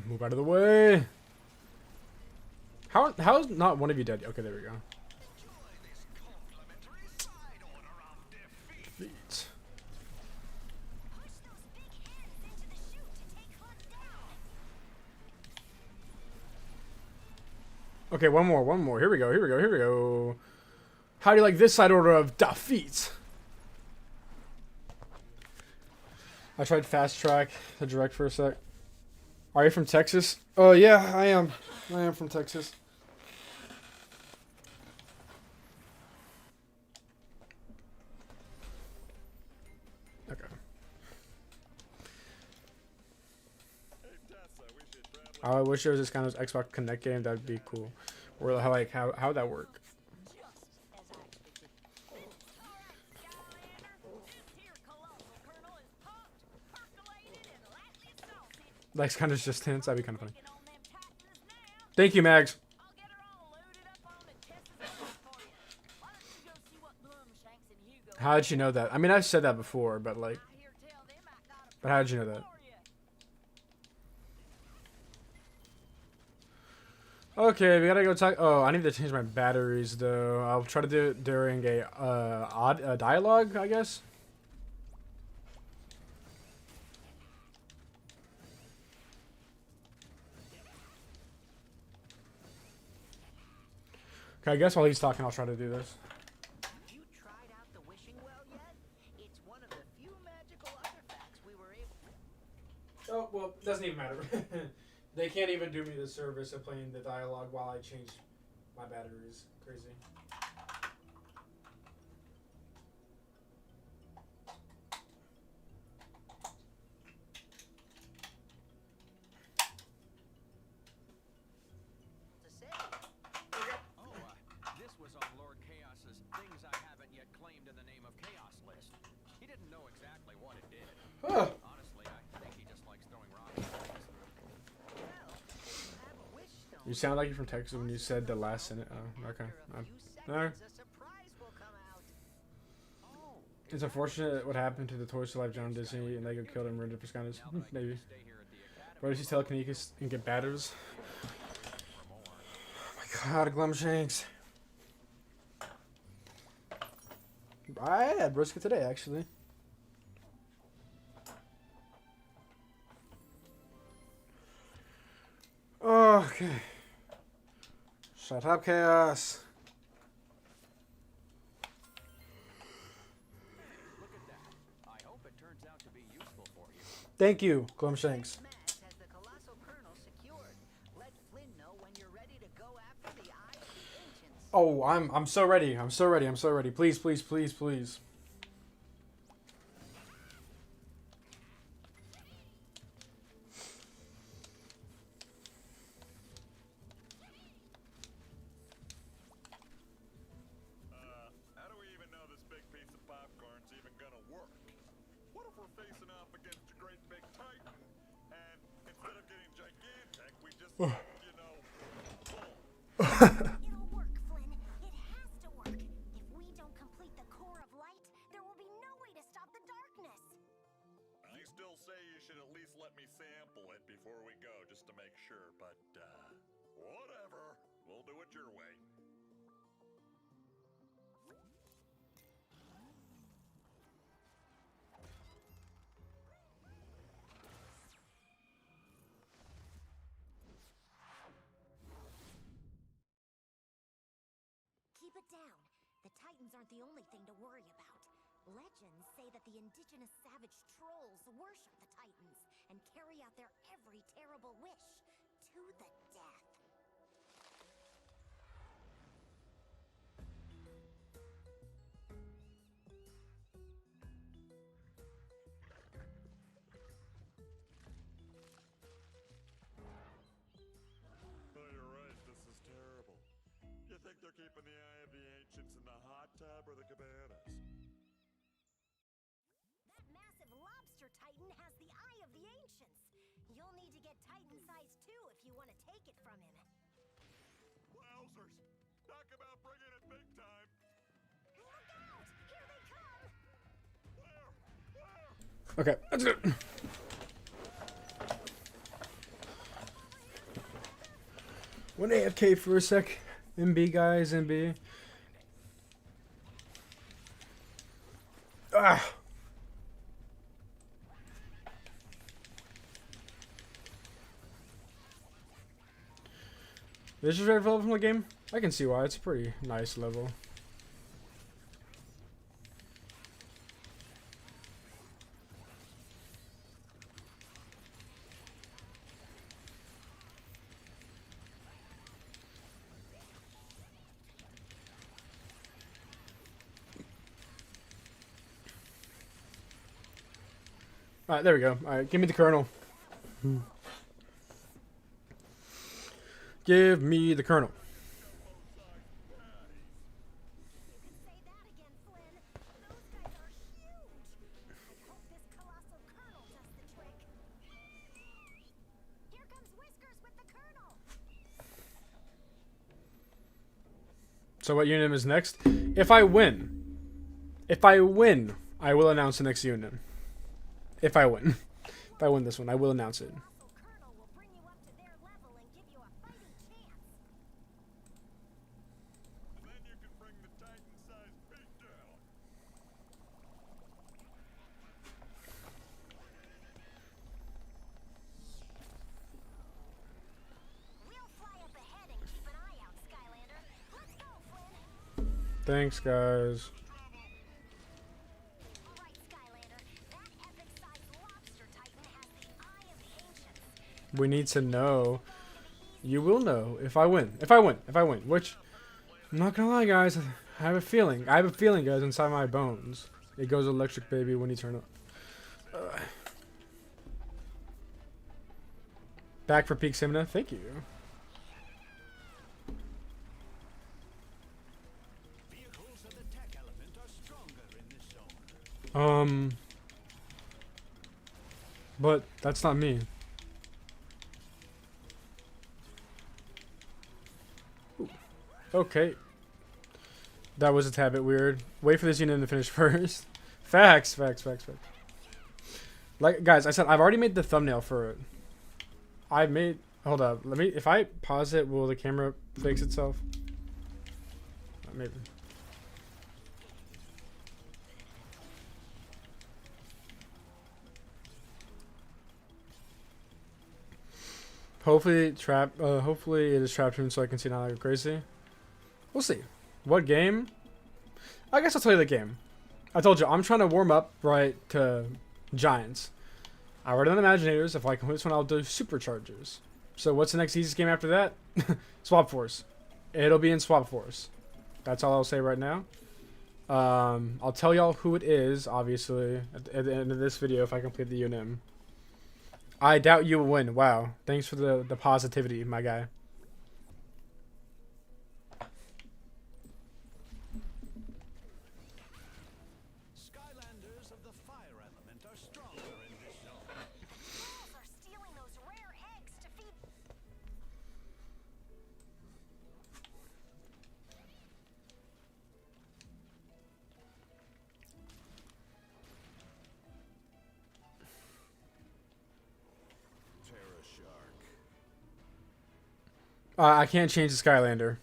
Move out of the way. How's not one of you dead? Okay, there we go. Defeat. Push those big heads into the chute to take Cluck down. Okay, one more. Here we go. How do you like this side order of defeat? I tried fast track the direct for a sec. Are you from Texas? Oh yeah, I am. I am from Texas. Okay. I wish there was this kind of Xbox Connect game. That'd be cool. Or how would that work? Just as I expected. Skylander, this here colossal kernel is pumped, percolated, and lightly salted. Like kind of just hints. That'd be kind of funny. Working on them Titans now. Thank you, Mags. I'll get her all loaded up on the Tessa's oven for you. Why don't you go see what Blumshanks and Hugo How did you know that? I mean, I've said that before, but like, I hear tell them I got a but how did you know that? for you. Okay, we gotta go talk. Oh, I need to change my batteries though. I'll try to do it during a dialogue, I guess. Okay, I guess while he's talking, I'll try to do this. Have you tried out the wishing well yet? It's one of the few magical artifacts we were able. Oh well, doesn't even matter. They can't even do me the service of playing the dialogue while I change my batteries. Crazy. didn't know exactly what it did. Oh. Honestly, I think he just likes throwing rocks at things. Well, if you have a wish stone, You sound like you're from Texas when you said the last sentence. Oh, okay. after a few Alright. seconds, a surprise will come out. Oh, It's unfortunate what happened to the Toys to Life John Disney and Lego killed him ruined it for Skylanders. Now that I Maybe. can stay here at the academy What if she's telekinesis and get batters? for more. Oh my god, Glumshanks. I had brisket today, actually. Okay. Shut up, Chaos. Look at that. I hope it turns out to be useful for you. Thank you, Glumshanks. Max has the colossal kernel secured. Let Flynn know when you're ready to go after the Eye of the Ancients. Oh, I'm so ready. I'm so ready. I'm so ready. Please, please, please, please. How do we even know this big piece of popcorn's even gonna work? What if we're facing off against a great big titan, and instead of getting gigantic, we just, boom? It'll work, Flynn. It has to work. If we don't complete the core of light, there will be no way to stop the darkness. I still say you should at least let me sample it before we go, just to make sure, but, whatever. We'll do it your way. Keep it down. The Titans aren't the only thing to worry about. Legends say that the indigenous savage trolls worship the Titans and carry out their every terrible wish to the death. Oh, you're right, this is terrible. You think they're keeping the Eye of the Ancients in the hot tub or the cabanas? That massive lobster Titan has the Eye of the Ancients. You'll need to get Titan size 2 if you want to take it from him. Wowzers! Talk about bringing it big time! Look out! Here they come! Where? Where? Okay, that's good. Went AFK for a sec. MB, guys, MB. Ah! This is very level from the game. I can see why. It's a pretty nice level. Alright, there we go. Alright, give me the kernel. Give me the kernel. You can say that again, Flynn. Those guys are huge. I hope this colossal kernel does the trick. Here comes Whiskers with the kernel. So what unit is next? If I win, I will announce the next unit. If I win. If I win this one, I will announce it. Colossal kernel will bring you up to their level and give you a fighting chance. Then you can bring the Titan-sized pig down. We'll fly up ahead and keep an eye out, Skylander. Let's go, Flynn. Thanks, guys. All right, Skylander. That epic-sized lobster Titan has the Eye of the Ancients. We need to know. You will know if I win. If I win. Which, I'm not gonna lie, guys. I have a feeling. I have a feeling, guys, inside my bones. It goes electric, baby, when you turn it. Back for Peak Simna. Thank you. Vehicles of the tech element are stronger in this zone. But that's not me. Okay. That was a tad bit weird. Wait for this unit to finish first. Facts. Like, guys, I said I've already made the thumbnail for it. I made. Hold up. Let me. If I pause it, will the camera fix itself? Maybe. Hopefully, hopefully it is trapped room so I can see not like crazy. We'll see. What game? I guess I'll tell you the game. I told you I'm trying to warm up right to Giants. I already done Imaginators. If I complete this one, I'll do Superchargers. So what's the next easiest game after that? Swap Force. It'll be in Swap Force. That's all I'll say right now. I'll tell y'all who it is, obviously, at the end of this video if I complete the UNM. I doubt you will win. Wow. Thanks for the positivity, my guy. Skylanders of the fire element are stronger in this zone. Trolls are stealing those rare eggs to feed. Terra Shark. I can't change the Skylander.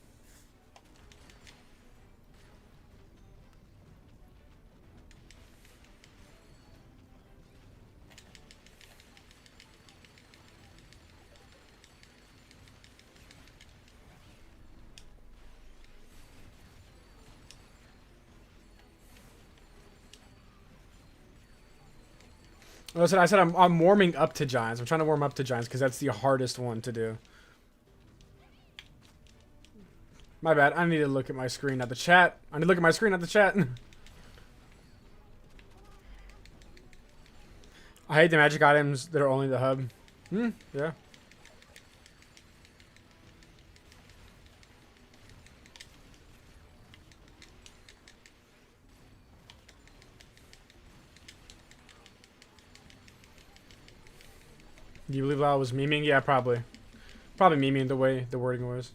Listen, I said I'm warming up to Giants. I'm trying to warm up to Giants because that's the hardest one to do. My bad. I need to look at my screen, not the chat. I need to look at my screen, not the chat. I hate the magic items that are only the hub. Yeah. Do you believe I was memeing? Yeah, probably. Probably memeing the way the wording was.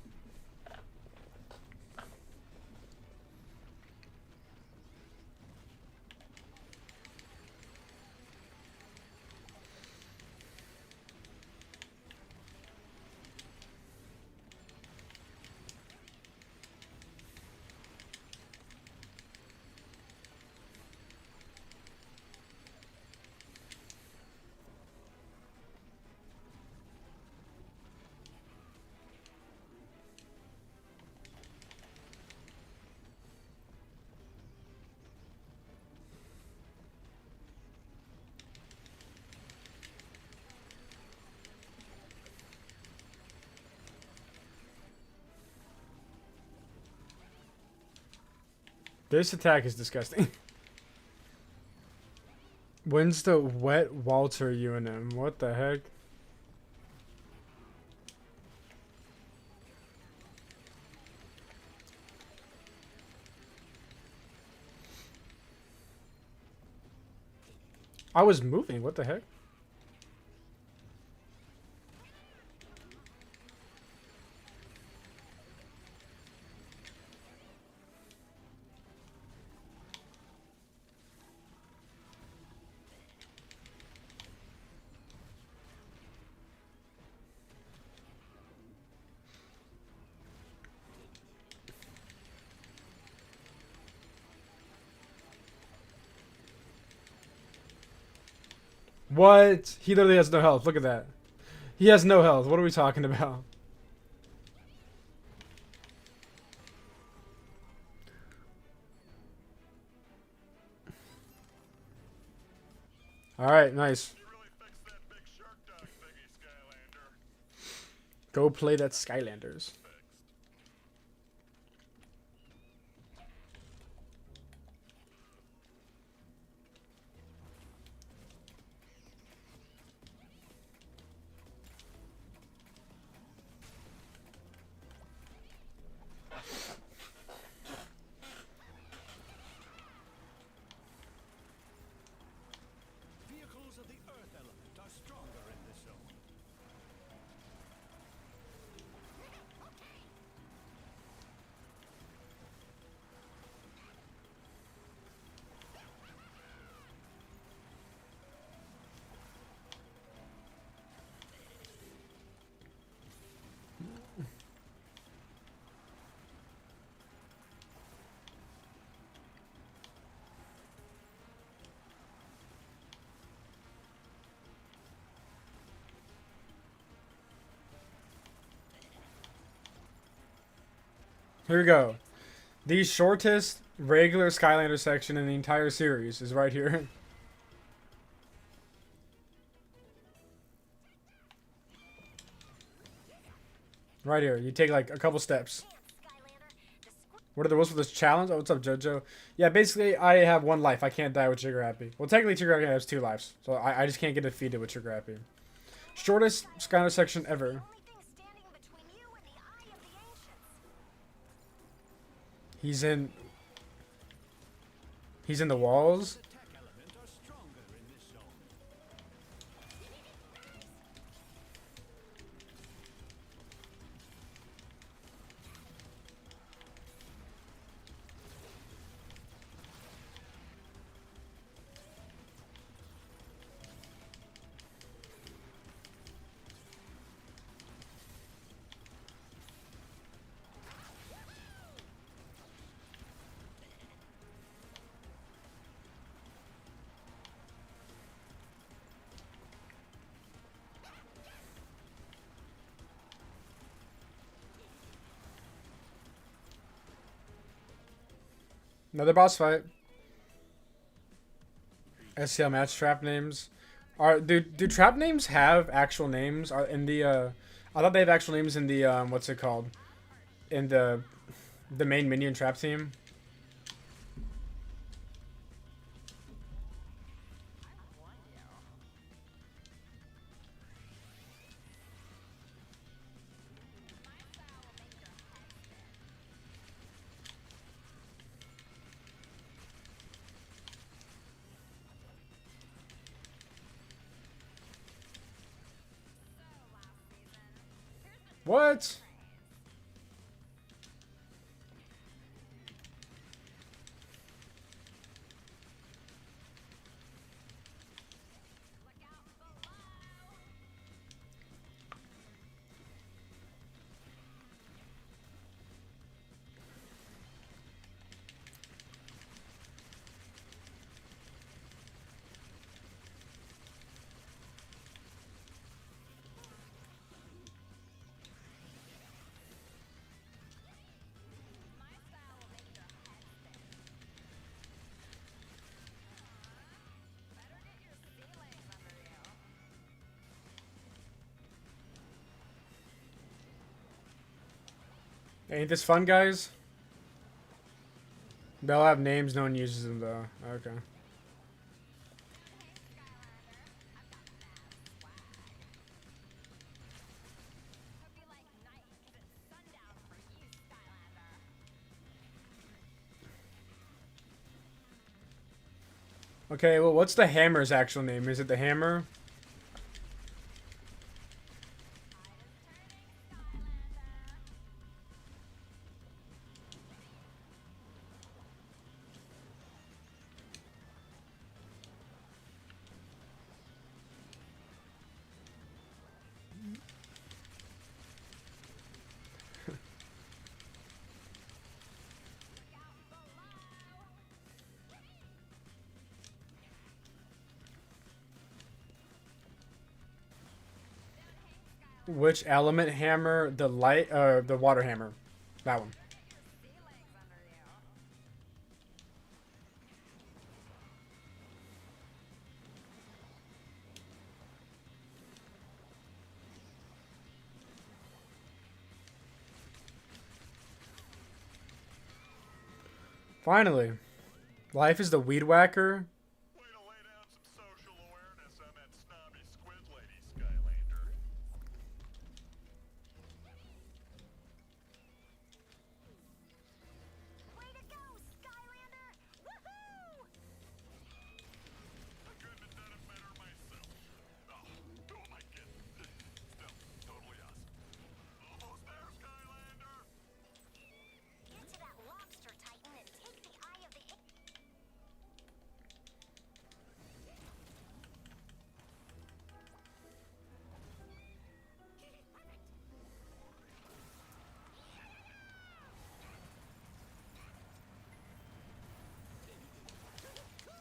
This attack is disgusting. When's the wet Walter UNM? What the heck? I was moving. What the heck? What? He literally has no health. Look at that. He has no health. What are we talking about? Alright, nice. You really fixed that big shark dog thingy, Skylander. Go play that Skylanders. Fixed. Here we go. The shortest regular Skylander section in the entire series is right here. Right here. You take like a couple steps. What are the rules for this challenge? Oh, what's up, JoJo? Yeah, basically, I have 1 life. I can't die with Trigger Happy. Well, technically, Trigger Happy has 2 lives. So I just can't get defeated with Trigger Happy. Shortest Skylander section ever. He's in the walls. The tech element are stronger in this zone. Another boss fight. SCL match trap names. Do trap names have actual names? Are in the I thought they have actual names in the what's it called? In the main minion trap team. What? Ain't this fun, guys? They'll have names, no one uses them though. Okay. Okay, well, what's the hammer's actual name? Is it the hammer? Which element hammer? The light, the water hammer. That one. Finally. Life is the weed whacker. Way to lay down some social awareness on that snobby squid lady, Skylander. Way to go, Skylander! Woohoo! I couldn't have done it better myself. Oh, who am I kidding? Still, totally awesome. Almost there, Skylander! Get to that lobster titan and take the eye of the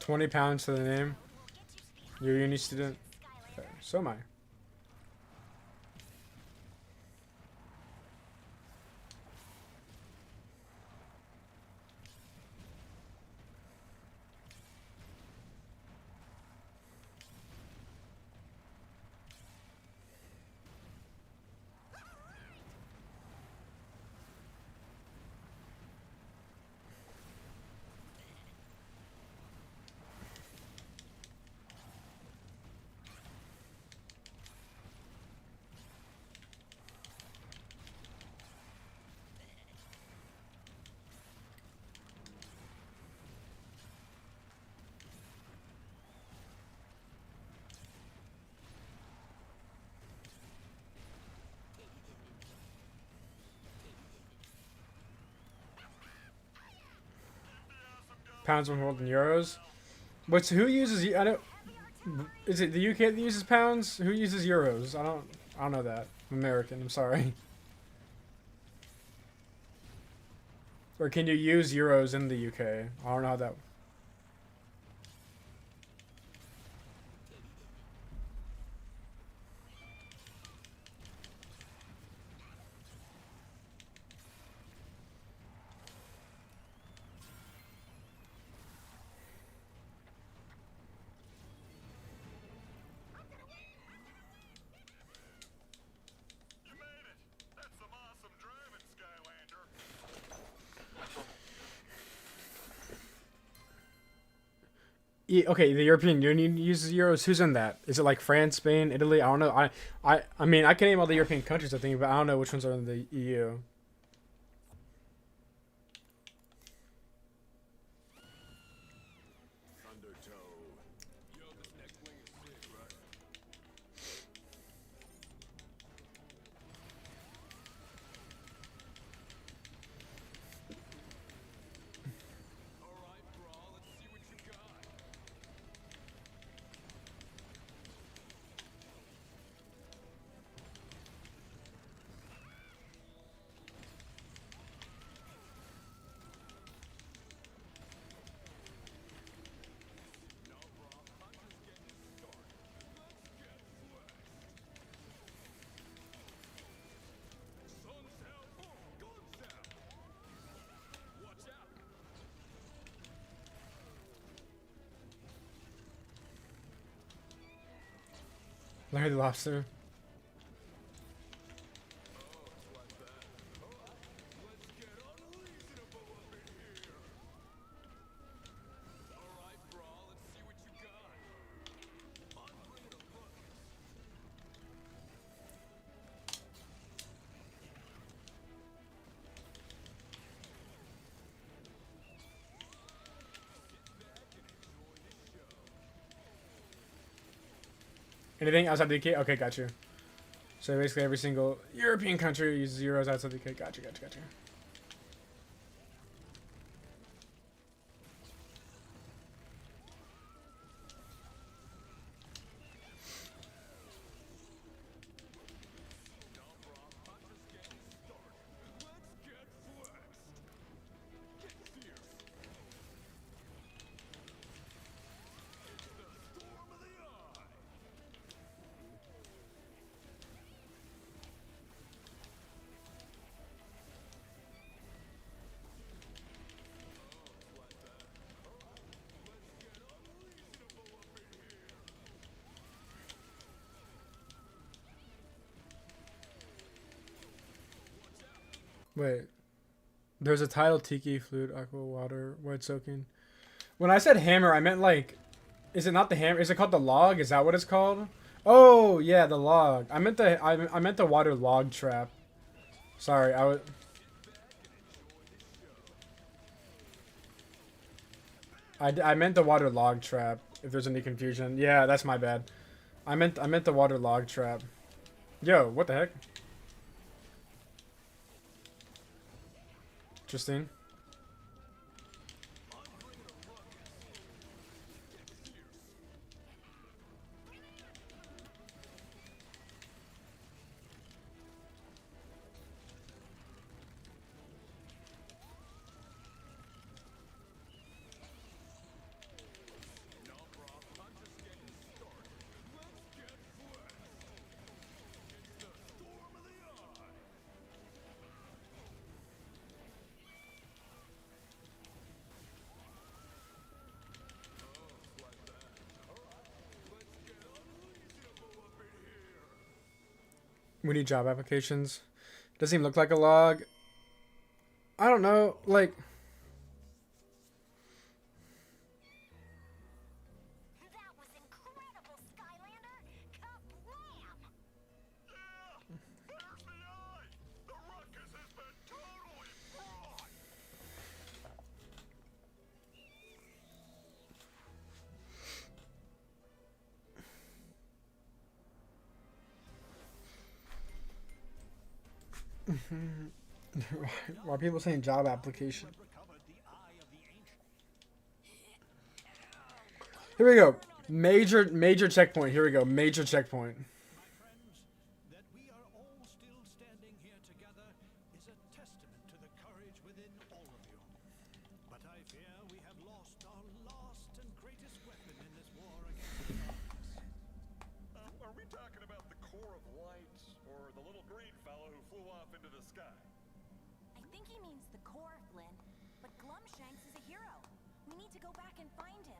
20 pounds to the name. You're a uni student. Okay, so am I. Pounds when world in euros. But who uses? I don't. Is it the UK that uses pounds? Who uses euros? I don't. I don't know that. I'm American. I'm sorry. Or can you use euros in the UK? I don't know how that. You made it! That's some awesome driving, Skylander. Okay, the European Union uses euros. Who's in that? Is it like France, Spain, Italy? I don't know. I mean, I can name all the European countries, I think, but I don't know which ones are in the EU. Larry the Lobster. Anything outside the UK? Okay, got you. So basically every single European country uses euros outside the UK. Gotcha. Wait. There's a title: Tiki, Flute, Aqua, Water, White Soaking. When I said hammer, I meant like, is it not the hammer? Is it called the log? Is that what it's called? Oh yeah, the log. I meant the water log trap. Sorry, I meant the water log trap. If there's any confusion, yeah, that's my bad. I meant the water log trap. Yo, what the heck? Interesting. We need job applications. Doesn't even look like a log. I don't know, like... That was incredible, Skylander! Kablam! There's the eye! The ruckus has been totally brought! Why are people saying job application? Recovered the eye of the ancient. Here we go. Major checkpoint. Here we go. Major checkpoint. My friends, that we are all still standing here together is a testament to the courage within all of you. But I fear we have lost our last and greatest weapon in this war against the darkness. Are we talking about the core of light, or the little green fellow who flew off into the sky? I think he means the core, Flynn. But Glumshanks is a hero. We need to go back and find him.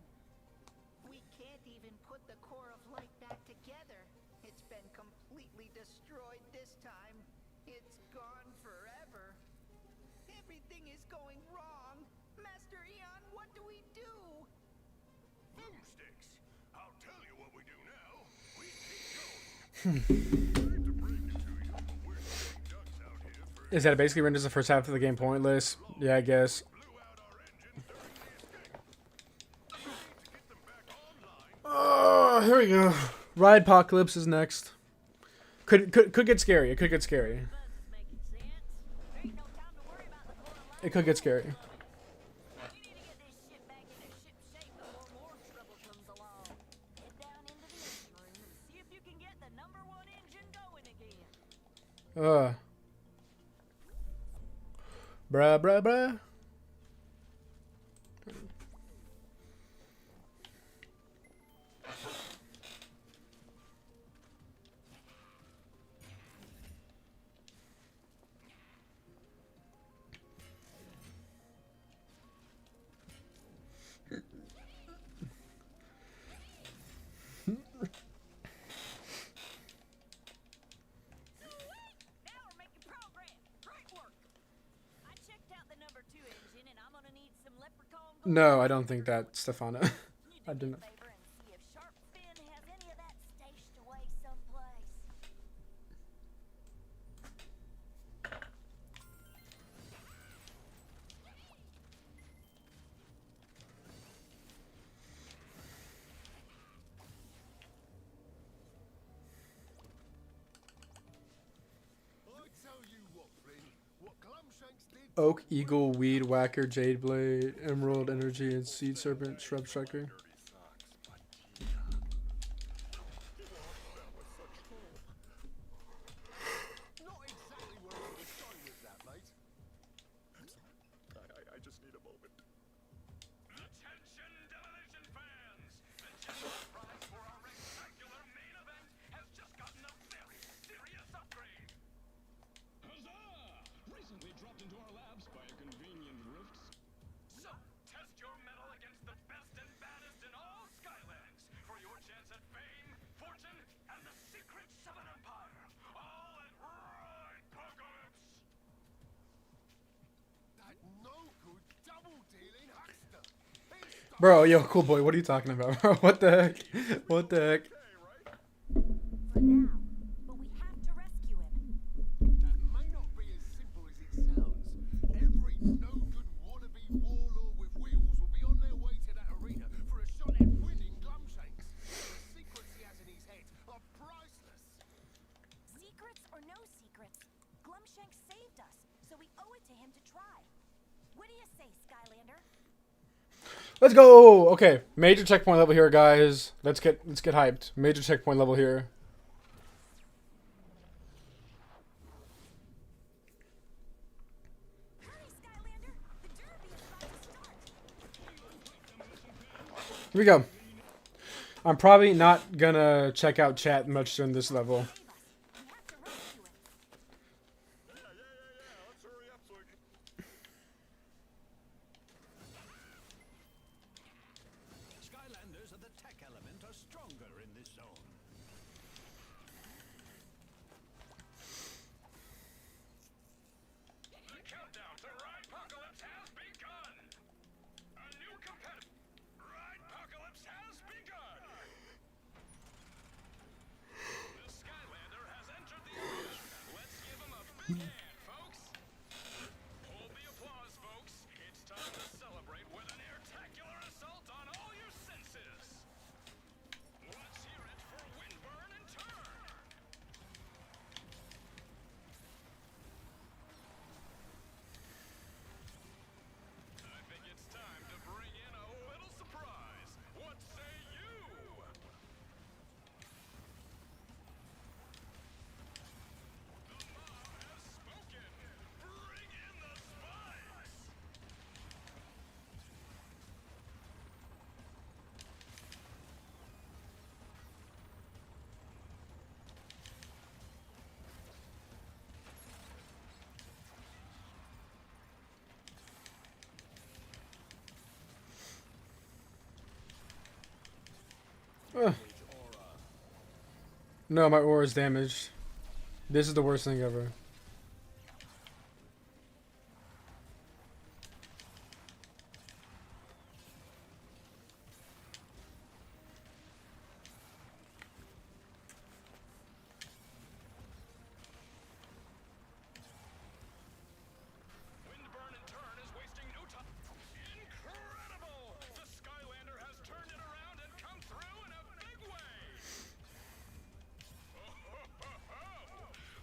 We can't even put the core of light back together. It's been completely destroyed this time. It's gone forever. Everything is going wrong. Master Eon, what do we do? Boomsticks! I'll tell you what we do now. We keep going. Sorry to break it to you, but we're sitting ducks out here for Is that basically renders the first half of the game pointless? Yeah, I guess. blew out our engines during the escape. We need to get them back online. Oh, here we go. Ride Apocalypse is next. Could get scary. It could get scary. Buzz is making sense. There ain't no time to worry about the core of light. It could get scary. We need to get this ship back into ship shape before more trouble comes along. Head down into the engine room and see if you can get the #1 engine going again. Bruh. Now we're making progress. Great work. I checked out the #2 engine, and I'm gonna need some leprechaun. No, I don't think that, Stefano. I I didn't. favor and see if Sharp Fin has any of that stashed away someplace. I tell you what, Flynn, what Glumshanks did. Oak, Eagle, Weed, Whacker, Jade Blade, Emerald, Energy, and Seed Serpent, Shrub Striker. Dirty socks, but yeah. He lost them with such hope. Not exactly where all the shine with that, mate. I just need a moment. Attention, demolition fans! The general prize for our rectangular main event has just gotten a very serious upgrade. Huzzah! Recently dropped into our labs by a convenient rift. So, test your mettle against the best and baddest in all Skylands for your chance at fame, fortune, and the secrets of an empire. All at Ride Apocalypse! That no-good double-dealing huckster. Bro, yo, cool boy, what are you talking about, bro? What the heck? What the heck? For now, but we have to rescue him. That may not be as simple as it sounds. Every no-good wannabe warlord with wheels will be on their way to that arena for a shot at winning Glumshanks. The secrets he has in his head are priceless. Secrets or no secrets, Glumshanks saved us, so we owe it to him to try. What do you say, Skylander? Let's go. Okay, major checkpoint level here, guys. Let's get hyped. Major checkpoint level here. Hurry, Skylander! The derby is about to start. Here we go. I'm probably not gonna check out chat much during this level. Save us. We have to rescue him. Yeah. Let's hurry up so we can. Skylanders of the tech element are stronger in this zone. The countdown to Ride Apocalypse has begun! A new competitor. Ride Apocalypse has begun! The Skylanders Ugh. No, my aura is damaged. This is the worst thing ever. Windburn in turn is wasting no time. Incredible! The Skylander has turned it around and come through in a big way.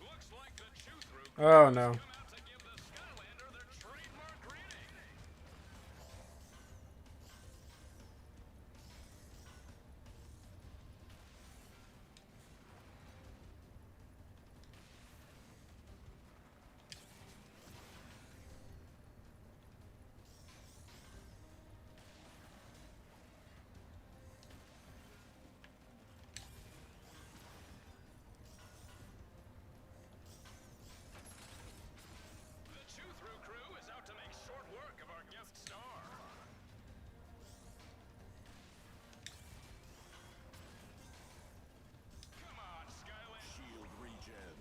Looks like the chew-through Oh no. come out to give the Skylander their trademark greeting. The chew-through crew is out to make short work of our guest star. Come on, Skylander. Shield regen.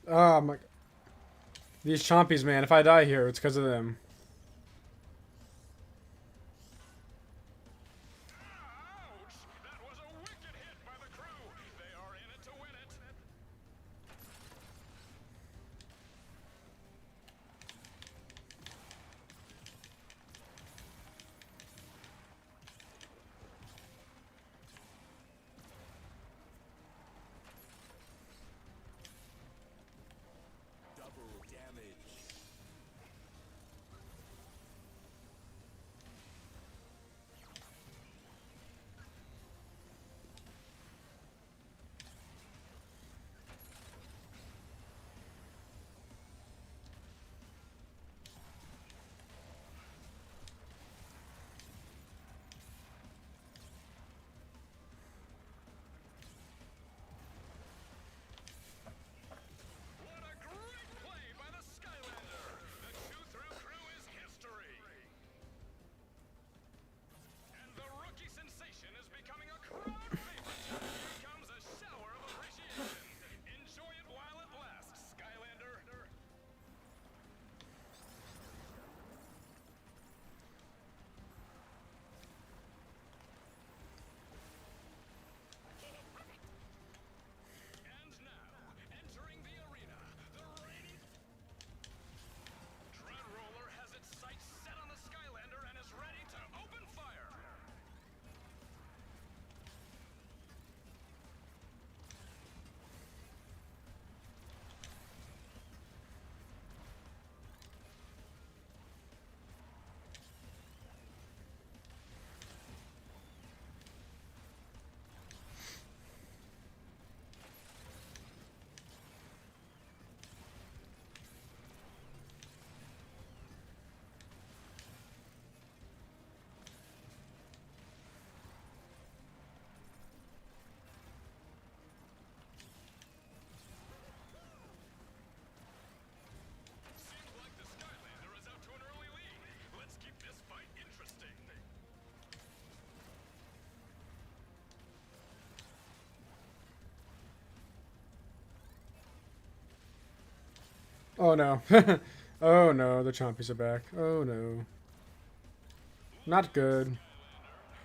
Oh my. These chompies, man. If I die here, it's because of them. Ouch! That was a wicked hit by the crew. They are in it to win it. Double damage. What a great play by the Skylander! The chew-through crew is history! And the rookie sensation is becoming a crowd favorite! Here comes a shower of appreciation! Enjoy it while it lasts, Skylander! And now, entering the arena, the reigning Dread Roller has its sights set on the Skylander and is ready to open fire. Seems like the Skylander is out to an early lead. Let's keep this fight interesting. Oh no. Oh no, the chompies are back. Oh no. Not good.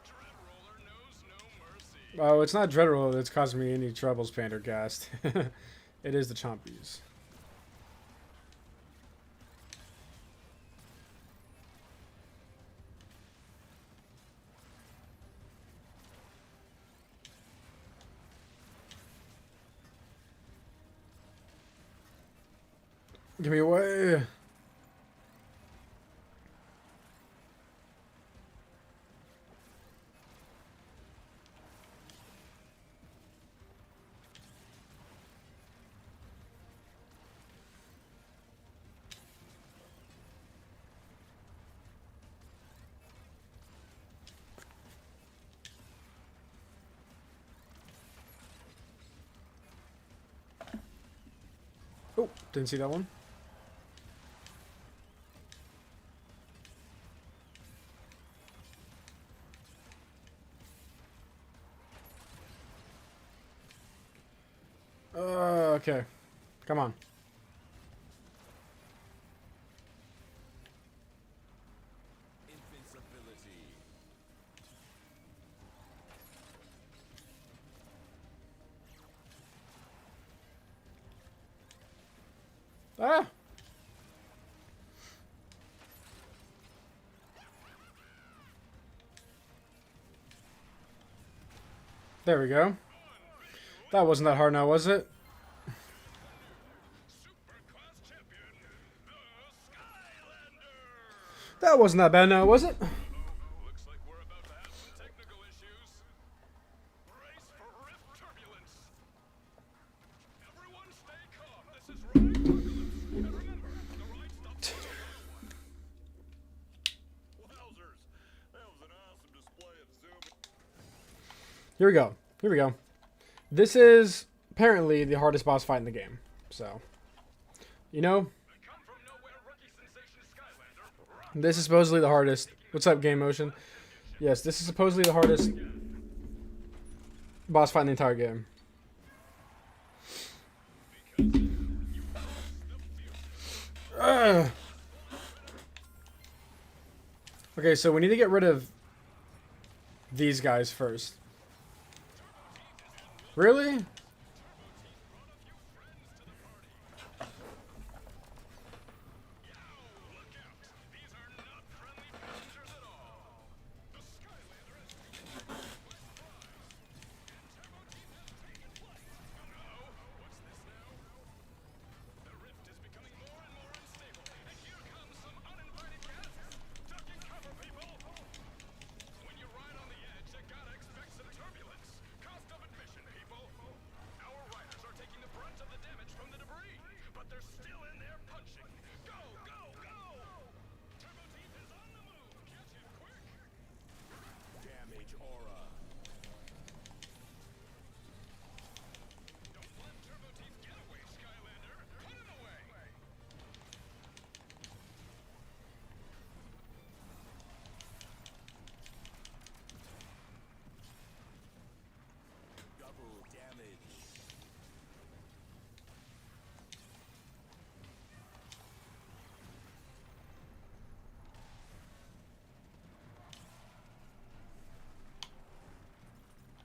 Dread Roller knows no mercy. Oh, it's not Dreadroll that's causing me any troubles, Pandergast. It is the chompies. Give me away. Oh, didn't see that one. Okay. Come on. Invincibility. Ah! There we go. That wasn't that hard now, was it? Superclass champion, the Skylanders. That wasn't that bad now, was it? Looks like we're about to have some technical issues. Brace for rift turbulence. Everyone stay calm. This is Ride Apocalypse. And remember, the ride stops at zone 1. Wowzers. That was an awesome display of zoom. Here we go. Here we go. This is apparently the hardest boss fight in the game. So, you know, Come from nowhere, rookie sensation Skylander. this is supposedly the hardest. What's up, Game Motion? Yes, this is supposedly the hardest boss fight in the entire game. Ugh. Okay, so we need to get rid of these guys first. Really? Look out! These are not friendly passengers at all. The Skylander has taken the with surprise. And Turbo Team has taken flight. Uh-oh, what's this now? The rift is becoming more and more unstable, and here comes some uninvited guests. Duck and cover, people! When you ride on the edge, you gotta expect some turbulence. Cost of admission, people. Our riders are taking the brunt of the damage from the debris, but they're still in there punching. Go, go, go! Turbo Team is on the move. Catch it quick. Damage aura. Don't let Turbo Team get away, Skylander. Put it away. Double damage.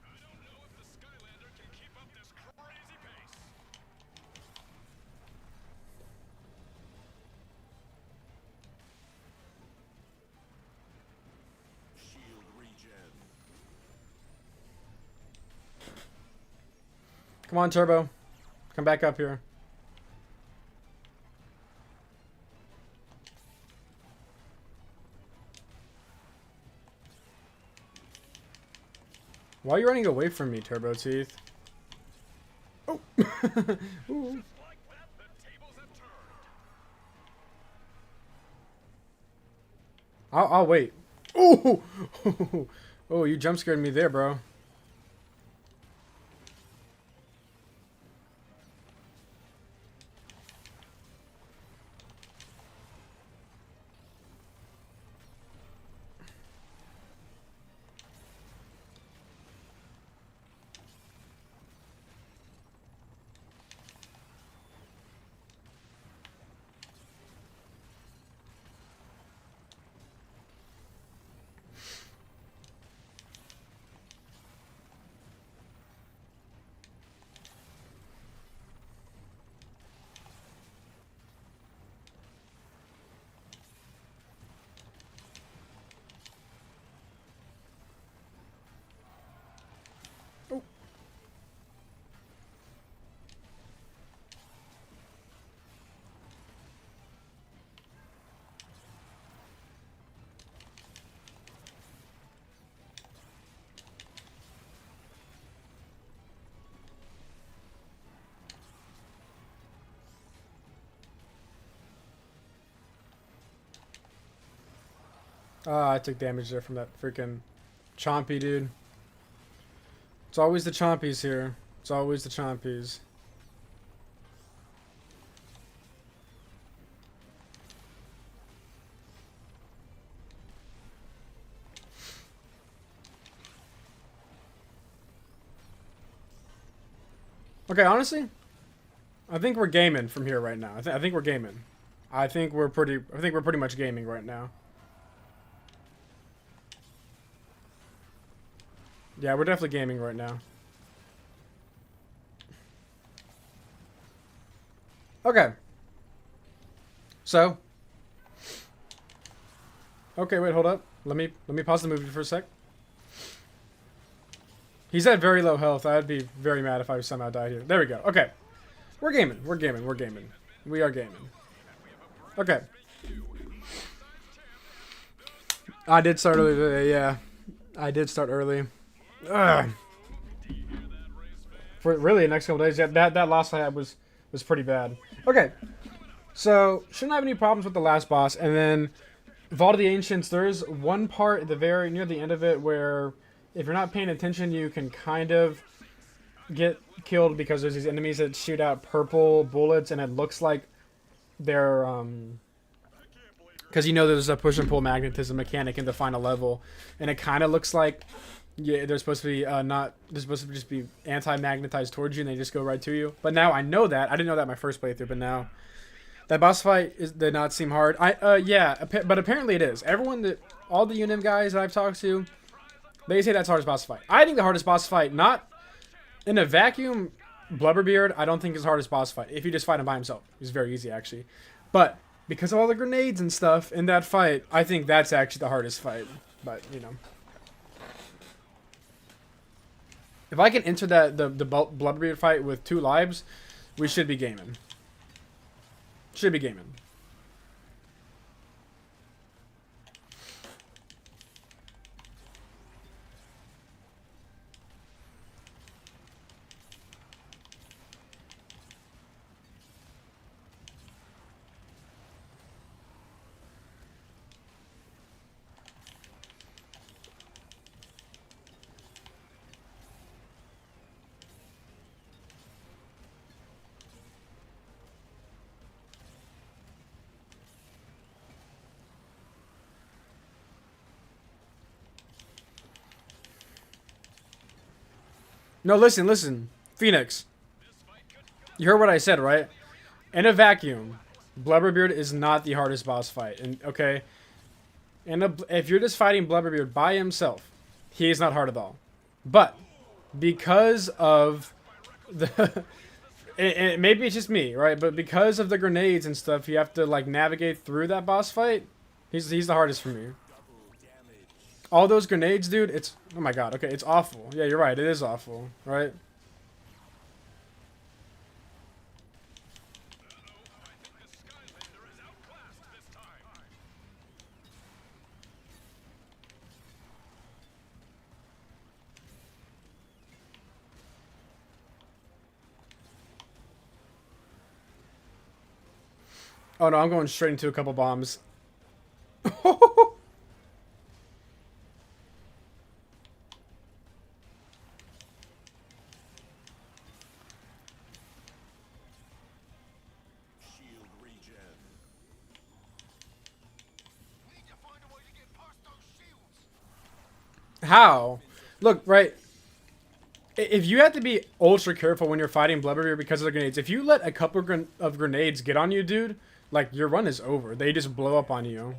I don't know if the Skylander can keep up this crazy pace. Shield regen. Come on, Turbo. Come back up here. Why are you running away from me, Turbo Teeth? Oh! Ooh. Just like that, the tables have turned. I'll wait. Ooh! Oh, you jump scared me there, bro. Ah, I took damage there from that freaking Chompy, dude. It's always the Chompies here. It's always the Chompies. Okay, honestly, I think we're gaming from here right now. I think we're gaming. I think we're pretty much gaming right now. Yeah, we're definitely gaming right now. Okay. So. Okay, wait, hold up. Let me pause the movie for a sec. He's at very low health. I'd be very mad if I somehow died here. There we go. Okay. We're gaming. We're gaming. We're gaming. We are gaming. Okay. I did start early today, yeah. I did start early. Ugh. For really the next couple days, yeah, that loss I had was pretty bad. Okay. So, shouldn't have any problems with the last boss. And then, Vault of the Ancients, there's one part at the very near the end of it where if you're not paying attention, you can kind of get killed because there's these enemies that shoot out purple bullets and it looks like they're because you know there's a push and pull magnetism mechanic in the final level, and it kind of looks like they're supposed to be they're supposed to just be anti-magnetized towards you and they just go right to you. But now I know that. I didn't know that my first playthrough, but now that boss fight did not seem hard. But apparently it is. All the UNM guys that I've talked to, they say that's the hardest boss fight. I think the hardest boss fight, not in a vacuum, Blubberbeard, I don't think is the hardest boss fight. If you just fight him by himself, he's very easy actually. But because of all the grenades and stuff in that fight, I think that's actually the hardest fight. But you know, if I can enter the Blubberbeard fight with 2 lives, we should be gaming. Should be gaming. No, listen. Phoenix. You heard what I said, right? In a vacuum, Blubberbeard is not the hardest boss fight. And okay? If you're just fighting Blubberbeard by himself, he is not hard at all. But because of the maybe it's just me, right? But because of the grenades and stuff, you have to like navigate through that boss fight. He's the hardest for me. All those grenades, dude, it's... Oh my god, okay, it's awful. Yeah, you're right, it is awful, right? Oh no, I'm going straight into a couple bombs. How? Look, right. If you have to be ultra careful when you're fighting Blubberbeard because of the grenades. If you let a couple of grenades get on you, dude, like, your run is over. They just blow up on you.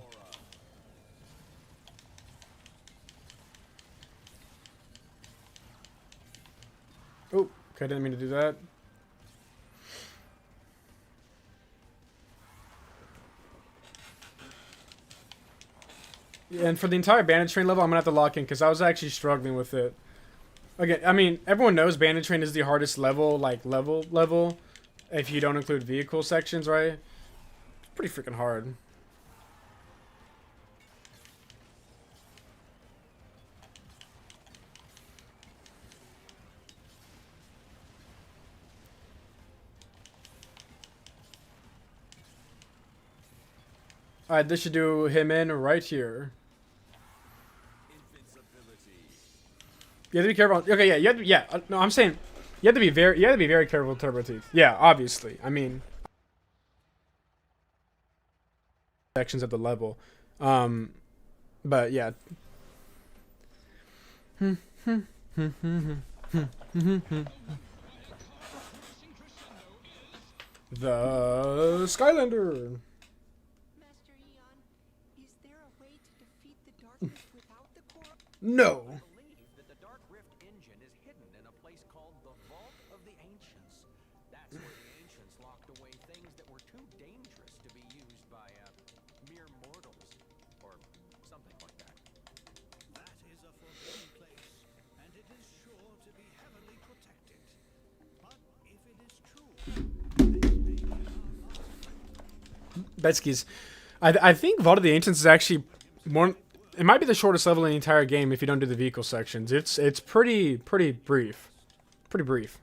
Oh, okay, didn't mean to do that. Yeah, and for the entire Bandit Train level, I'm gonna have to lock in because I was actually struggling with it. Again, I mean, everyone knows Bandit Train is the hardest level, like level, if you don't include vehicle sections, right? It's pretty freaking hard. Alright, this should do him in right here. You have to be careful. Okay, yeah, you have to, no, I'm saying you have to be very careful with Turbo Teeth. Yeah, obviously. I mean, sections of the level. But yeah. The Skylander. Master Eon, is there a way to defeat the darkness without the core? No. Believe that the Dark Rift engine is hidden in a place called the Vault of the Ancients. That's where the Ancients locked away things that were too dangerous to be used by mere mortals, or something like that. That is a forbidden place, and it is sure to be heavily protected. But if it is true, this may be our last. Betskis. I think Vault of the Ancients is actually more. It might be the shortest level in the entire game if you don't do the vehicle sections. It's pretty brief. Pretty brief.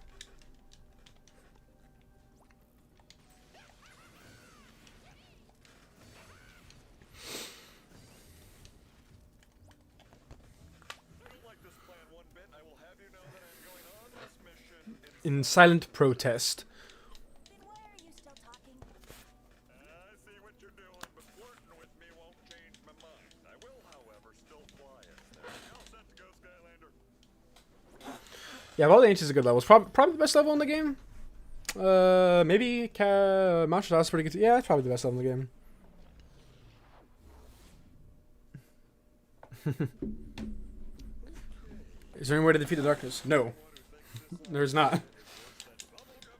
I don't like this plan one bit. I will have you know that I'm going on this mission In silent protest. Then why are you still talking? I see what you're doing, but flirting with me won't change my mind. I will, however, still fly it. Now set to go, Skylander. Yeah, Vault of the Ancients is a good level. It's probably the best level in the game. Maybe Monster House is pretty good. Yeah, it's probably the best level in the game. Is there any way to defeat the darkness? No. There's not.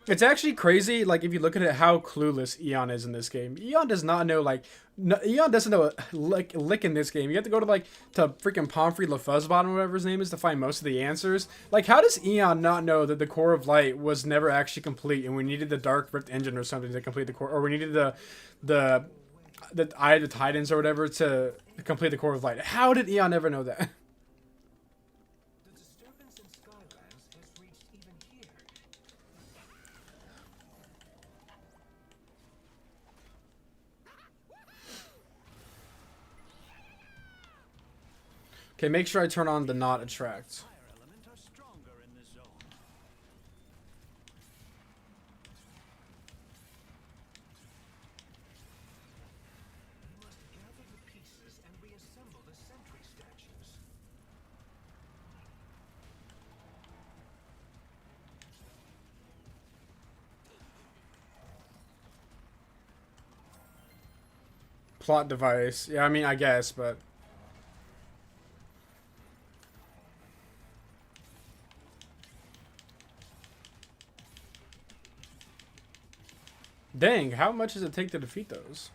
It's actually crazy, like, if you look at it, how clueless Eon is in this game. Eon does not know, like, Eon doesn't know a lick in this game. You have to go to, like, to freaking Pomfrey LaFuzzbottom, whatever his name is, to find most of the answers. Like, how does Eon not know that the Core of Light was never actually complete, and we needed the Dark Rift engine or something to complete the core, or we needed the Eye of the Titans or whatever to complete the Core of Light? How did Eon never know that? The disturbance in Skylands has reached even here. Okay, make sure I turn on the not attract. Fire element are stronger in this zone. We must gather the pieces and reassemble the sentry statues. Plot device. Yeah, I mean, I guess, but... Dang, how much does it take to defeat those?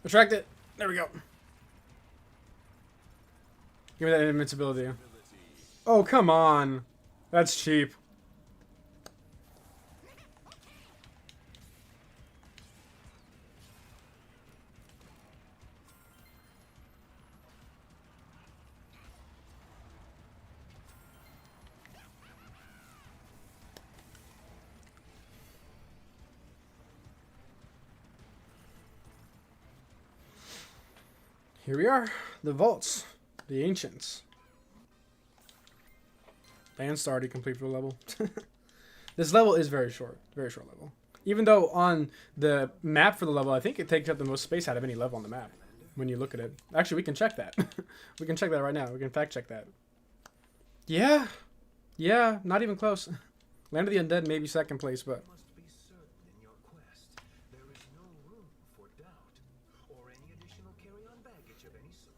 Attract it. There we go. Give me that invincibility. Oh, come on. That's cheap. Here we are, the vaults, the ancients. Band's already complete for the level. This level is very short level. Even though on the map for the level, I think it takes up the most space out of any level on the map. When you look at it, actually, we can check that. We can check that right now. We can fact check that. Yeah, not even close. Land of the Undead maybe second place, but. Must be certain in your quest. There is no room for doubt or any additional carry-on baggage of any sort.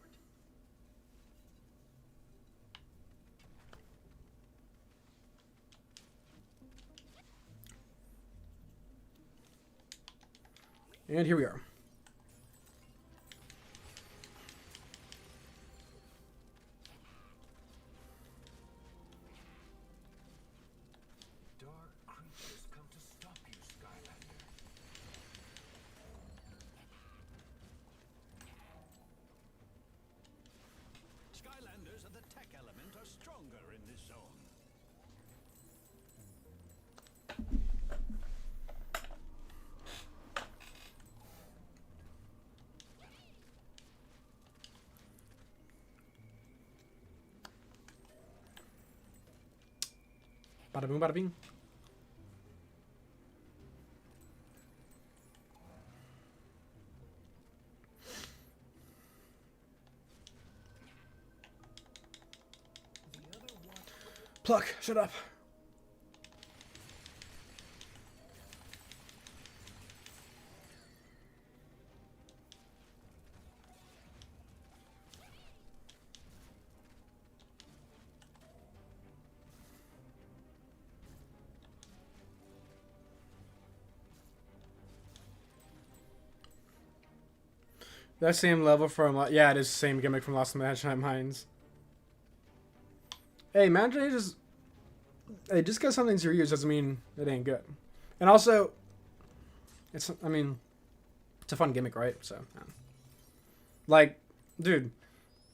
And here we are. Dark creatures come to stop you, Skylander. Skylanders of the tech element are stronger in this zone. Bada boom, bada bing. Pluck, shut up. That same level from, yeah, it is the same gimmick from Lost Imaginary Minds. Hey, Imaginary just, hey, just because something's reused doesn't mean it ain't good. And also, it's, I mean, it's a fun gimmick, right? So, yeah. Like, dude,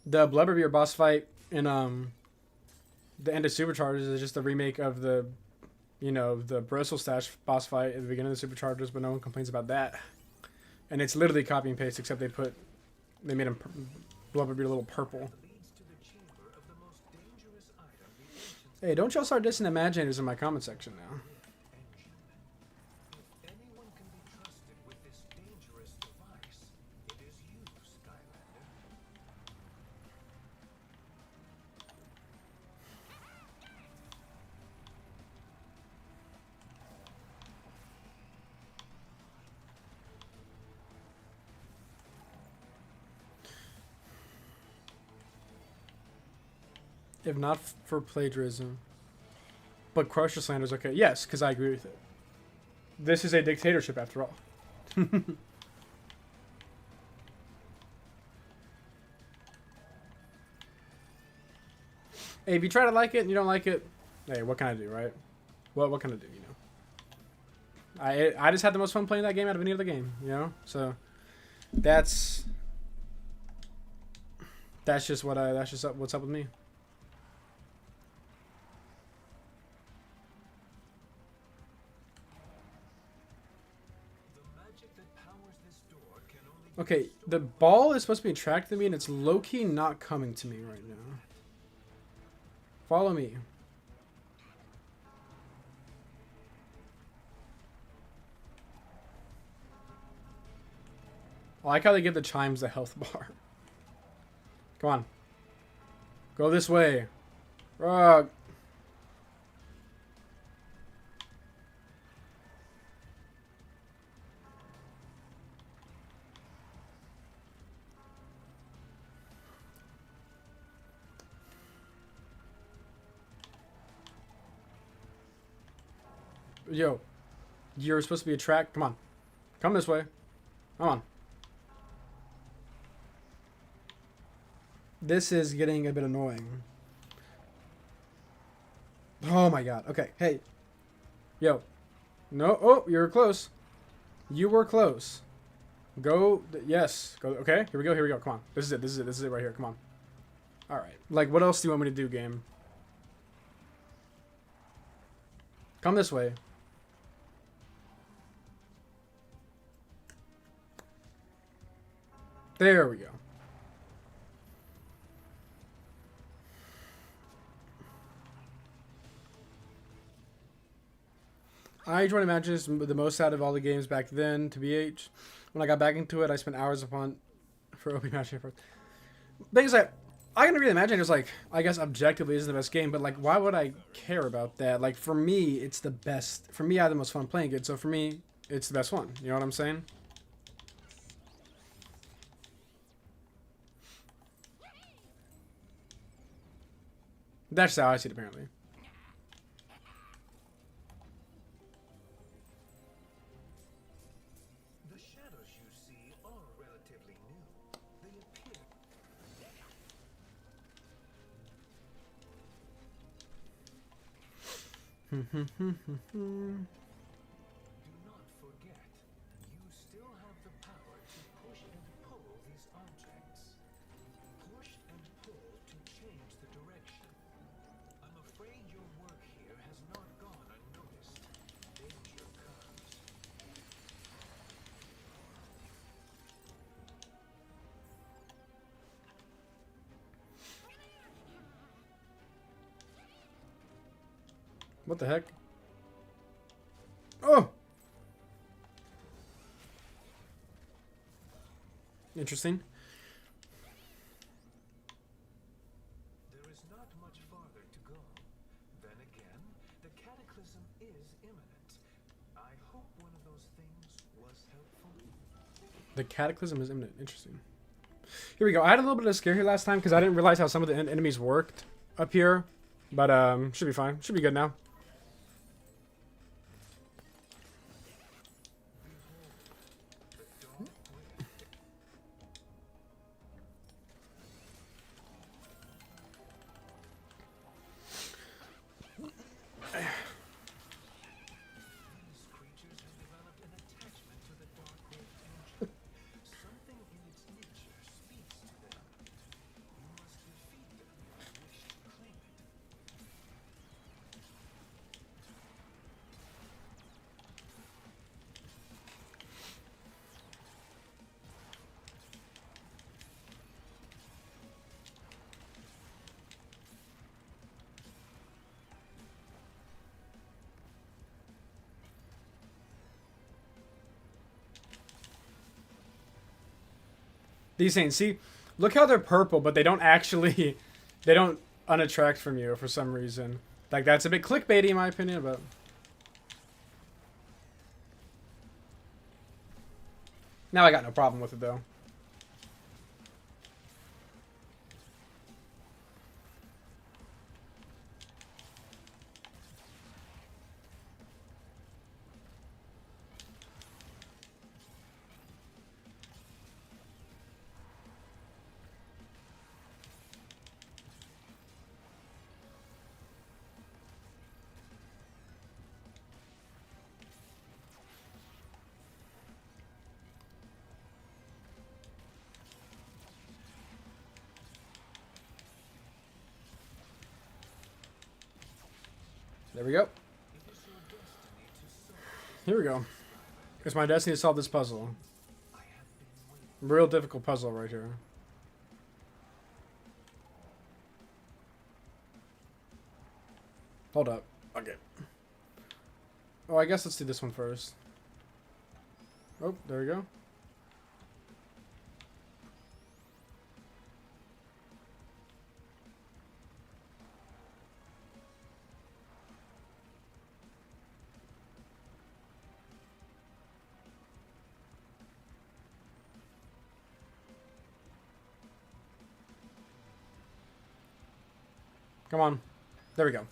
the Blubberbeer boss fight in, the end of Superchargers is just a remake of the, you know, the Bristle Stash boss fight at the beginning of the Superchargers, but no one complains about that. And it's literally copy and paste, except they made him Blubberbeer a little purple. Hey, don't y'all start dissing Imaginators in my comment section now. If anyone can be trusted with this dangerous device, it is you, Skylander. If not for plagiarism. But Crusher Slander's okay. Yes, because I agree with it. This is a dictatorship after all. Hey, if you try to like it and you don't like it, hey, what can I do, right? What can I do, you know? I just had the most fun playing that game out of any other game, you know? So that's just what's up with me. Okay, the ball is supposed to be attracted to me, and it's low-key not coming to me right now. Follow me. I like how they give the chimes the health bar. Come on. Go this way. Rug. Yo, you're supposed to be a track. Come on. Come this way. Come on. This is getting a bit annoying. Oh my god. Okay, hey. Yo. No. Oh, you were close. You were close. Go. Yes. Go. Okay, here we go. Here we go. Come on. This is it. This is it. This is it right here. Come on. Alright. Like, what else do you want me to do, game? Come this way. There we go. I enjoyed Imaginators the most out of all the games back then, to BH. When I got back into it, I spent hours upon for OP Imaginators. Things like, I can agree with Imaginators, like, I guess objectively isn't the best game, but like, why would I care about that? Like, for me, it's the best. For me, I had the most fun playing it, so for me, it's the best one. You know what I'm saying? That's how I see it, apparently. The shadows you see are relatively new. They appear. Do not forget, you still have the power to push and pull these objects. Push and pull to change the direction. I'm afraid your work here has not gone unnoticed. Danger comes. What the heck? Oh! Interesting. There is not much farther to go. Then again, the cataclysm is imminent. I hope one of those things was helpful. The cataclysm is imminent. Interesting. Here we go. I had a little bit of a scare here last time because I didn't realize how some of the enemies worked up here. But should be fine. Should be good now. These creatures have developed an attachment to the dark rift engine. Something in its nature speaks to them. You must defeat them if you wish to claim it. These things, see, look how they're purple, but they don't actually, they don't unattract from you for some reason. Like, that's a bit clickbaity in my opinion, but... Now I got no problem with it, though. There we go. Here we go. It's my destiny to solve this puzzle. Real difficult puzzle right here. Hold up. Okay. Oh, I guess let's do this one first. Oh, there we go. Come on. There we go.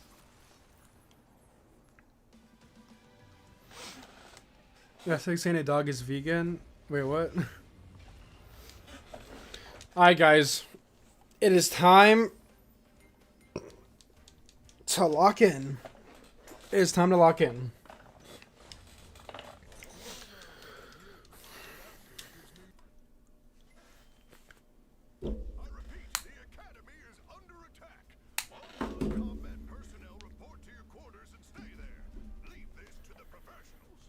Yeah, so saying a dog is vegan. Wait, what? Alright, guys. It is time to lock in. It is time to lock in. I repeat, the academy is under attack. All non-combat personnel report to your quarters and stay there. Leave this to the professionals.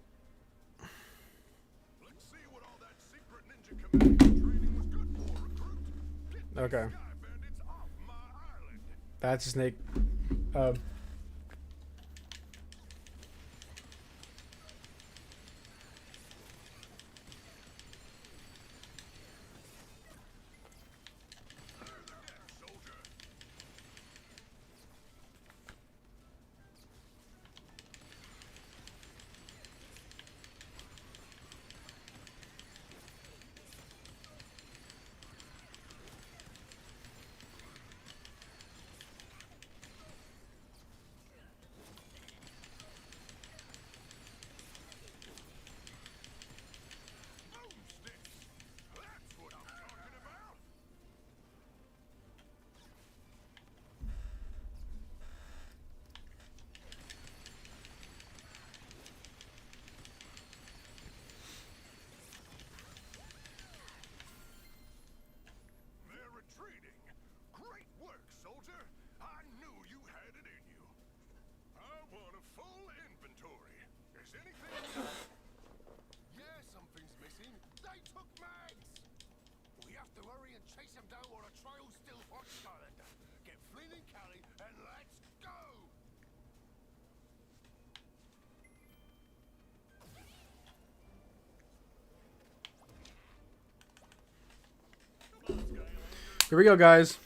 Let's see what all that secret ninja commando training was good for, recruit. Get these Okay. sky bandits off my island. That's a snake. Soldier. Boomsticks. That's what I'm talking about. They're retreating. Great work, soldier. I knew you had it in you. I want a full inventory. Is anything... Yeah, something's missing. They took Mags! We have to hurry and chase him down while the trail's still hot, Skylander. Get Flynn and Callie and let's go! Here we go, guys.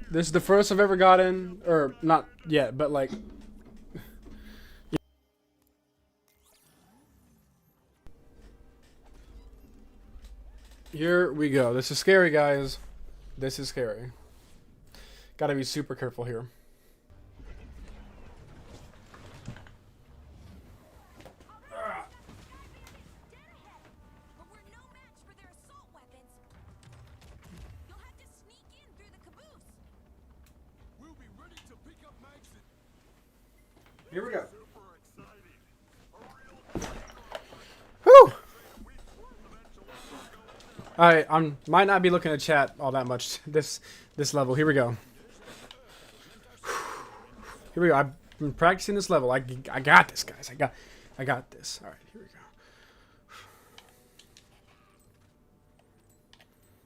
This is the first I've ever gotten, or not yet, but like. Here we go. This is scary, guys. This is scary. Gotta be super careful here. But we're no match for their assault weapons. You'll have to sneak in through the caboose. We'll be ready to pick up mags. Here we go. Super exciting. A real Whew! Alright, might not be looking at chat all that much this level. Here we go. Here we go. I've been practicing this level. I got this, guys. I got this. Alright, here we go.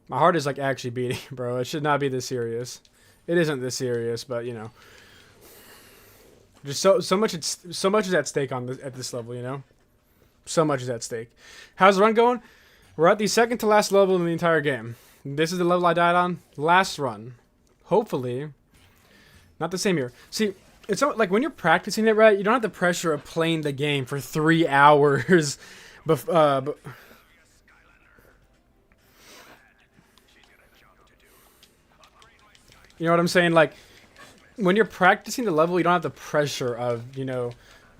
My heart is like actually beating, bro. It should not be this serious. It isn't this serious, but you know. Just so much is at stake on this, at this level, you know? So much is at stake. How's the run going? We're at the second to last level in the entire game. This is the level I died on last run. Hopefully. Not the same here. See, it's like when you're practicing it right, you don't have the pressure of playing the game for 3 hours. You know what I'm saying? Like, when you're practicing the level, you don't have the pressure of, you know,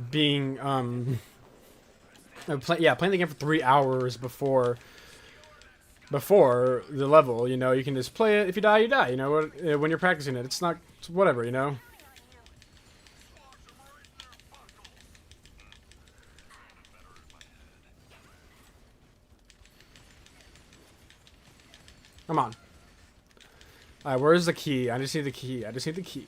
being, playing the game for 3 hours before the level. You know, you can just play it. If you die, you die. You know, when you're practicing it, it's not, it's whatever. You know. Come on. Alright, where's the key? I just need the key. I just need the key.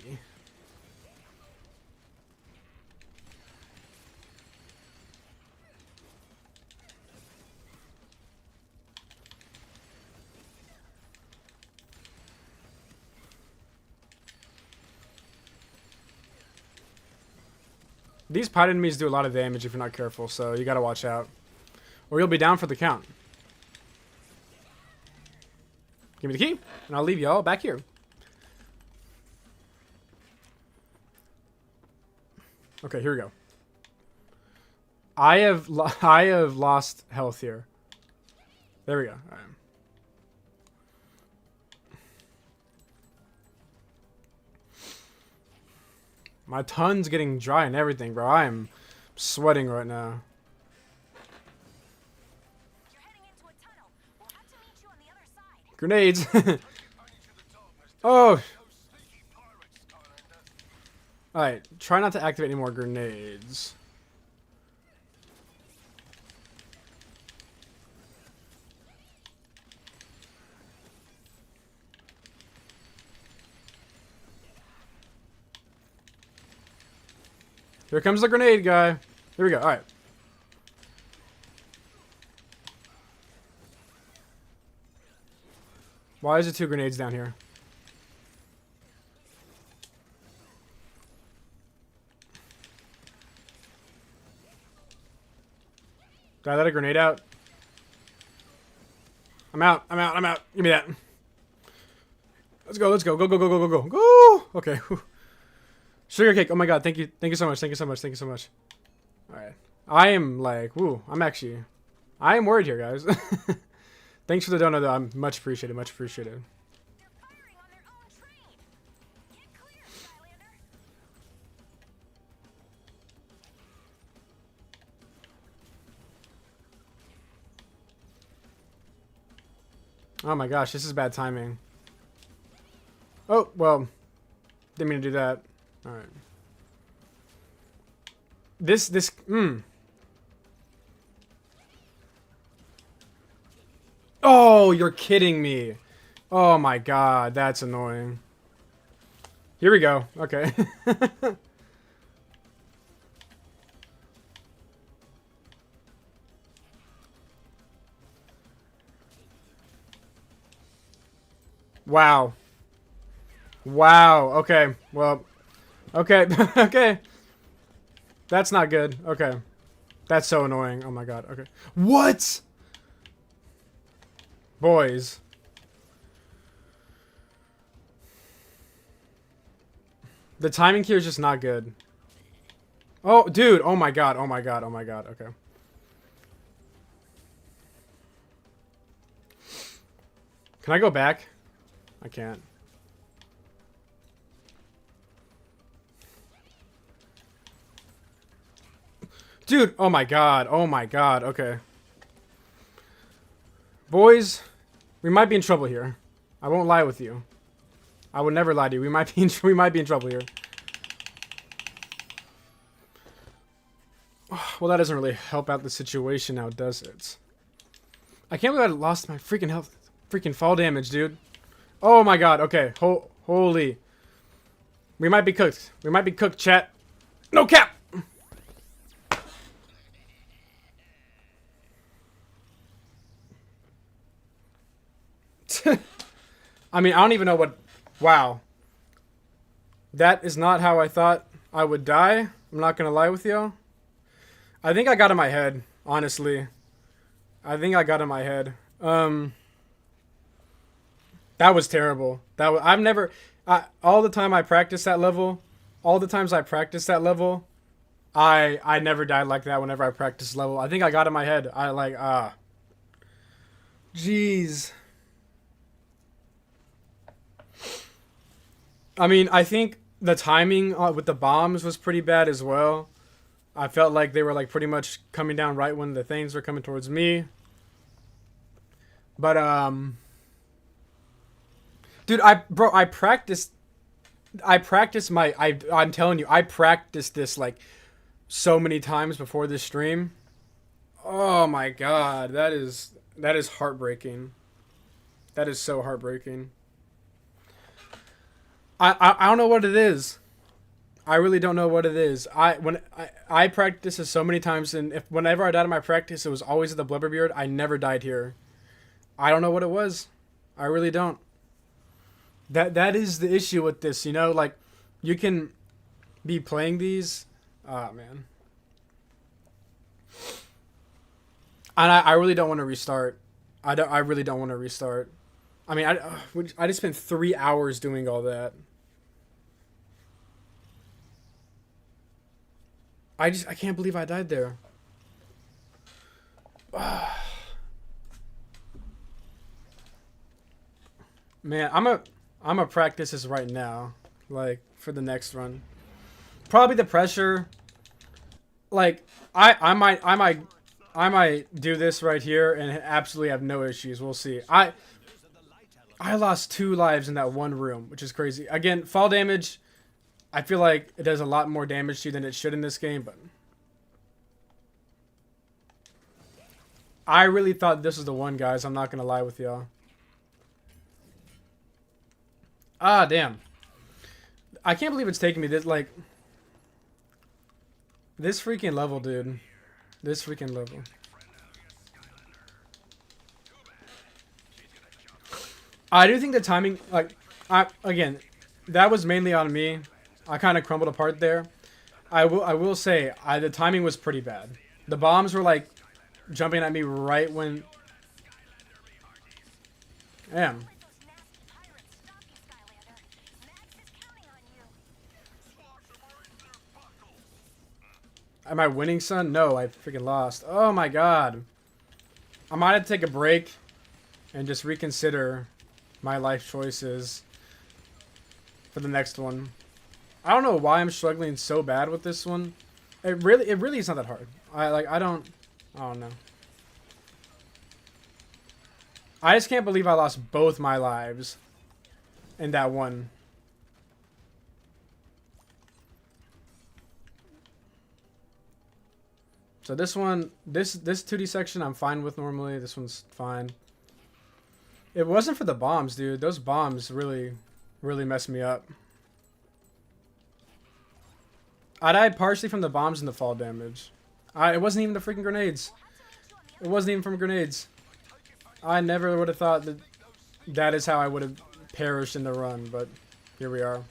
These pod enemies do a lot of damage if you're not careful, so you gotta watch out. Or you'll be down for the count. Give me the key, and I'll leave y'all back here. Okay, here we go. I have lost health here. There we go. All right. My tongue's getting dry and everything, bro. I am sweating right now. You're heading into a tunnel. We'll have to meet you on the other side. Grenades. Oh. Alright, try not to activate any more grenades. Here comes the grenade guy. Here we go. Alright. Why is there 2 grenades down here? Did I let a grenade out? I'm out. I'm out. I'm out. Give me that. Let's go. Let's go. Go, go, go, go, go, go. Go! Okay. Whew. Sugar cake. Oh my god. Thank you. Thank you so much. Thank you so much. Thank you so much. Alright. I am like, woo. I am worried here, guys. Thanks for the donut, though. I'm much appreciated. Much appreciated. They're firing on their own train. Get clear, Skylander. Oh my gosh. This is bad timing. Oh, well. Didn't mean to do that. Alright. Oh, you're kidding me. Oh my god, that's annoying. Here we go. Okay. Wow. Wow. Okay. Well. Okay. Okay. That's not good. Okay. That's so annoying. Oh my god. Okay. What? Boys. The timing here is just not good. Oh, dude. Oh my god. Oh my god. Oh my god. Okay. Can I go back? I can't. Dude, oh my god. Oh my god. Okay. Boys, we might be in trouble here. I won't lie with you. I would never lie to you. We might be in trouble here. Well, that doesn't really help out the situation now, does it? I can't believe I lost my freaking health, freaking fall damage, dude. Oh my god. Okay. Holy. We might be cooked. We might be cooked, chat. No cap. I mean, I don't even know what... Wow. That is not how I thought I would die. I'm not gonna lie with y'all. I think I got in my head, honestly. I think I got in my head. That was terrible. I've never... all the time I practiced that level, all the times I practiced that level, I never died like that whenever I practiced level. I think I got in my head. Jeez. I mean, I think the timing with the bombs was pretty bad as well. I felt like they were like pretty much coming down right when the things were coming towards me. But dude, I practiced I'm telling you, I practiced this like so many times before this stream. Oh my god, that is heartbreaking. That is so heartbreaking. I don't know what it is. I really don't know what it is. I practiced this so many times, and whenever I died in my practice, it was always at the Blubberbeard. I never died here. I don't know what it was. I really don't. That is the issue with this, you know, like you can be playing these. Oh man. And I really don't want to restart. I really don't want to restart. I mean, I just spent 3 hours doing all that. I can't believe I died there. Man, I'm a practice this right now, like for the next run. Probably the pressure. Like I might do this right here and absolutely have no issues. We'll see. I lost 2 lives in that one room, which is crazy. Again, fall damage. I feel like it does a lot more damage to you than it should in this game, but I really thought this was the one, guys. I'm not gonna lie with y'all. Ah, damn. I can't believe it's taking me this, like, this freaking level, dude. This freaking level. I do think the timing, like, again, that was mainly on me. I kind of crumbled apart there. I will say, the timing was pretty bad. The bombs were, like, jumping at me right when... Damn. Am I winning, son? No, I freaking lost. Oh my god. I might have to take a break and just reconsider my life choices for the next one. I don't know why I'm struggling so bad with this one. It really is not that hard. I don't know. I just can't believe I lost both my lives in that one. So this one, this 2D section I'm fine with normally. This one's fine. It wasn't for the bombs, dude. Those bombs really messed me up. I died partially from the bombs and the fall damage. It wasn't even the freaking grenades. It wasn't even from grenades. I never would have thought that is how I would have perished in the run, but here we are.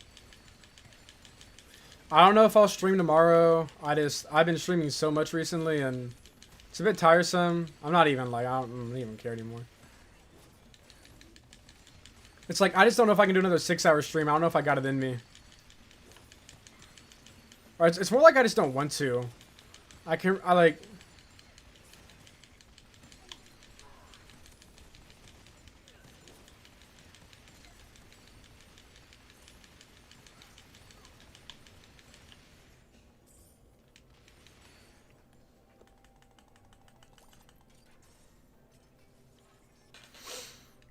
I don't know if I'll stream tomorrow. I've been streaming so much recently, and it's a bit tiresome. I don't even care anymore. It's like, I just don't know if I can do another 6-hour stream. I don't know if I got it in me. Or it's more like I just don't want to. I like...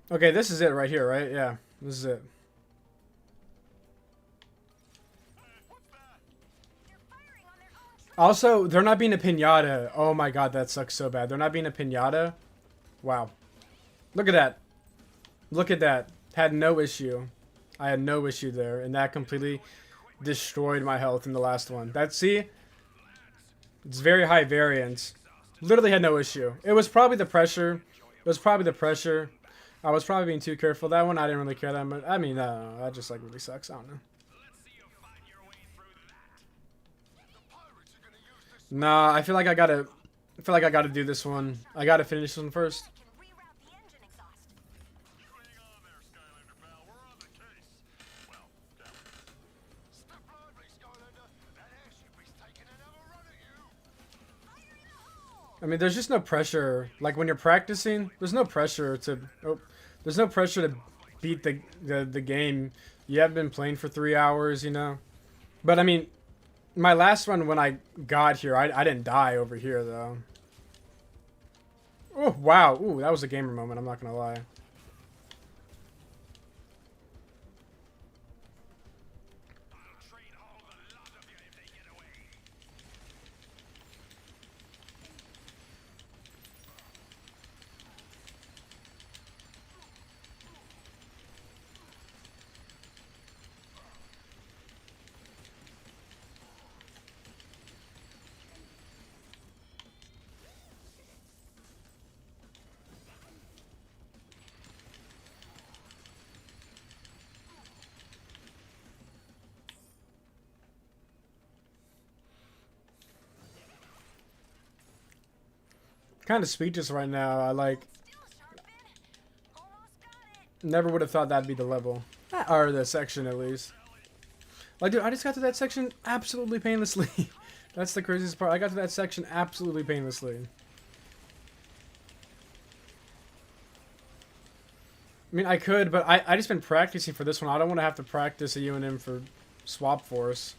Okay, this is it right here, right? Yeah, this is it. Also, they're not being a pinata. Oh my god, that sucks so bad. They're not being a pinata. Wow. Look at that. Look at that. Had no issue. I had no issue there, and that completely destroyed my health in the last one. See? It's very high variance. Literally had no issue. It was probably the pressure. It was probably the pressure. I was probably being too careful. That one, I didn't really care that much. I mean, that just, like, really sucks. I don't know. Nah, I feel like I gotta do this one. I gotta finish this one first. Can reroute the engine exhaust. You hang on there, Skylander pal. We're on the case. Well, damn it. Step lively, Skylander. That airship is taking another run at you. Fire in the hole! I mean, there's just no pressure. Like, when you're practicing, there's no pressure to... Oh, there's no pressure to beat the game. You haven't been playing for 3 hours, you know? But, I mean, my last run when I got here, I didn't die over here, though. Oh, wow. Ooh, that was a gamer moment, I'm not gonna lie. I'll train all the lot of you if they get away. Kind of speechless right now. I, like, Still sharp bit. Almost got it. never would have thought that'd be the level. Or the section, at least. Like, dude, I just got to that section absolutely painlessly. That's the craziest part. I got to that section absolutely painlessly. I mean, I could, but I just been practicing for this one. I don't want to have to practice a UNM for Swap Force.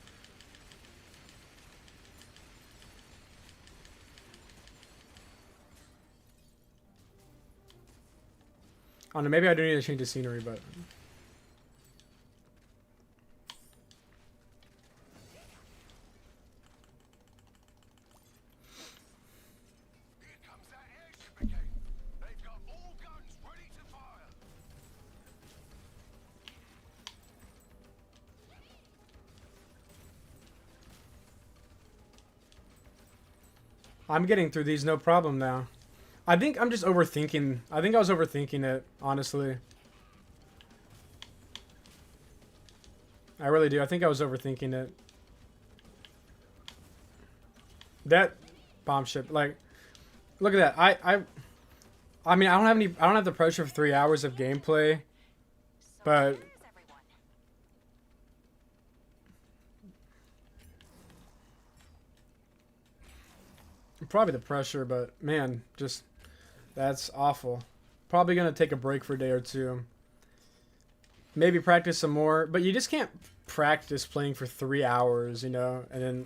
I don't know, maybe I do need to change the scenery, but... Here comes that airship again. They've got all guns ready to fire. I'm getting through these no problem now. I think I'm just overthinking. I think I was overthinking it, honestly. I really do. I think I was overthinking it. That bomb ship, like, look at that. I mean, I don't have the pressure of 3 hours of gameplay, but Cheers, everyone. probably the pressure. But man, just that's awful. Probably gonna take a break for a day or two. Maybe practice some more, but you just can't practice playing for 3 hours, you know, and then.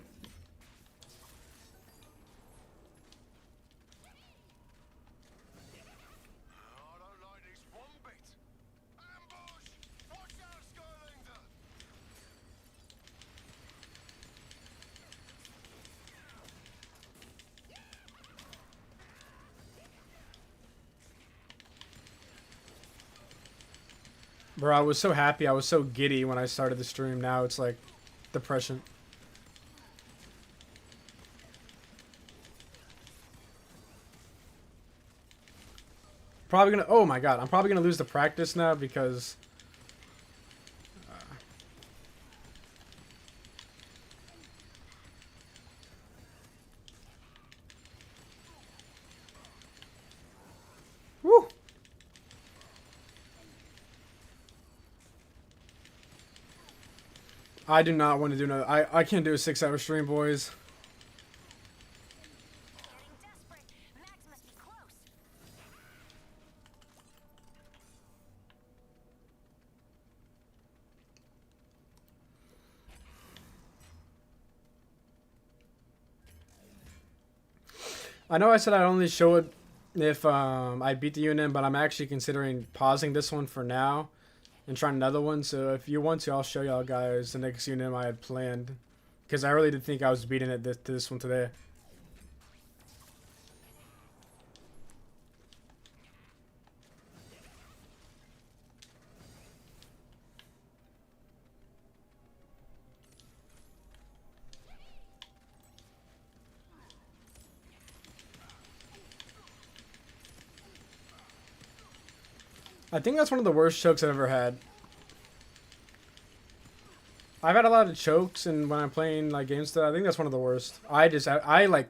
I don't like this one bit. Ambush! Watch out, Skylander! Bro, I was so happy. I was so giddy when I started the stream. Now it's like depression. Probably gonna. Oh my god, I'm probably gonna lose the practice now because. Woo! I do not want to do another. I can't do a 6-hour stream, boys. Getting desperate. Max must be close. I know I said I'd only show it if I beat the unit, but I'm actually considering pausing this one for now and trying another one. So if you want to, I'll show y'all guys the next unit I had planned. Because I really did think I was beating it this one today. I think that's one of the worst chokes I've ever had. I've had a lot of chokes, and when I'm playing like games stuff, I think that's one of the worst. I like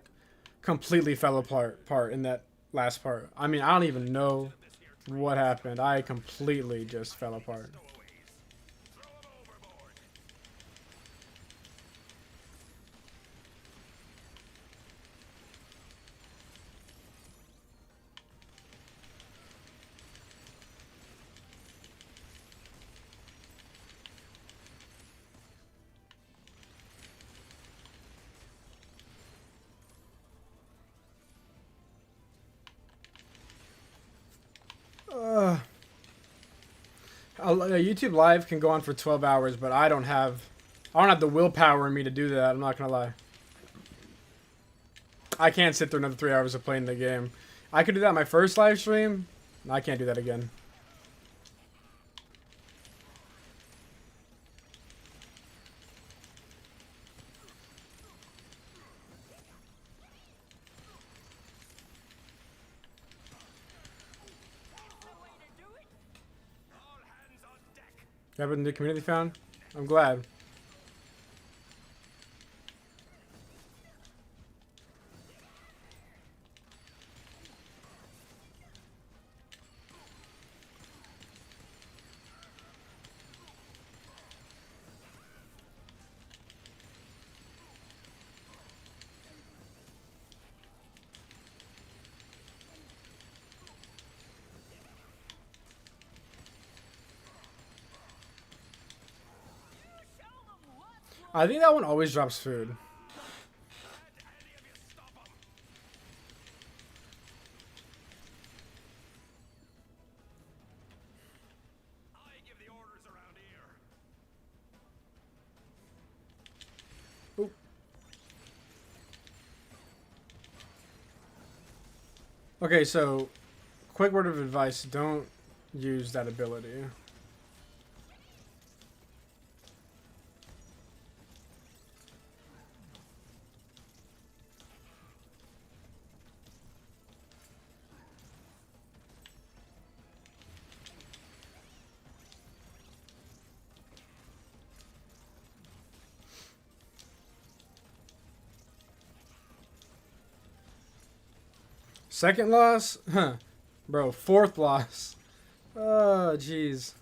completely fell apart in that last part. I mean, I don't even know what happened. I completely just fell apart. A YouTube live can go on for 12 hours, but I don't have the willpower in me to do that. I'm not gonna lie. I can't sit through another 3 hours of playing the game. I could do that on my first live stream. I can't do that again. You have a new community found? I'm glad. I think that one always drops food. Oop. Okay, so quick word of advice, don't use that ability. Second loss? Huh. Bro, fourth loss. Oh, jeez.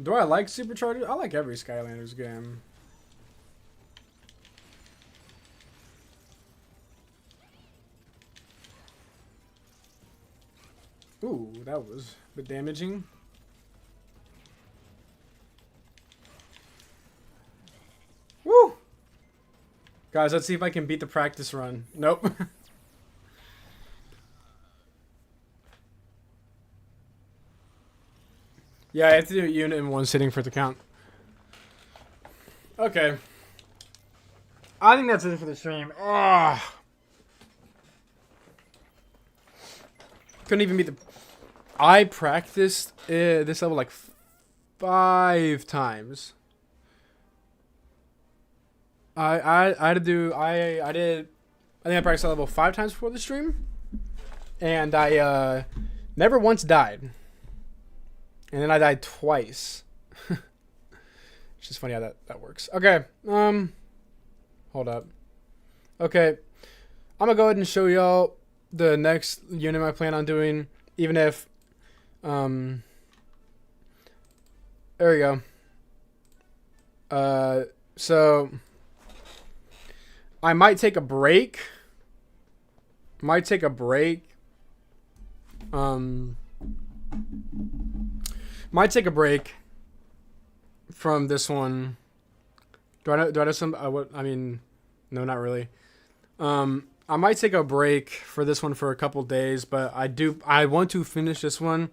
Do I like Superchargers? I like every Skylanders game. Ooh, that was a bit damaging. Woo! Guys, let's see if I can beat the practice run. Nope. Yeah, I have to do a unit in one sitting for it to count. Okay. I think that's it for the stream. Ah. Couldn't even beat the... I practiced this level like 5 times. I had to do... I think I practiced that level 5 times before the stream. And I never once died. And then I died twice. It's just funny how that works. Okay. Hold up. Okay. I'm gonna go ahead and show y'all the next unit I plan on doing. Even if There we go. So I might take a break. Might take a break. Might take a break from this one. Do I know some? What I mean, no, not really. I might take a break for this one for a couple days, but I want to finish this one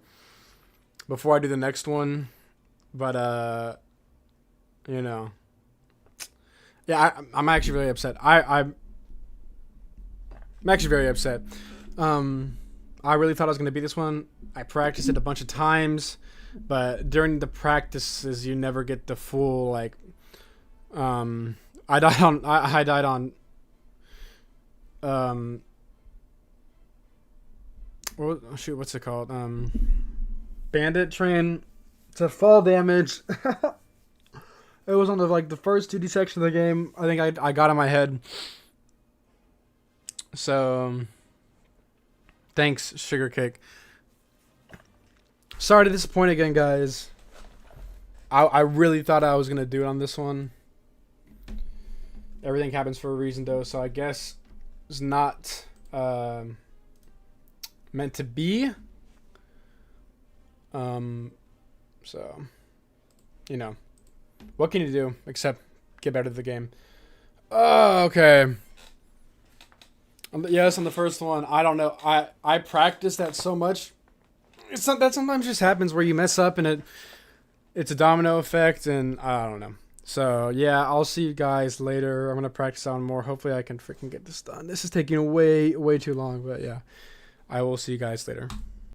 before I do the next one. But you know, yeah, I'm actually really upset. I'm actually very upset. I really thought I was gonna beat this one. I practiced it a bunch of times, but during the practices, you never get the full like. I died on. What's it called? Bandit Train. It's a fall damage. It was on the first 2D section of the game. I think I got in my head. So, thanks, Sugar Cake. Sorry to disappoint again, guys. I really thought I was gonna do it on this one. Everything happens for a reason, though. So I guess it's not meant to be. So, you know, what can you do except get better at the game? Oh, okay. Yes, on the first one, I don't know. I practiced that so much. It's not that sometimes just happens where you mess up and it's a domino effect, and I don't know. So yeah, I'll see you guys later. I'm gonna practice on more. Hopefully, I can freaking get this done. This is taking way too long, but yeah, I will see you guys later.